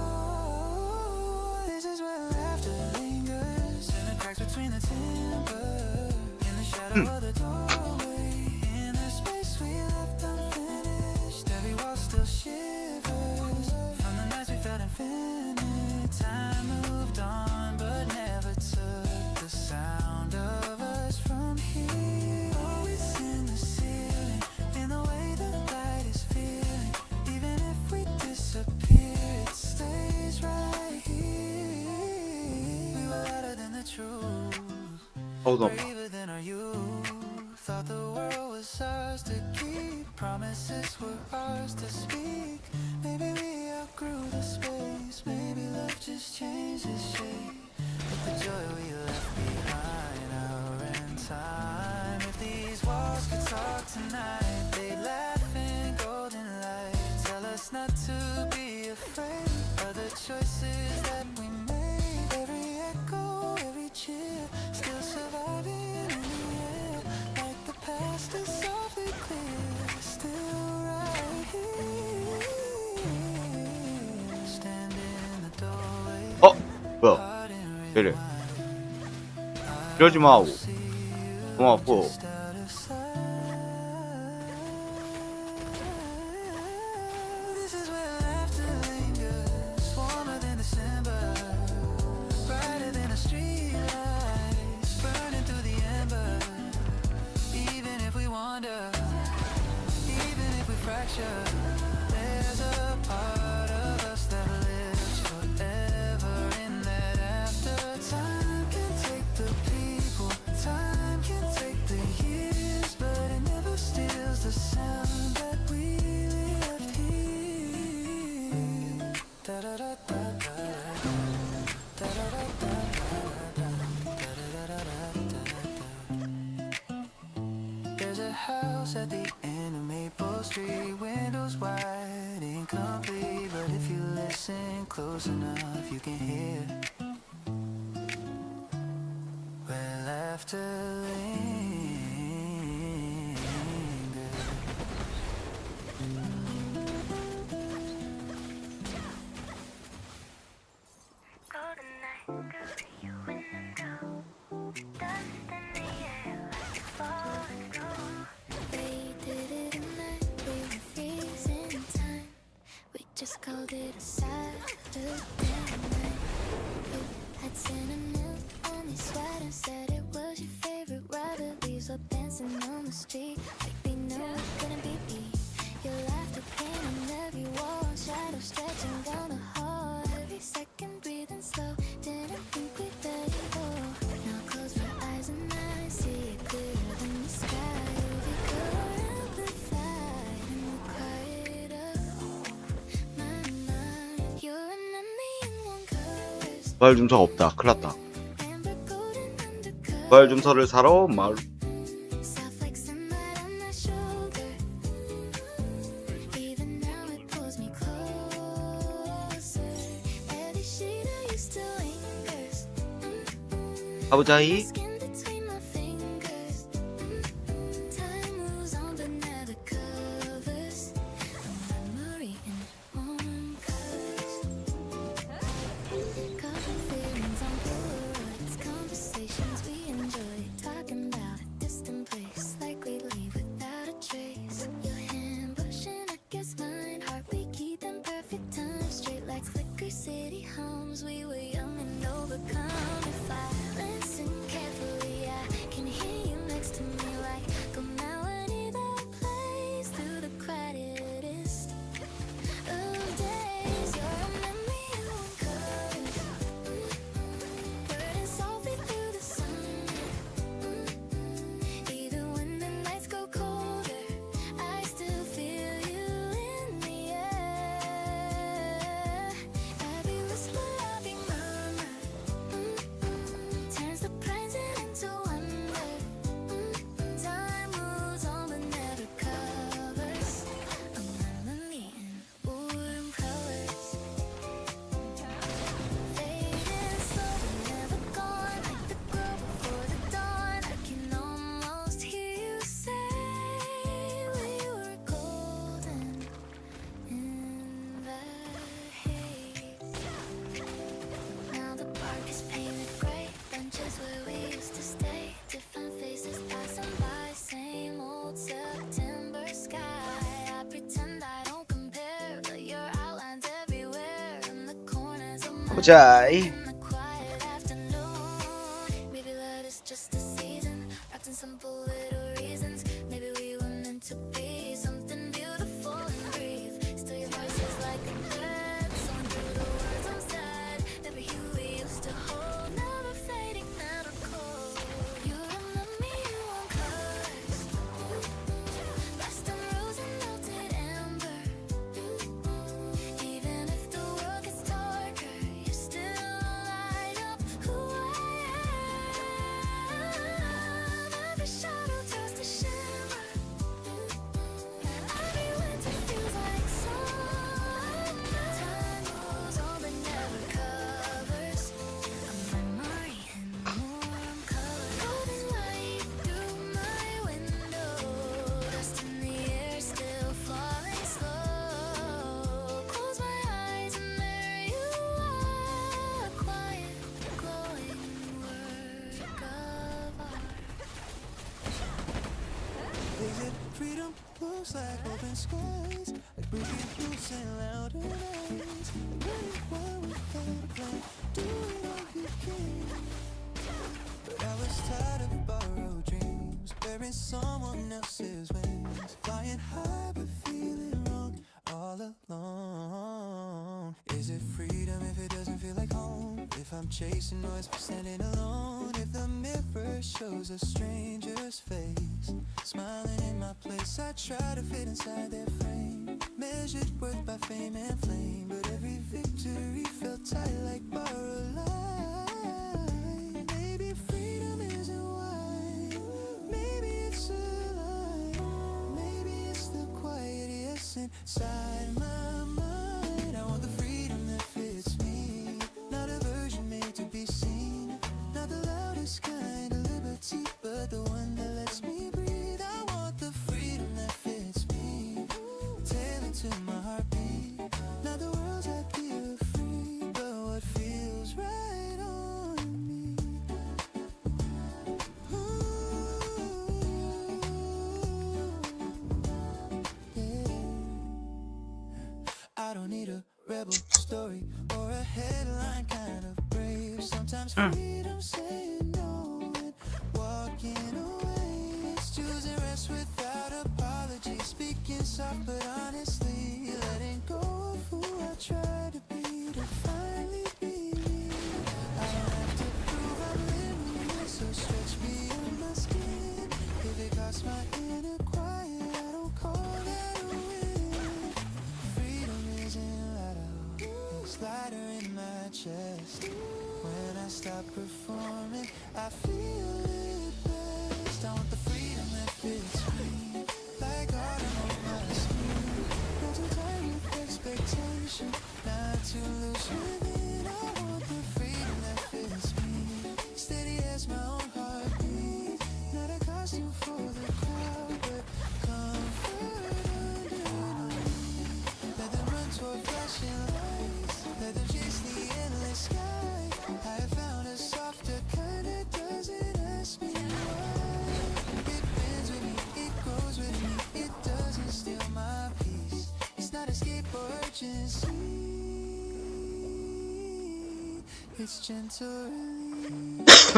S2: low. This is where laughter lingers in the cracks between the timber, in the shadow of the doorway, in the space we left unfinished. Every wall still shivers from the nights we felt infinite. Time moved on but never took the sound of us from here. Oh, it's in the ceiling, in the way the light is feeling. Even if we disappear, it stays right here. We were louder than the truth,
S1: 어우 너무.
S2: braver than our youth. Thought the world was ours to keep, promises were ours to speak. Maybe we outgrew the space, maybe love just changed its shape. But the joy we left behind, hour in time. If these walls could talk tonight, they'd laugh in golden light. Tell us not to be afraid of the choices that we made. Every echo, every cheer, still surviving in the air. Like the past is softly clear, still right here. Stand in the doorway,
S1: 뭐야?
S2: heart in
S1: 이래.
S2: rewind.
S1: 이러지 마 하고. 고맙고.
S2: Just out of sight. This is where laughter lingers, warmer than December, brighter than a street light, burning through the ember. Even if we wander, even if we fracture, there's a part of us that lives forever in that after. Time can take the people, time can take the years, but it never steals the sound that we left here. There's a house at the end of Maple Street, windows wide, incomplete, but if you listen close enough, you can hear where laughter lingers.
S3: Golden night, girl, you in the know. Dust in the air like falling snow. We did it at night, we were freezing time. We just called it a Saturday night. You had cinnamon on your sweater, said it was your favorite ride. The leaves were dancing on the street like we knew it couldn't be beat. Your laughter paint on every wall, shadows stretching down the hall. Every second breathing slow, didn't think we'd let it go. Now close my eyes and I see it clearer than the sky. We could amplify in the quiet of my mind. You remember me in one colors,
S1: 부활 줌서가 없다. 큰일 났다.
S3: amber golden undercover.
S1: 부활 줌서를 사러 마을.
S3: Soft like sunlight on my shoulder. Even
S1: 가보자이.
S3: Skin between my fingers. Time moves on but never covers a memory in warm colors. Cover feelings on Polaroids, conversations we enjoy, talking about a distant place, like we leave without a trace. Your hand pushing against mine, heart beat in perfect time, straight like flicker city homes. We were young and overcome. If I listen carefully, I can hear you next to me, like a melody that plays through the quietest of days. You're a memory in colors, burning softly through the summer. Even when the nights go colder, I still feel you in the air. Every whisper, every murmur turns the present into wonder. Time moves on but never covers a memory in warm colors. Fading slow but never gone, like the glow before the dawn. I can almost hear you say we were golden in the haze. Now the park is painted gray, benches where we used to stay, different faces passing by, same old September sky. I pretend I don't compare, but your outlines everywhere in the corners of my
S1: 가보자이.
S3: in the quiet afternoon. Maybe love is just a season, wrapped in simple little reasons. Maybe we were meant to be something beautiful and brief. Still your voice is like a thread, sewing through the words unsaid. Never you we used to hold, never fading, never cold. You remember me in warm colors, lost in rose and melted amber. Even if the world gets darker, you still light up who I am. Every shadow turns to shimmer, every winter feels like summer. Time moves on but never covers a memory in warm colors. Golden light through my window, dust in the air still falling slow. Close my eyes and there you are, quiet, glowing work of art.
S2: They said freedom looks like open skies, like breaking loose and louder noise. Like running wild without a plan, doing all you can. But I was tired of borrowed dreams, wearing someone else's wings, flying high but feeling wrong all alone. Is it freedom if it doesn't feel like home? If I'm chasing noise but standing alone? If the mirror shows a stranger's face, smiling in my place, I try to fit inside their frame. Measured worth by fame and flame, but every victory felt tight like borrowed light. Maybe freedom isn't wide, maybe it's a lie. Maybe it's the quiet yes inside my mind. I want the freedom that fits me, not a version made to be seen, not the loudest kind of liberty, but the one that lets me breathe. I want the freedom that fits me, tailored to my heartbeat, not the world's idea of free, but what feels right on me. I don't need a rebel story or a headline kind of brave. Sometimes freedom saying no and walking away. It's choosing rest without apology, speaking soft but honestly, letting go of who I try to be to finally be me. I don't have to prove I'm living, so stretch beyond my skin. If it costs my inner quiet, I don't call that a win. Freedom isn't loud out, it's lighter in my chest. When I stop performing, I feel it best. I want the freedom that fits me, like autumn on my skin. Not too tight with expectation, not too loose within. I want the freedom that fits me, steady as my its gentle release.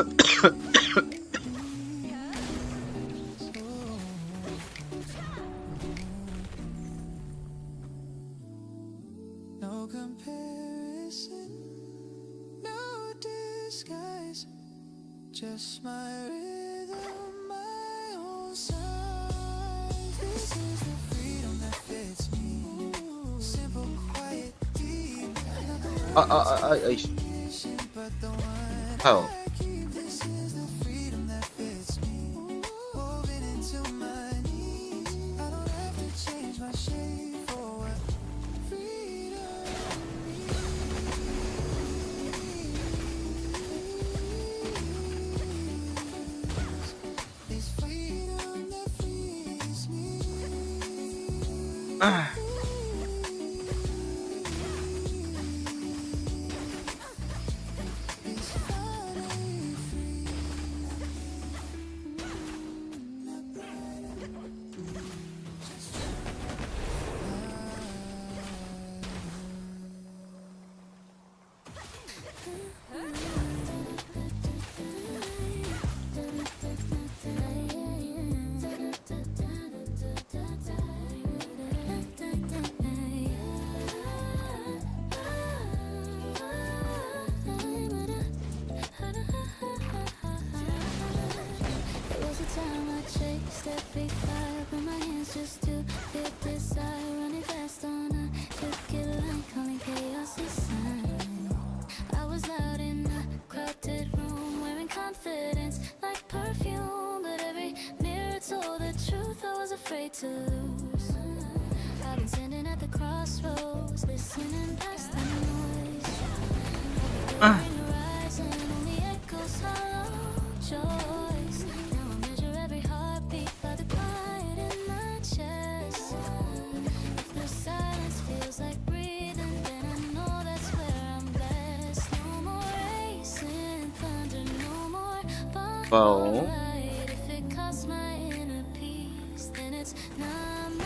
S2: No comparison, no disguise, just my rhythm, my own size. This is the freedom that fits me. Simple, quiet, deep.
S1: 아이씨.
S2: But the one
S1: 아유.
S2: I keep. This is the freedom that fits me. Woven into my knees. I don't have to change my shape for what freedom means. It's freedom that frees me. It's finally free.
S3: There was a time I chased every fire, but my hands just too big desire. Running fast on a ticket line, calling chaos a sign. I was loud in a crowded room, wearing confidence like perfume, but every mirror told the truth I was afraid to lose. I've been standing at the crossroads, listening past the noise. Horizon only echoes hollow joys. Now I measure every heartbeat by the quiet in my chest. If the silence feels like breathing, then I know that's where I'm blessed. No more racing thunder, no more
S1: Well.
S3: bonfire. If it costs my inner peace, then it's not my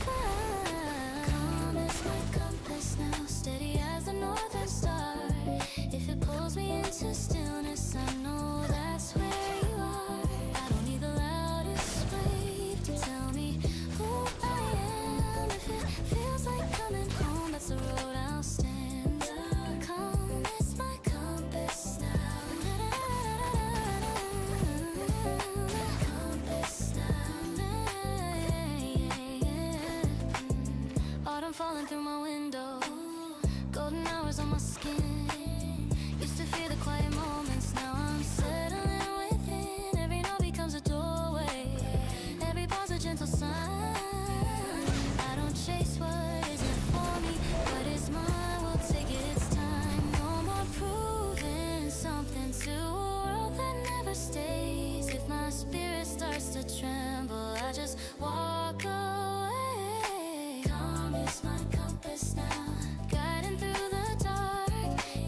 S3: fight. Calm is my compass now, steady as the northern star. If it pulls me into stillness, I know that's where you are. I don't need the loudest wave to tell me who I am. If it feels like coming home, that's the road I'll stand. Calm is my compass now. Compass now. Autumn falling through my window, golden hours on my skin. Used to fear the quiet moments, now I'm settling within. Every note becomes a doorway, every pause a gentle sign. I don't chase what isn't for me, what is mine will take its time. No more proving something to a world that never stays. If my spirit starts to tremble, I just walk away. Calm is my compass now, guiding through the dark.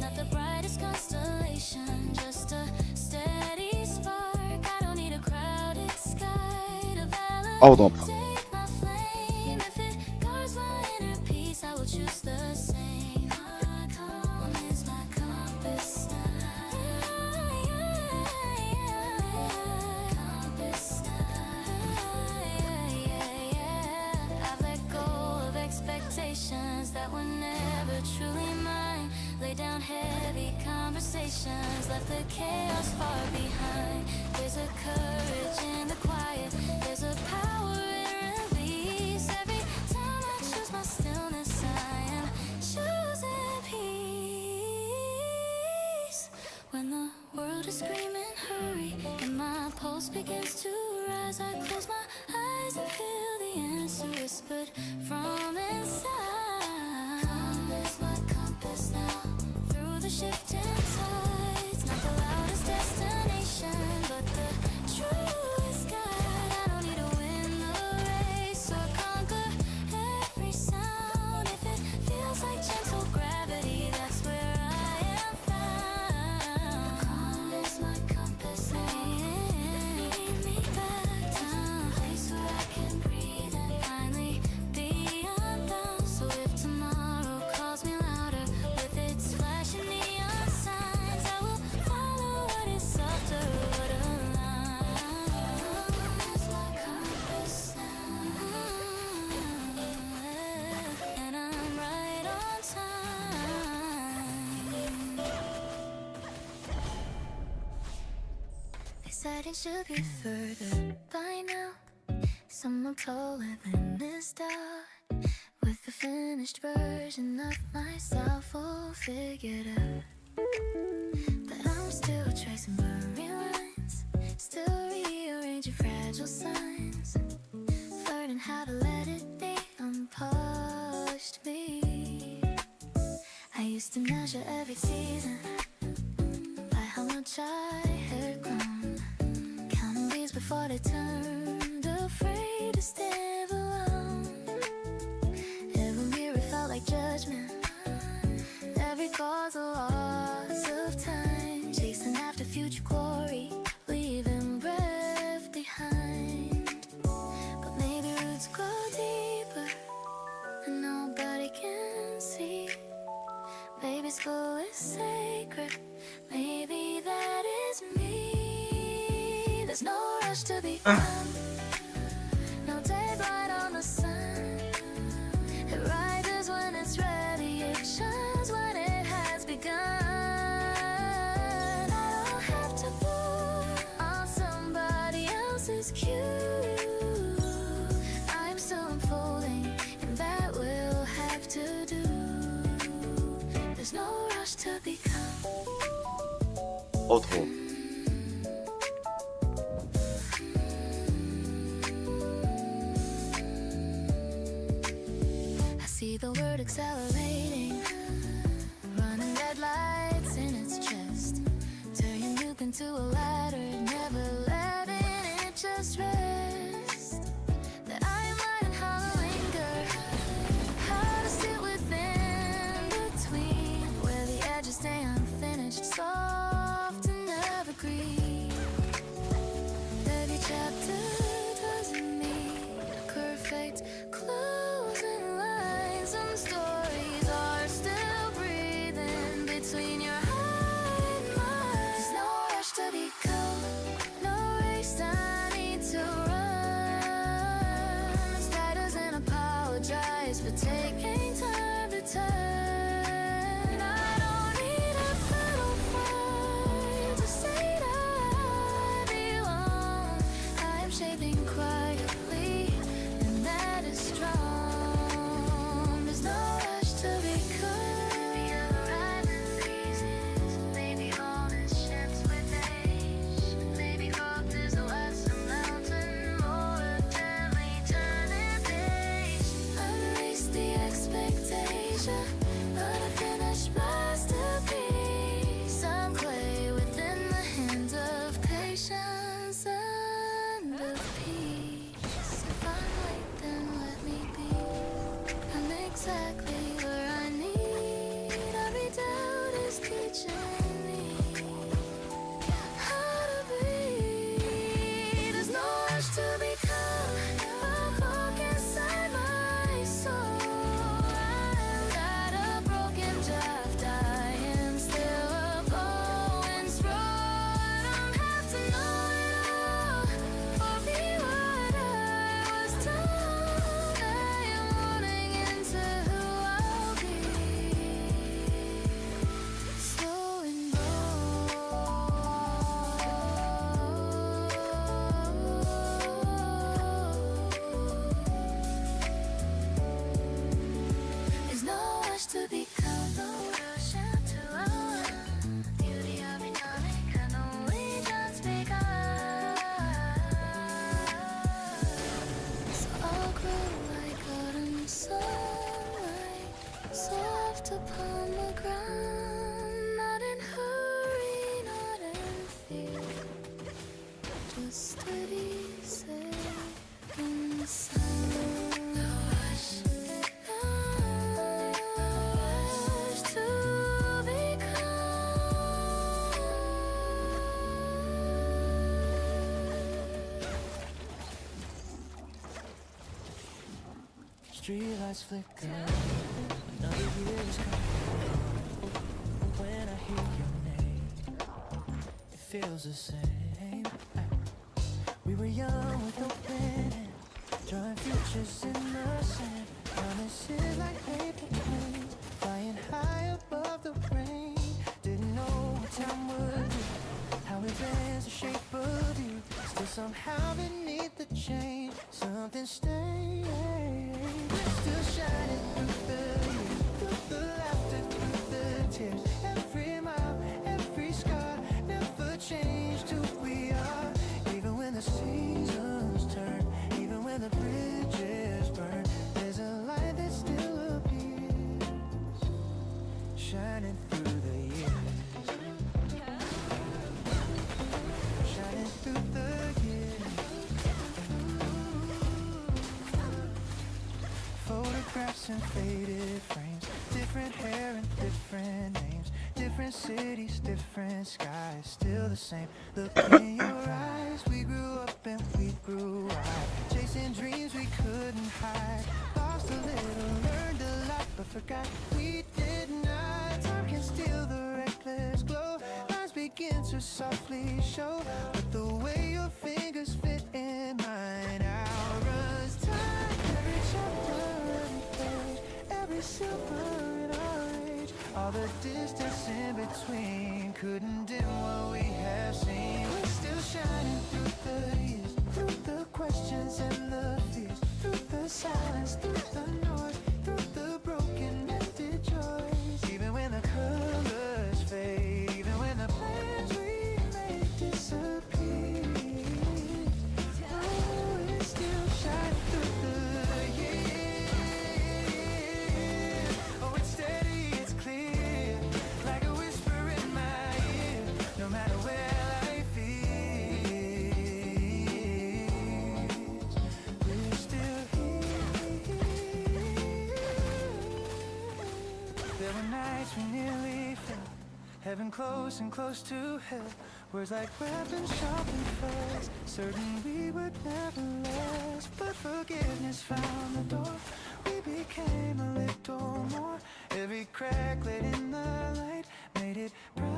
S3: Not the brightest constellation, just a steady spark. I don't need a crowded sky to
S1: 아우 너무 아파.
S3: validate my flame. If it guards my inner peace, I will choose the same. Calm is my compass now. Compass now. I've let go of expectations that were never truly mine. Lay down heavy conversations, left the chaos far behind. There's a courage in the quiet, there's a power in release. Every time I choose my stillness, I am choosing peace. When the world is screaming hurry and my pulse begins to rise, I close my eyes and feel the answer whispered from inside. Calm is my compass now, through the shifting tides. Not the loudest destination, but the truest guide. I don't need to win the race or conquer every sound. If it feels like gentle gravity, that's where I am found. Calm is my compass now, lead me back down, a place where I can breathe and finally be undone. So if tomorrow calls me louder with its flashing neon signs, writing should be further by now. Someone taller than this star, with the finished version of myself all figured out. But I'm still tracing blurry lines, still rearranging fragile signs, learning how to let it be unpolished me. I used to measure every season by how much I had grown, counting beats before they turned, afraid to stand alone. Every mirror felt like judgment, every cause a loss of time, chasing after future glory, leaving breath behind. But maybe roots grow deeper and nobody can see. Baby's full is sacred, maybe that is me. There's no rush to be found, no daylight on the sun. It rises when it's ready, it shines when it has begun. I don't have to pull on somebody else's cue. I'm still unfolding, and that will have to do. There's no rush to become.
S1: 더워.
S3: I see the word accelerating, running red lights in its chest, turning youth into a ladder, never letting it just rest. That I am learning how to linger, how to sit within between, where the edges stay unfinished, soft and evergreen. Every chapter doesn't need a perfect closing line. Some stories are still breathing between your heart and mine. There's no rush to become, no race I need to run. As tight doesn't apologize for taking time to turn. I don't need a battle fight to say that I belong. I am shaping quietly, and that is strong. There's no rush to become. We have rising seasons, maybe all is shifts with age. Maybe growth is a lesson mountain, more gently turning page. Unleash the expectation, not a finished masterpiece. Some clay within the hands of patience and of peace. If I'm late, then let me be. I'm exactly where I need. Every doubt is teaching me how to breathe. There's no rush to become a clock inside my soul. I'm not a broken draft, I am still a going scroll. I don't have to know it all or be what I was told. I am wanting into who I'll be. Slow and there's no rush to become, no rush to run. Beauty of becoming can only just begun. So I'll grow like autumn sunlight, soft upon the ground. Not in hurry, not in fear, just steady, safe in the sun. No rush, no rush to become.
S2: Streetlights flicker, another year is coming. When I hear your name, it feels the same. We were young with open, drawing futures in the sand. Promises like paper planes, flying high above the rain. Didn't know what time would do, how it bends the shape of you. somehow beneath the change, something stays. Still shining through the years, through the laughter, through the tears. Every mile, every scar, never changed who we are. Even when the seasons turn, even when the bridges burn, there's a light that still appears, shining through the years, shining through the years. Photographs and faded frames, different hair and different names, different cities, different skies, still the same. Look in your eyes, we grew up and we grew wide, chasing dreams we couldn't hide. Lost a little, learned a lot, but forgot we did not. Time can steal the reckless glow, lines begin to softly show, but the way your fingers fit in mine outruns time. Every chapter, every page, every silver in our age, all the distance in between couldn't dim what we have seen. We're still shining through the years, through the questions and the fears, through the silence, through the noise, through the broken ended joys. Even when the colors fade, even when the plans we made disappear, oh, we're still shining through the years. Oh, it's steady, it's clear, like a whisper in my ear. No matter where life is, we're still here. There were nights we nearly fell, heaven close and close to hell. Words like weapons sharp and fast, certain we would never last. But forgiveness found the door, we became a little more. Every crack lit in the light made it bright.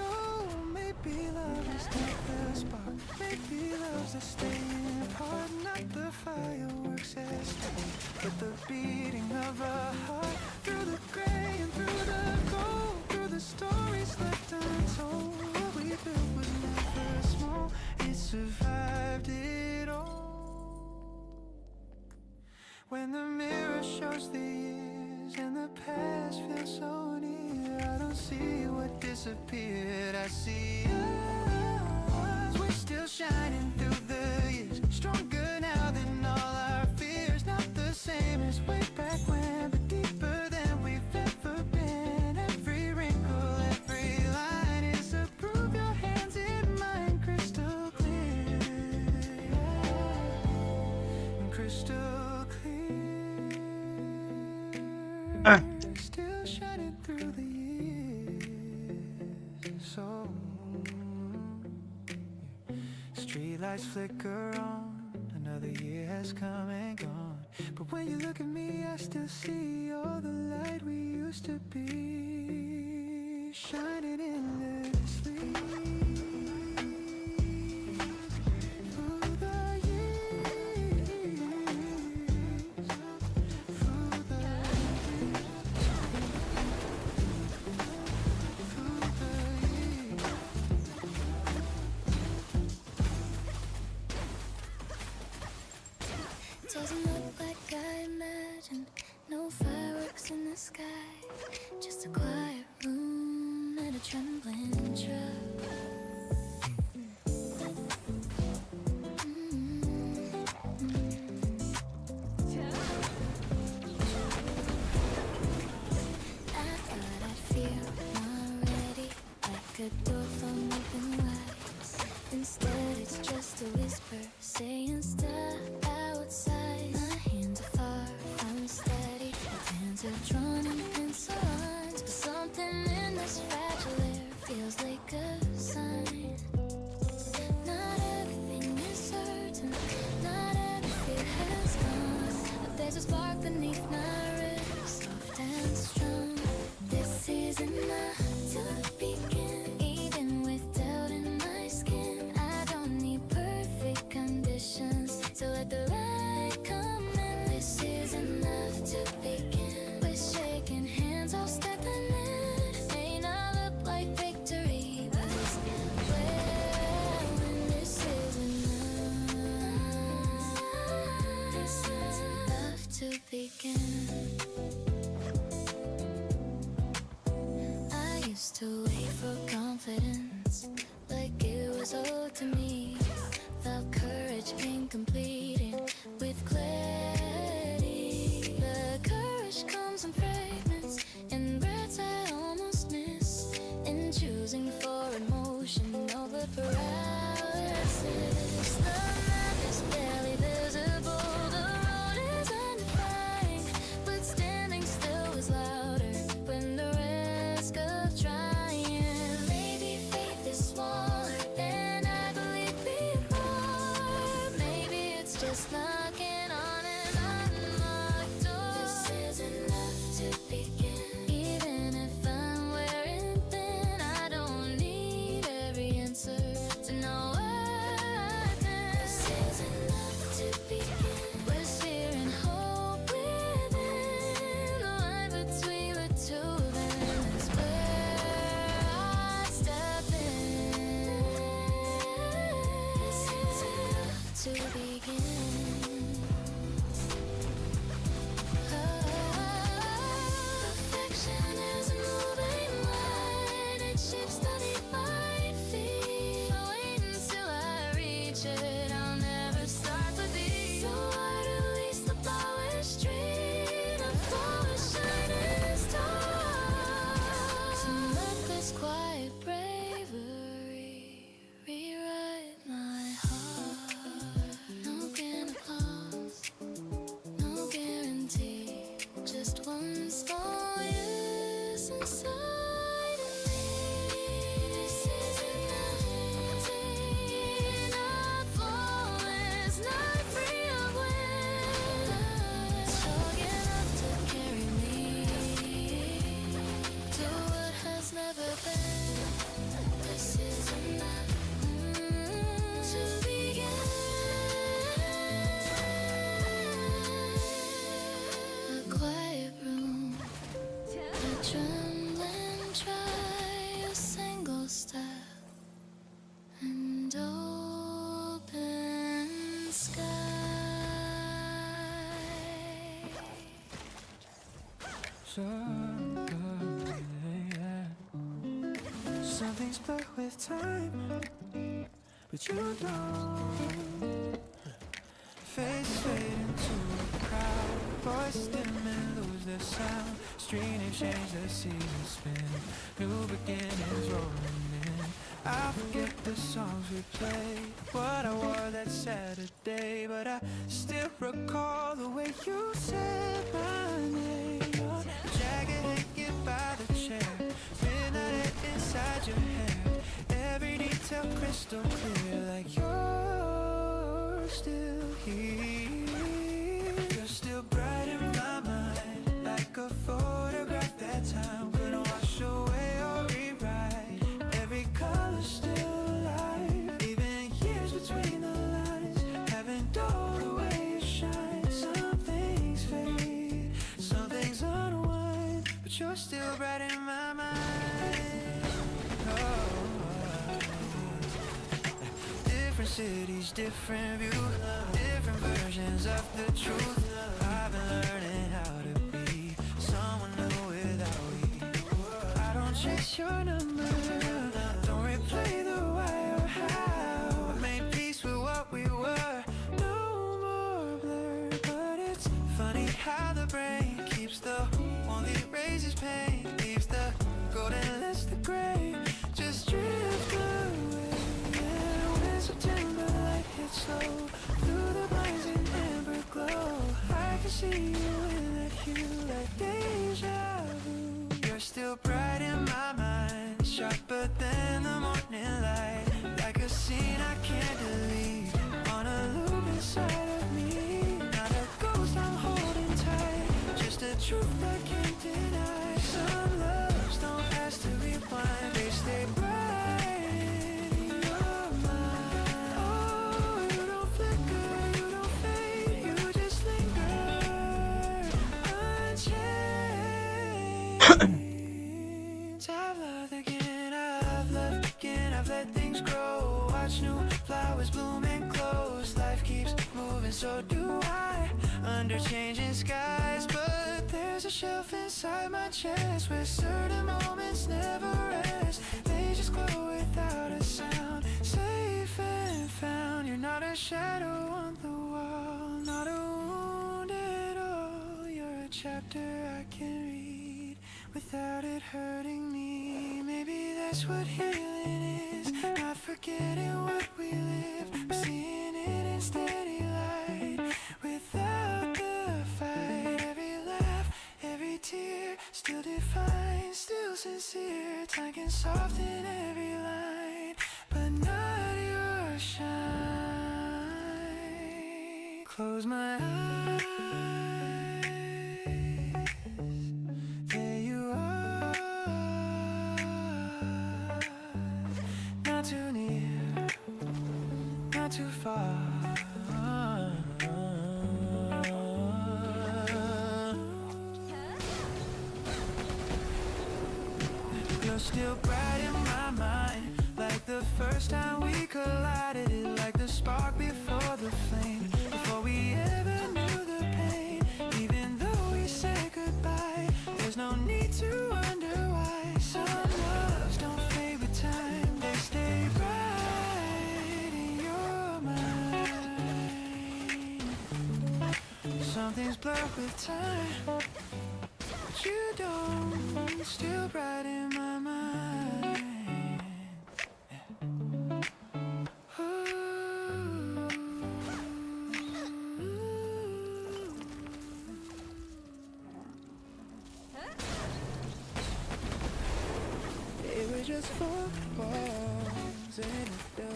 S2: Oh, maybe love is not the spark, maybe love's the staying part, not the fireworks as strong, but the beating of a heart. Through the gray and through the gold, through the stories left untold, what we built was never small, it survived it all. When the mirror shows the years and the past feels so near, I don't see what disappeared, I see us. We're still shining through the years, stronger now than all our fears. Not the same as way back when, but deeper than we've ever been. Every wrinkle, every line is a proof, your hands in mine, crystal clear, crystal clear. Still shining through the years. So streetlights flicker on, another year has come and gone. But when you look at me, I still see all the light we used to be, shining endlessly. Through the years, through the years, through the years.
S3: Doesn't look like I imagined. No fireworks in the sky, just a quiet room and a trembling truck. I thought I'd feel more ready, like a door from open wide. Instead, it's just a whisper saying stop outside. My begin. I used to wait for confidence, like it was owed to me. Felt courage incomplete and with clarity. The courage comes in fragments, in breaths I almost miss, in choosing for emotion over paralysis. The map is barely visible, the road is undefined, but standing still was louder when the risk of trying. Maybe faith is smaller than I believe before. Maybe it's just knocking on an unlocked door. This is enough to begin. Even if I'm wearing thin, I don't need every answer to know what then. This is enough to begin. We're searing hope within. The line between the two of them is where I step in. This is enough to begin. Perfection is a moving line. It shapes the deep my feet. But wait until I reach it, I'll never start with these. So I release the power street, a forward shining star. To let this quiet bravery rewrite my heart. No grand applause, no guarantee, just one small yes inside of me. This is enough, not flawless, not free of wind. Strong enough to carry me to what has never been. This is enough to begin. A quiet room, a trembling try, a single step, and open sky.
S2: Something's blurred with time, but you don't. Faces fade into a crowd, voices dim and lose their sound. Street names change, the seasons spin, new beginnings rolling in. I forget the songs we played, what I wore that Saturday, but I still recall the way you said my name. Jagged hanging by the chair, midnight inside your hair, every detail crystal clear, like you're still here. You're still bright in my mind, like a photograph that time couldn't wash away or rewrite. Every color still alive, even years between the lines haven't dulled the way you shine. Some things fade, some things unwind, but you're still bright in my mind. Different cities, different view, different versions of the truth. I've been learning how to be someone new without you. I don't chase your number, don't replay the why or how. I made peace with what we were, no more blur. But it's funny how the brain keeps the one that raises pain, leaves the golden list the gray, just drift away. And when September light hits slow through the blinds in amber glow, I can see you in that hue like deja vu. You're still bright in my mind, sharper than the morning light, like a scene I can't delete, on a loop inside of me. Not a ghost I'm holding tight, just a truth I can't deny. Some loves don't ask to rewind, they stay bright in your mind. Oh, you don't flicker, you don't fade, you just linger unchanged. I've loved again, I've loved again, I've let things grow, watch new flowers bloom and close. Life keeps moving, so do I, under changing skies. But there's a shelf inside my chest where certain moments never rest. They just glow without a sound, safe and found. You're not a shadow on the wall, not a wound at all. You're a chapter I can read without it hurting me. Maybe that's what healing is, not forgetting what we live, but seeing it in steady light without the fight. Every laugh, every tear, still defined, still sincere. Time can soften every line, but not your shine. Close my eyes, there you are, not too near, not too far. You're still bright in my mind, like the first time we collided. It like the spark before the flame, before we ever knew the pain. Even though we said goodbye, there's no need to wonder why. Some loves don't fade with time, they stay right in your mind. Something's blurred with time, but you don't, still bright in my mind. It was just 4 walls and a door.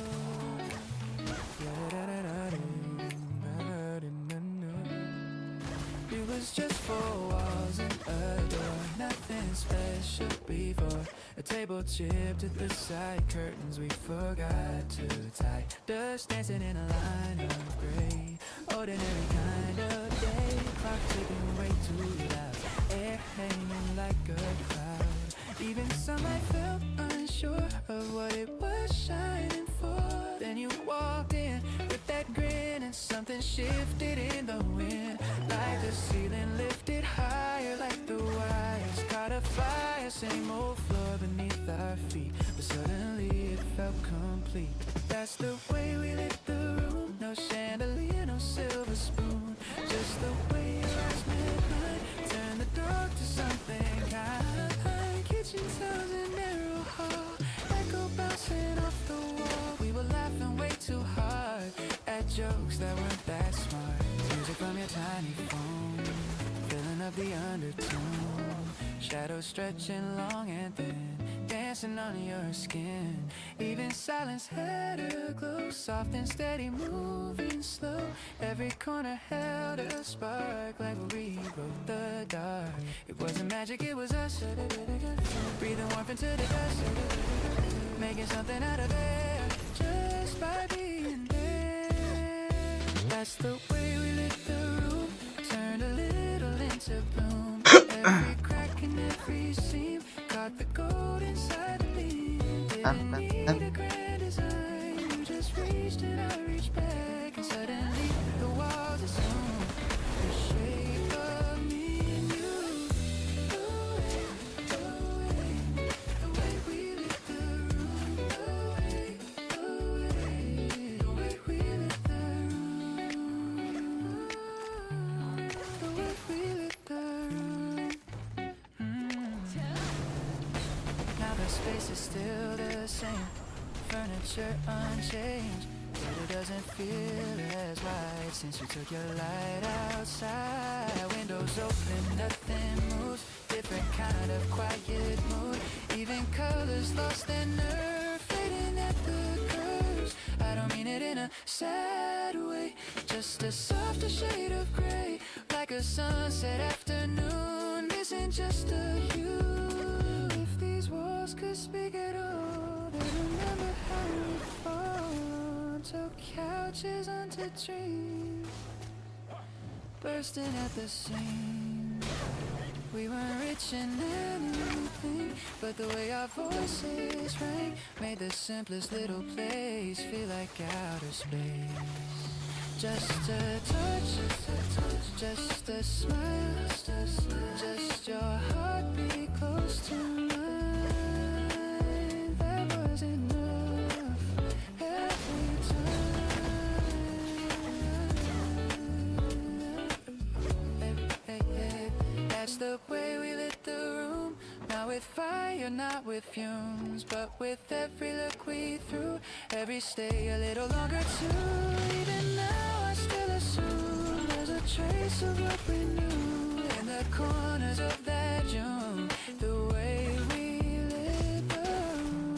S2: It was just 4 walls and a door, nothing special before. A table chipped at the side, curtains we forgot to tie. Dust dancing in a line of gray, ordinary kind of day. Clock ticking way too loud, air hanging like a cloud. Even sunlight felt unsure of what it was shining for. Then you walked in with that grin, and something shifted in the wind, like the ceiling lifted higher, like the wires caught a fire. Same old floor beneath our feet, but suddenly it felt complete. That's the way we lit the room, no chandelier, no silver spoon, just the way your eyes met mine, turn the dark to something kind. Kitchen sounds in narrow hall, echo bouncing off the wall. We were laughing way too hard at jokes that weren't that smart. Music from your tiny phone, filling up the undertone. Shadows stretching long and thin, dancing on your skin. Even silence had a glow, soft and steady, moving slow. Every corner held a spark, like we rewrote the dark. It wasn't magic, it was us, breathing warmth into the dust, making something out of it, just by being there. That's the way we lit the room, turned a little into bloom. Every crack and every seam caught the gold inside the beam. Didn't need a grand design, you just reached and I reached back, and suddenly the walls assumed the shape of me and you. The way we lit the room, the way we lit the room, the way we lit the room. Now the space is still the same, furniture unchanged, but it doesn't feel as right since you took your light outside. Windows open, nothing moves, different kind of quiet mood. Even colors lost their nerve, fading at the curves. I don't mean it in a sad way, just a softer shade of gray, like a sunset afternoon. Isn't just a hue. If these walls could speak at all, they remember how we fall. Took couches onto dreams, bursting at the seams. We weren't rich in anything, but the way our voices rang made the simplest little place feel like outer space. Just a touch, just a smile, just your heartbeat close to mine. That was enough every time. That's the way we lit the room. Not with fire, not with fumes, but with every look we threw. Every stay a little longer too. Even now I still assume there's a trace of what we knew in the corners of that room. The way we lit the room.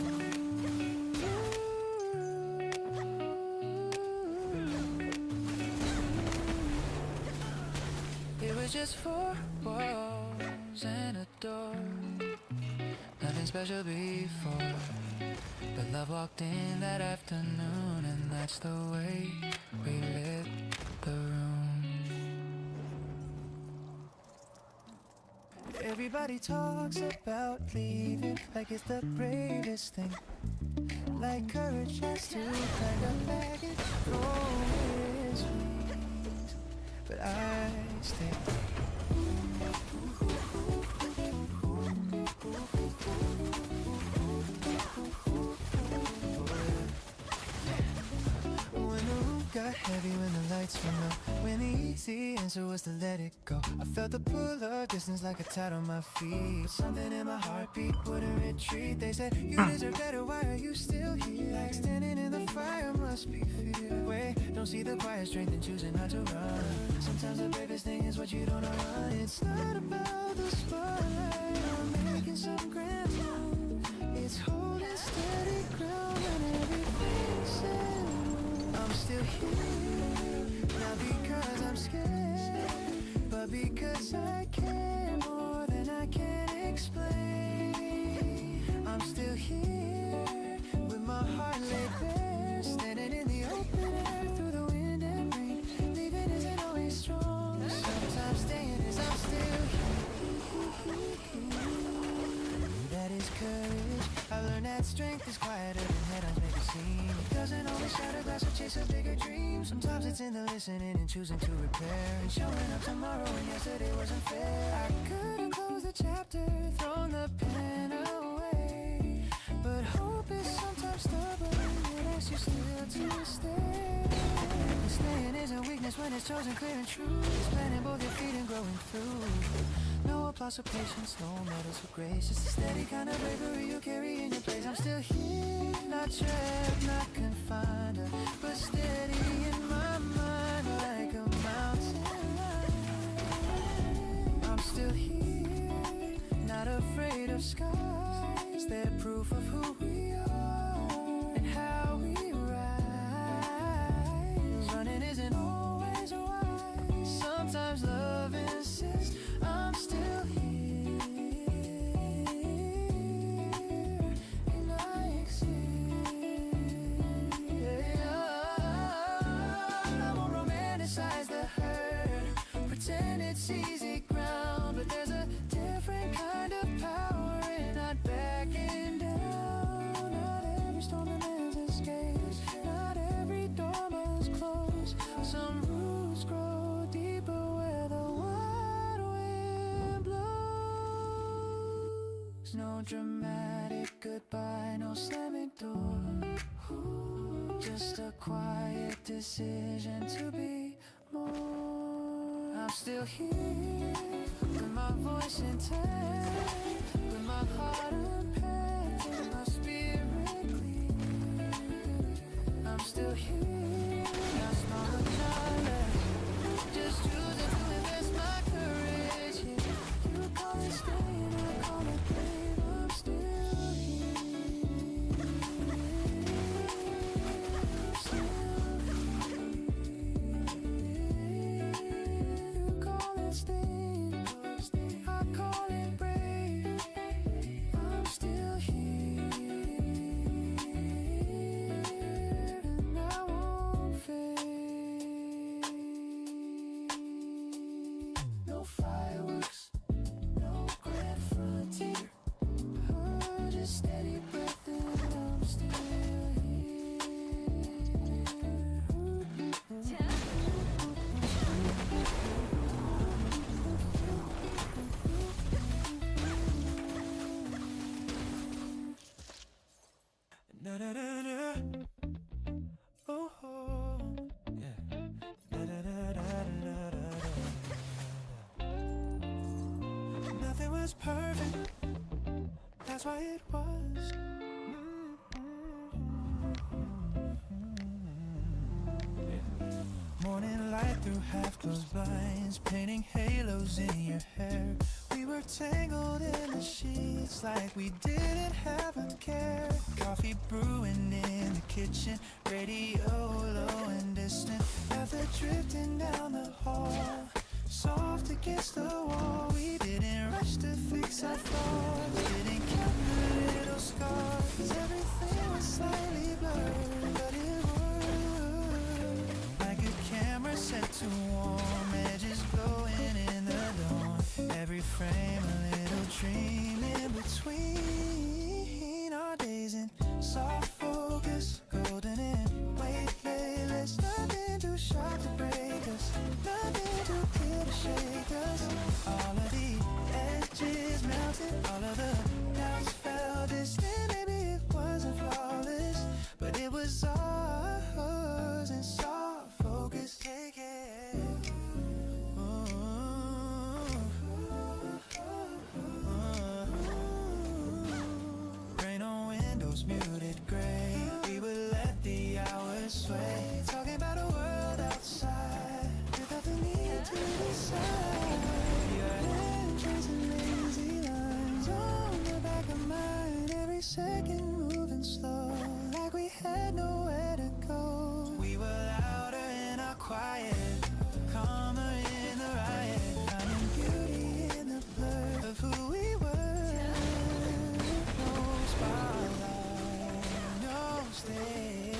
S2: It was just four walls and a door. Nothing special before, but love walked in that afternoon, and that's the way we lit the room. Everybody talks about leaving like it's the bravest thing, like courage just to pack a baggage, roll its wings, but I stay. Got heavy when the lights went out, when the easy answer was to let it go. I felt the pull of distance like a tide on my feet, but something in my heartbeat wouldn't retreat. They said, you deserve better, why are you still here? Like standing in the fire must be fear. Wait, don't see the quiet strength in choosing not to run. Sometimes the bravest thing is what you don't run. It's not about the spotlight or making some grand move. It's holding steady ground when everything's said. I'm still here, not because I'm scared, but because I care more than I can explain. I'm still here, with my heart laid bare, standing in the open air through the wind and rain. Leaving isn't always strong, sometimes staying is I'm still here. That is courage. I've learned that strength is quieter than head-ons make it seem. It doesn't always shatter glass or chase a bigger dream. Sometimes it's in the listening and choosing to repair, and showing up tomorrow when yesterday wasn't fair. I could have closed the chapter, thrown the pen away, but hope is sometimes stubborn. It asks you still to stay. And staying isn't weakness when it's chosen clear and true. It's planting both your feet and growing through. No applause or patience, no medals for grace. Just a steady kind of bravery you carry in your place. I'm still here, not trapped, not confined, but steady in my mind like a mountain lion. I'm still here, not afraid of skies. They're proof of who we are and how we rise. Running isn't always wise. Sometimes love insists. I'm still here, and I exist. I won't romanticize the hurt, pretend it's easy ground, but there's a different kind of power in not backing down. Not every storm demands escapes, not every door must close. Some roots grow deeper where the wild wind blows. No dramatic goodbye, no slamming door. Just a quiet decision to be more. I'm still here, with my voice intact, with my heart unpacked and my spirit clear. I'm still here, not smaller, not less, just choosing to invest my courage here. You call it staying, I call it brave. I'm still here. I'm still here. You call it staying, I call it brave. I'm still here, and I won't was perfect. That's why it was. Morning light through half-closed blinds, painting halos in your hair. We were tangled in the sheets like we didn't have a care. Coffee brewing in the kitchen, radio low and distant. After drifting down the hall, soft against the wall. We didn't rush to fix our flaws, didn't count the little scars. Everything was slightly blurred, but it worked. Like a camera set to warm, edges glowing in the dawn. Every frame a little dream in between our days in soft focus, golden and weight playlist. Nothing too sharp to break us, nothing too clear to shake us. All of the edges melted, all of the doubts fell distant. Maybe it wasn't flawless, but it was ours in soft focus. Take it. Rain on windows, muted gray. We would let the hours sway, talking about a world outside without the need to decide. Your entrance and lazy lines on the back of mine, every second moving slow, like we had nowhere to go. We were louder in our quiet, calmer in the riot, finding beauty in the blur of who we were. No spotlight, no stage,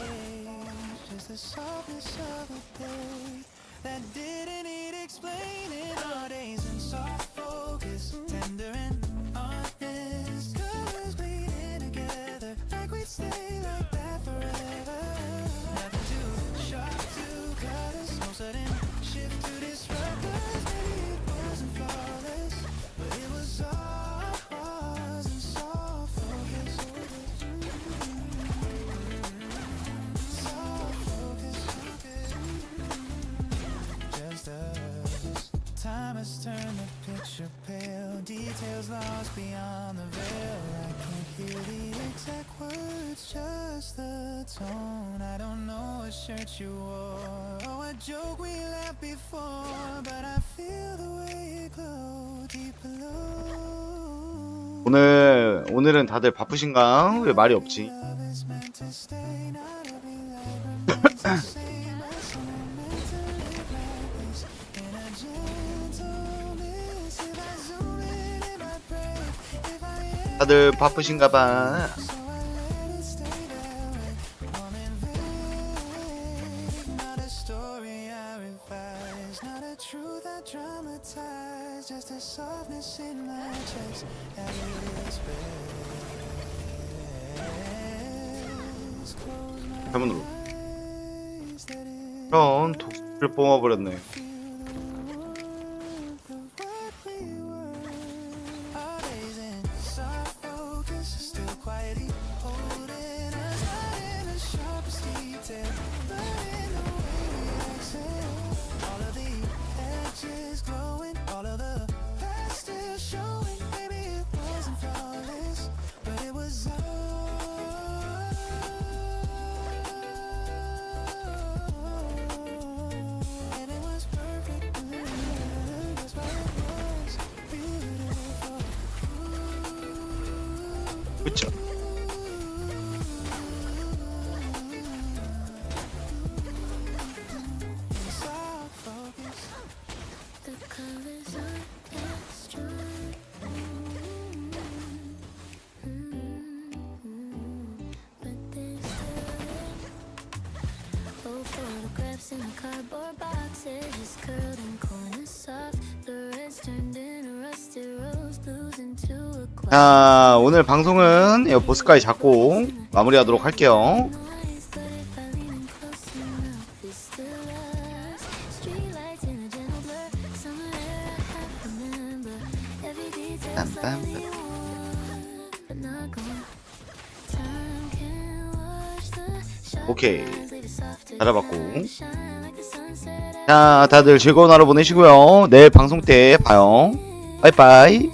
S2: just the softness of a day that didn't need explaining. Our days in soft focus, tender and honest, colors bleeding together like we'd stay like that forever. Nothing too sharp to cut us, no sudden shift to disrupt us. Maybe it wasn't flawless, but it was ours in soft focus. Soft focus, just us. Time has turned the picture pale, details lost beyond the veil. I can't hear the exact words, just the tone. I don't know what shirt you wore or what joke we laughed before, but I feel the way it glowed deep below.
S1: 오늘은 다들 바쁘신가? 왜 말이 없지?
S2: Love is meant to stay, not every life remains the same. As someone meant to live like this, in a gentle mist. If I zoom in my breath, if I am
S1: 다들 바쁘신가봐.
S2: so I let it stay that way. Warm and vague, not a story I revise, not a truth I dramatize, just a softness in my chest at its best. Close my
S1: 대문으로.
S2: eyes, let it
S1: 전 독수리를 뽑아버렸네.
S2: feel the warmth of what we were. Our days in soft focus, still quietly holding us, not in the sharpest detail, but in the way we exhale. All of the edges glowing, all of the past still showing. Maybe it wasn't flawless, but it was ours. And it was perfect. That's why it was beautiful.
S1: 그쵸?
S2: Soft focus.
S3: The colors aren't as strong. But they're still in. Old photographs in the cardboard boxes, just curled in corners soft. The reds turned into rusty rose, blues into a quiet.
S1: 자, 오늘 방송은 이 보스까지 잡고 마무리하도록 할게요.
S3: noise, but if I lean in close enough, it's still us. Streetlights in a gentle blur, somewhere I half remember. Every detail slightly worn, but not gone. Time can wash the sharp
S1: 오케이.
S3: lines, leave it softer.
S1: 알아봤고.
S3: Shine like the sunset.
S1: 자, 다들 즐거운 하루 보내시고요. 내일 방송 때 봐요. 빠이빠이.